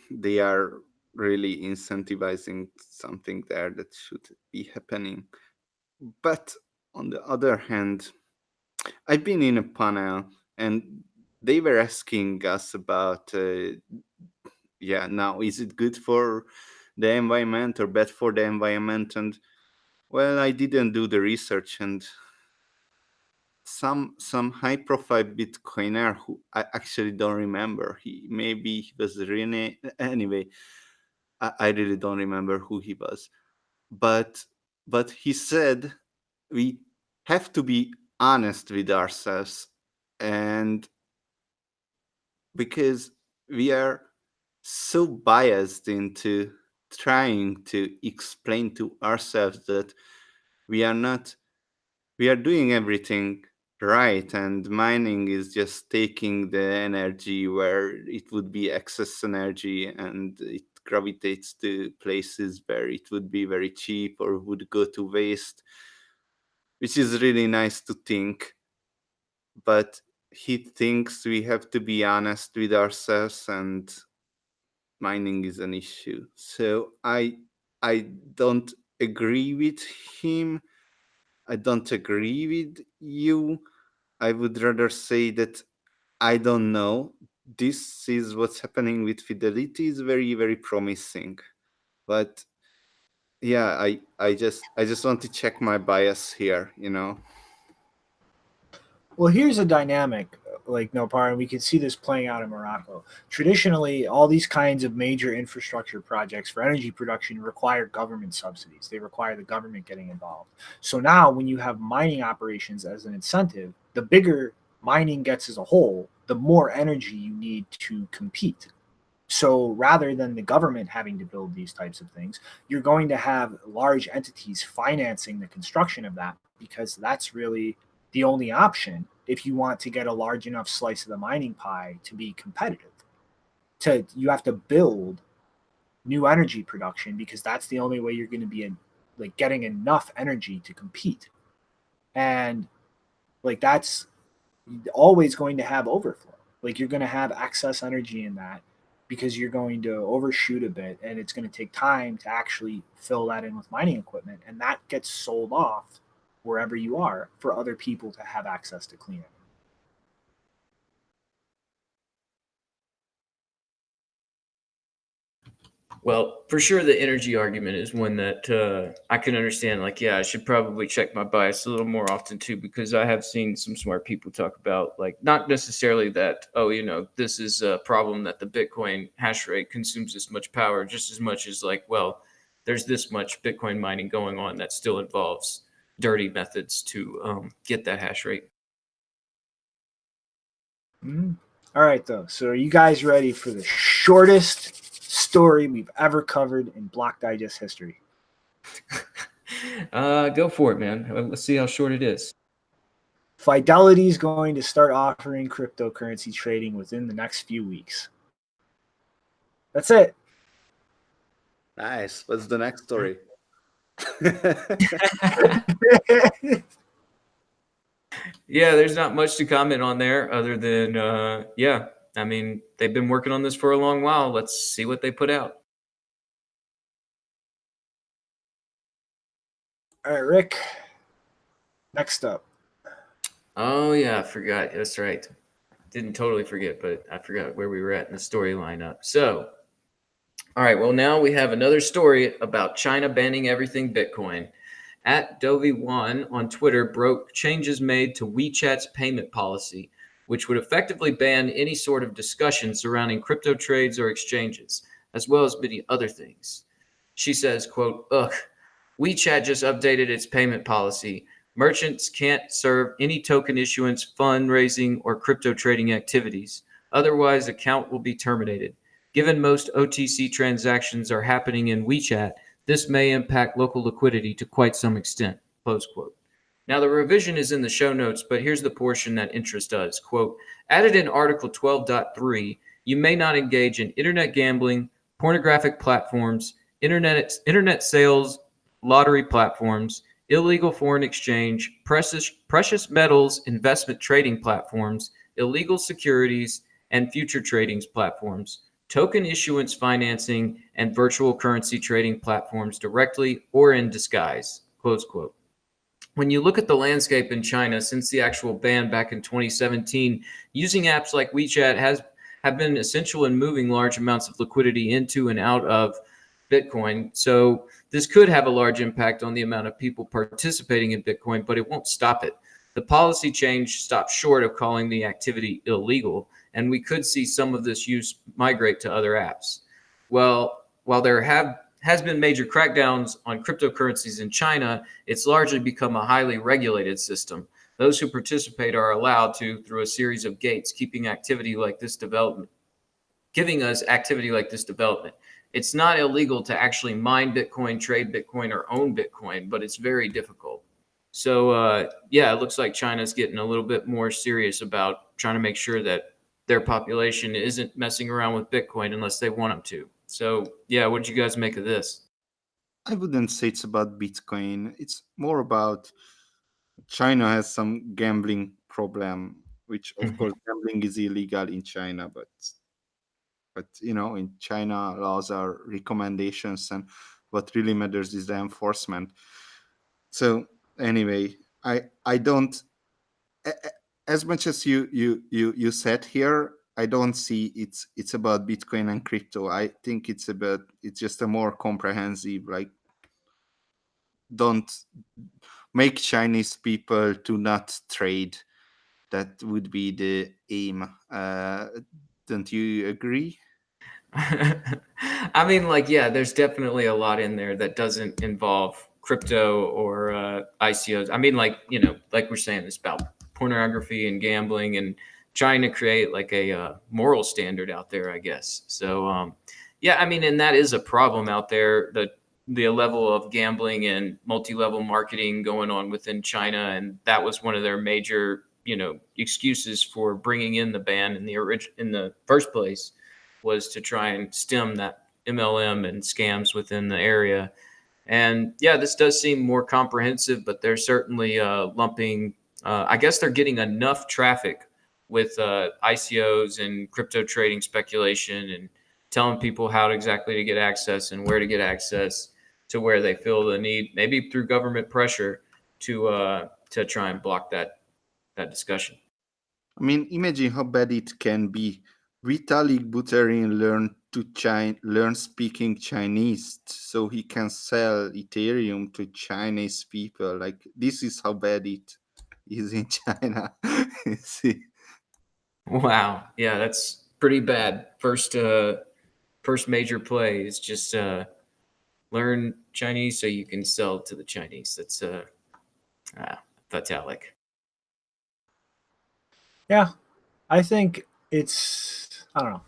they are really incentivizing something there that should be happening. But on the other hand, I've been in a panel and they were asking us about, now is it good for the environment or bad for the environment? And well, I didn't do the research, and some high profile Bitcoiner who I actually don't remember. He was Rene. Anyway, I really don't remember who he was. But he said we have to be honest with ourselves, and because we are so biased into trying to explain to ourselves that we are not we are doing everything right, and mining is just taking the energy where it would be excess energy, and it gravitates to places where it would be very cheap or would go to waste, which is really nice to think. But he thinks we have to be honest with ourselves, and mining is an issue. So I don't agree with him. I don't agree with you. I would rather say that I don't know. This is what's happening with Fidelity is very, very promising. But yeah, I just want to check my bias here, you know. Well, here's a dynamic, like Nopar, and we can see this playing out in Morocco. Traditionally, all these kinds of major infrastructure projects for energy production require government subsidies. They require the government getting involved. So now, when you have mining operations as an incentive, the bigger mining gets as a whole, the more energy you need to compete. So rather than the government having to build these types of things, you're going to have large entities financing the construction of that because that's really the only option if you want to get a large enough slice of the mining pie to be competitive. You have to build new energy production because that's the only way you're going to be like getting enough energy to compete. And like that's always going to have overflow. Like you're going to have excess energy in that because you're going to overshoot a bit and it's going to take time to actually fill that in with mining equipment. And that gets sold off wherever you are for other people to have access to clean energy. Well, for sure, the energy argument is one that I can understand. Like, yeah, I should probably check my bias a little more often too, because I have seen some smart people talk about, like, not necessarily that, oh, you know, this is a problem that the Bitcoin hash rate consumes this much power, just as much as like, well, there's this much Bitcoin mining going on that still involves dirty methods to get that hash rate. Mm-hmm. All right, though. So are you guys ready for the shortest story we've ever covered in Block Digest history? Go for it, man. Let's see how short it is. Fidelity is going to start offering cryptocurrency trading within the next few weeks. That's it. Nice. What's the next story? Yeah, there's not much to comment on there other than, yeah, I mean, they've been working on this for a long while. Let's see what they put out. All right, Rick. Next up. Oh, yeah, I forgot. That's right. Didn't totally forget, but I forgot where we were at in the story lineup. So, all right, well, now we have another story about China banning everything Bitcoin. At Vaughn on Twitter broke changes made to WeChat's payment policy, which would effectively ban any sort of discussion surrounding crypto trades or exchanges, as well as many other things. She says, quote, ugh, WeChat just updated its payment policy. Merchants can't serve any token issuance, fundraising, or crypto trading activities. Otherwise, account will be terminated. Given most OTC transactions are happening in WeChat, this may impact local liquidity to quite some extent, close quote. Now, the revision is in the show notes, but here's the portion that interests us. Quote, added in Article 12.3, you may not engage in internet gambling, pornographic platforms, internet sales, lottery platforms, illegal foreign exchange, precious metals investment trading platforms, illegal securities, and future trading platforms, token issuance financing, and virtual currency trading platforms directly or in disguise, close quote. When you look at the landscape in China since the actual ban back in 2017, using apps like WeChat have been essential in moving large amounts of liquidity into and out of Bitcoin. So this could have a large impact on the amount of people participating in Bitcoin, but it won't stop it. The policy change stops short of calling the activity illegal, and we could see some of this use migrate to other apps. Well, while there has been major crackdowns on cryptocurrencies in China, it's largely become a highly regulated system. Those who participate are allowed to, through a series of gates, giving us activity like this development. It's not illegal to actually mine Bitcoin, trade Bitcoin, or own Bitcoin, but it's very difficult. So, yeah, it looks like China's getting a little bit more serious about trying to make sure that their population isn't messing around with Bitcoin unless they want them to. So, yeah, what did you guys make of this? I wouldn't say it's about Bitcoin. It's more about China has some gambling problem, which of course gambling is illegal in China, but in China laws are recommendations, and what really matters is the enforcement. So anyway, I don't as much as you said here, I don't see it's about Bitcoin and crypto. I think it's just a more comprehensive, like, don't make Chinese people to not trade. That would be the aim. Don't you agree? I mean, like, yeah, there's definitely a lot in there that doesn't involve crypto or ICOs. I mean, like, like we're saying, it's about pornography and gambling and trying to create like a moral standard out there, I guess. So, yeah, I mean, and that is a problem out there, the level of gambling and multi-level marketing going on within China. And that was one of their major, excuses for bringing in the ban in the first place, was to try and stem that MLM and scams within the area. And yeah, this does seem more comprehensive, but they're certainly lumping. I guess they're getting enough traffic with ICOs and crypto trading speculation and telling people how exactly to get access and where to get access to where they feel the need, maybe through government pressure, to try and block that discussion. I mean, imagine how bad it can be. Vitalik Buterin learn speaking Chinese so he can sell Ethereum to Chinese people. Like, this is how bad it is in China. See? Wow. Yeah, that's pretty bad. First major play is just learn Chinese so you can sell to the Chinese. That's Vitalik. Yeah, I think I don't know.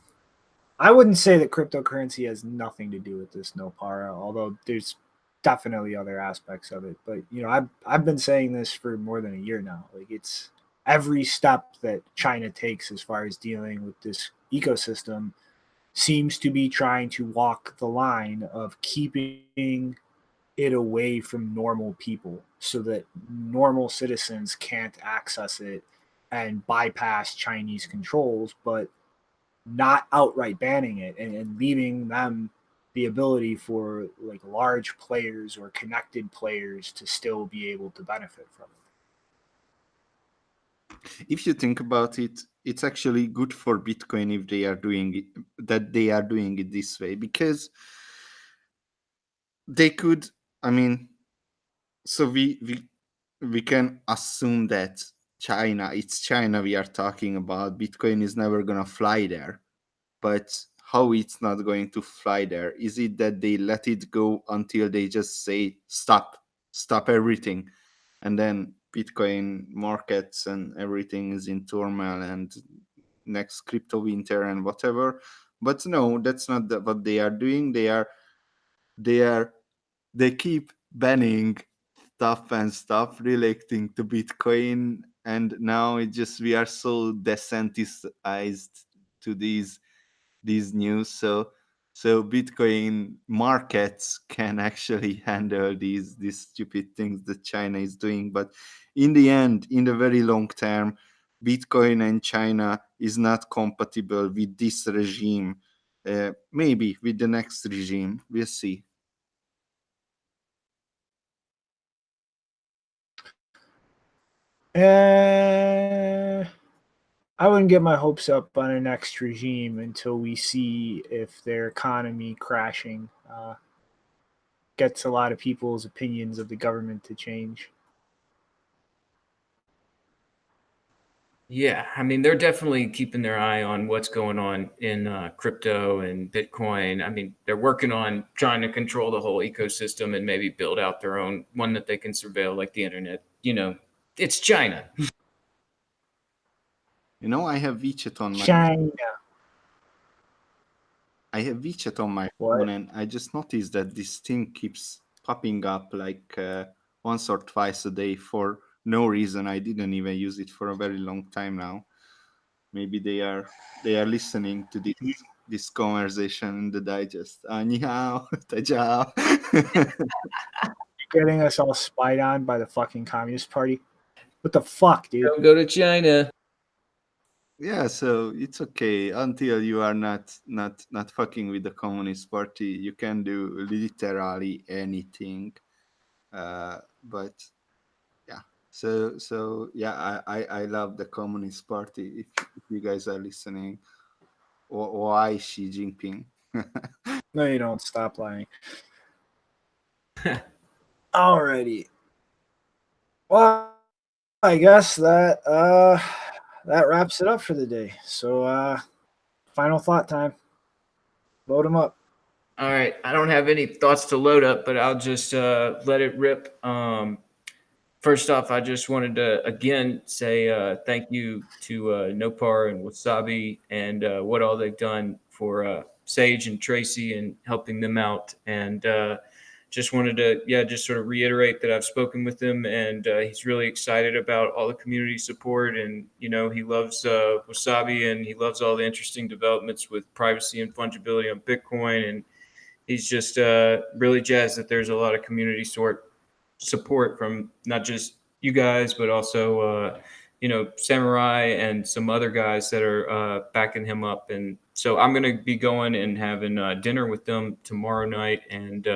I wouldn't say that cryptocurrency has nothing to do with this Nopara, although there's definitely other aspects of it. But I've been saying this for more than a year now. Like, it's every step that China takes as far as dealing with this ecosystem seems to be trying to walk the line of keeping it away from normal people so that normal citizens can't access it and bypass Chinese controls, but not outright banning it and leaving them the ability for like large players or connected players to still be able to benefit from it. If you think about it, it's actually good for Bitcoin if they are doing it this way, because they could, I mean, so we can assume that it's China we are talking about. Bitcoin is never gonna fly there. But how it's not going to fly there? Is it that they let it go until they just say stop everything, and then Bitcoin markets and everything is in turmoil and next crypto winter and whatever? But no, that's not what they are doing. They keep banning stuff relating to Bitcoin, and now it just, we are so desensitized to these news. So Bitcoin markets can actually handle these stupid things that China is doing. But in the end, in the very long term, Bitcoin and China is not compatible with this regime. Maybe with the next regime, we'll see. I wouldn't get my hopes up on a next regime until we see if their economy crashing gets a lot of people's opinions of the government to change. Yeah, I mean, they're definitely keeping their eye on what's going on in crypto and Bitcoin. I mean, they're working on trying to control the whole ecosystem and maybe build out their own one that they can surveil, like the internet. It's China. You know, I have WeChat on my China. What? phone, and I just noticed that this thing keeps popping up like once or twice a day for no reason. I didn't even use it for a very long time now. Maybe they are listening to this conversation in the digest. Ni hao, ta jiao. Getting us all spied on by the fucking Communist Party. What the fuck, dude? Don't go to China. Yeah, so it's okay until you are not fucking with the Communist Party. You can do literally anything. But yeah, so yeah, I love the Communist Party. If you guys are listening, why Xi Jinping? No, you don't. Stop lying. Alrighty. Well, I guess that wraps it up for the day. So final thought time. Load them up. All right. I don't have any thoughts to load up, but I'll just let it rip. First off, I just wanted to again say thank you to Nopar and Wasabi and what all they've done for Sage and Tracy and helping them out. And just wanted to, just sort of reiterate that I've spoken with him and he's really excited about all the community support. And, you know, he loves Wasabi and he loves all the interesting developments with privacy and fungibility on Bitcoin. And he's just really jazzed that there's a lot of community support from not just you guys, but also, Samurai and some other guys that are backing him up. And so I'm going to be going and having dinner with them tomorrow night and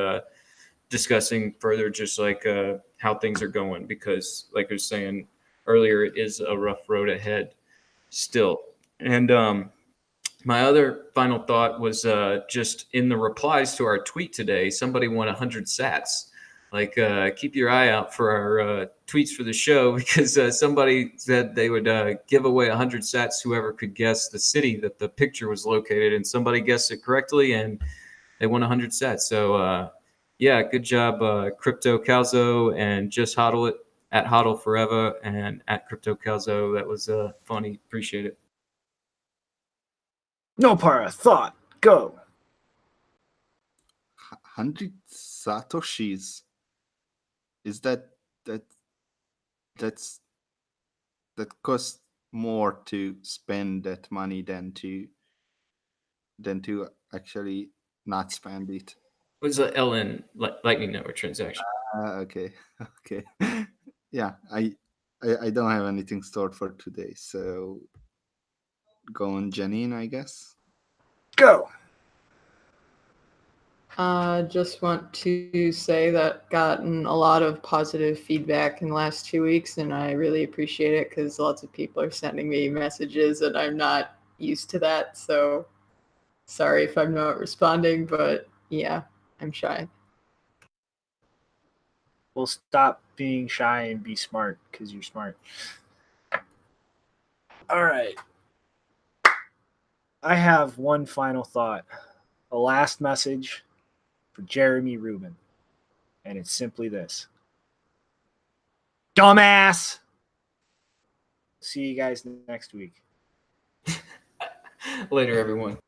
discussing further just like how things are going, because like I was saying earlier, it is a rough road ahead still. And my other final thought was just in the replies to our tweet today, somebody won 100 sats. Like, keep your eye out for our tweets for the show, because somebody said they would give away 100 sats whoever could guess the city that the picture was located in. Somebody guessed it correctly, and they won 100 sats. So, good job, Crypto Calzo, and just hodl it at hodl forever and at Crypto Calzo. That was funny. Appreciate it. No para thought. Go. 100 satoshis. Is that's that costs more to spend that money than to actually not spend it? It was a LN Lightning Network transaction. Okay. Yeah, I don't have anything stored for today, so go on, Janine, I guess. Go. Just want to say that gotten a lot of positive feedback in the last 2 weeks, and I really appreciate it because lots of people are sending me messages and I'm not used to that. So sorry if I'm not responding, but yeah, I'm shy. We'll stop being shy and be smart because you're smart. All right. I have one final thought. A last message for Jeremy Rubin. And it's simply this. Dumbass! See you guys next week. Later, everyone.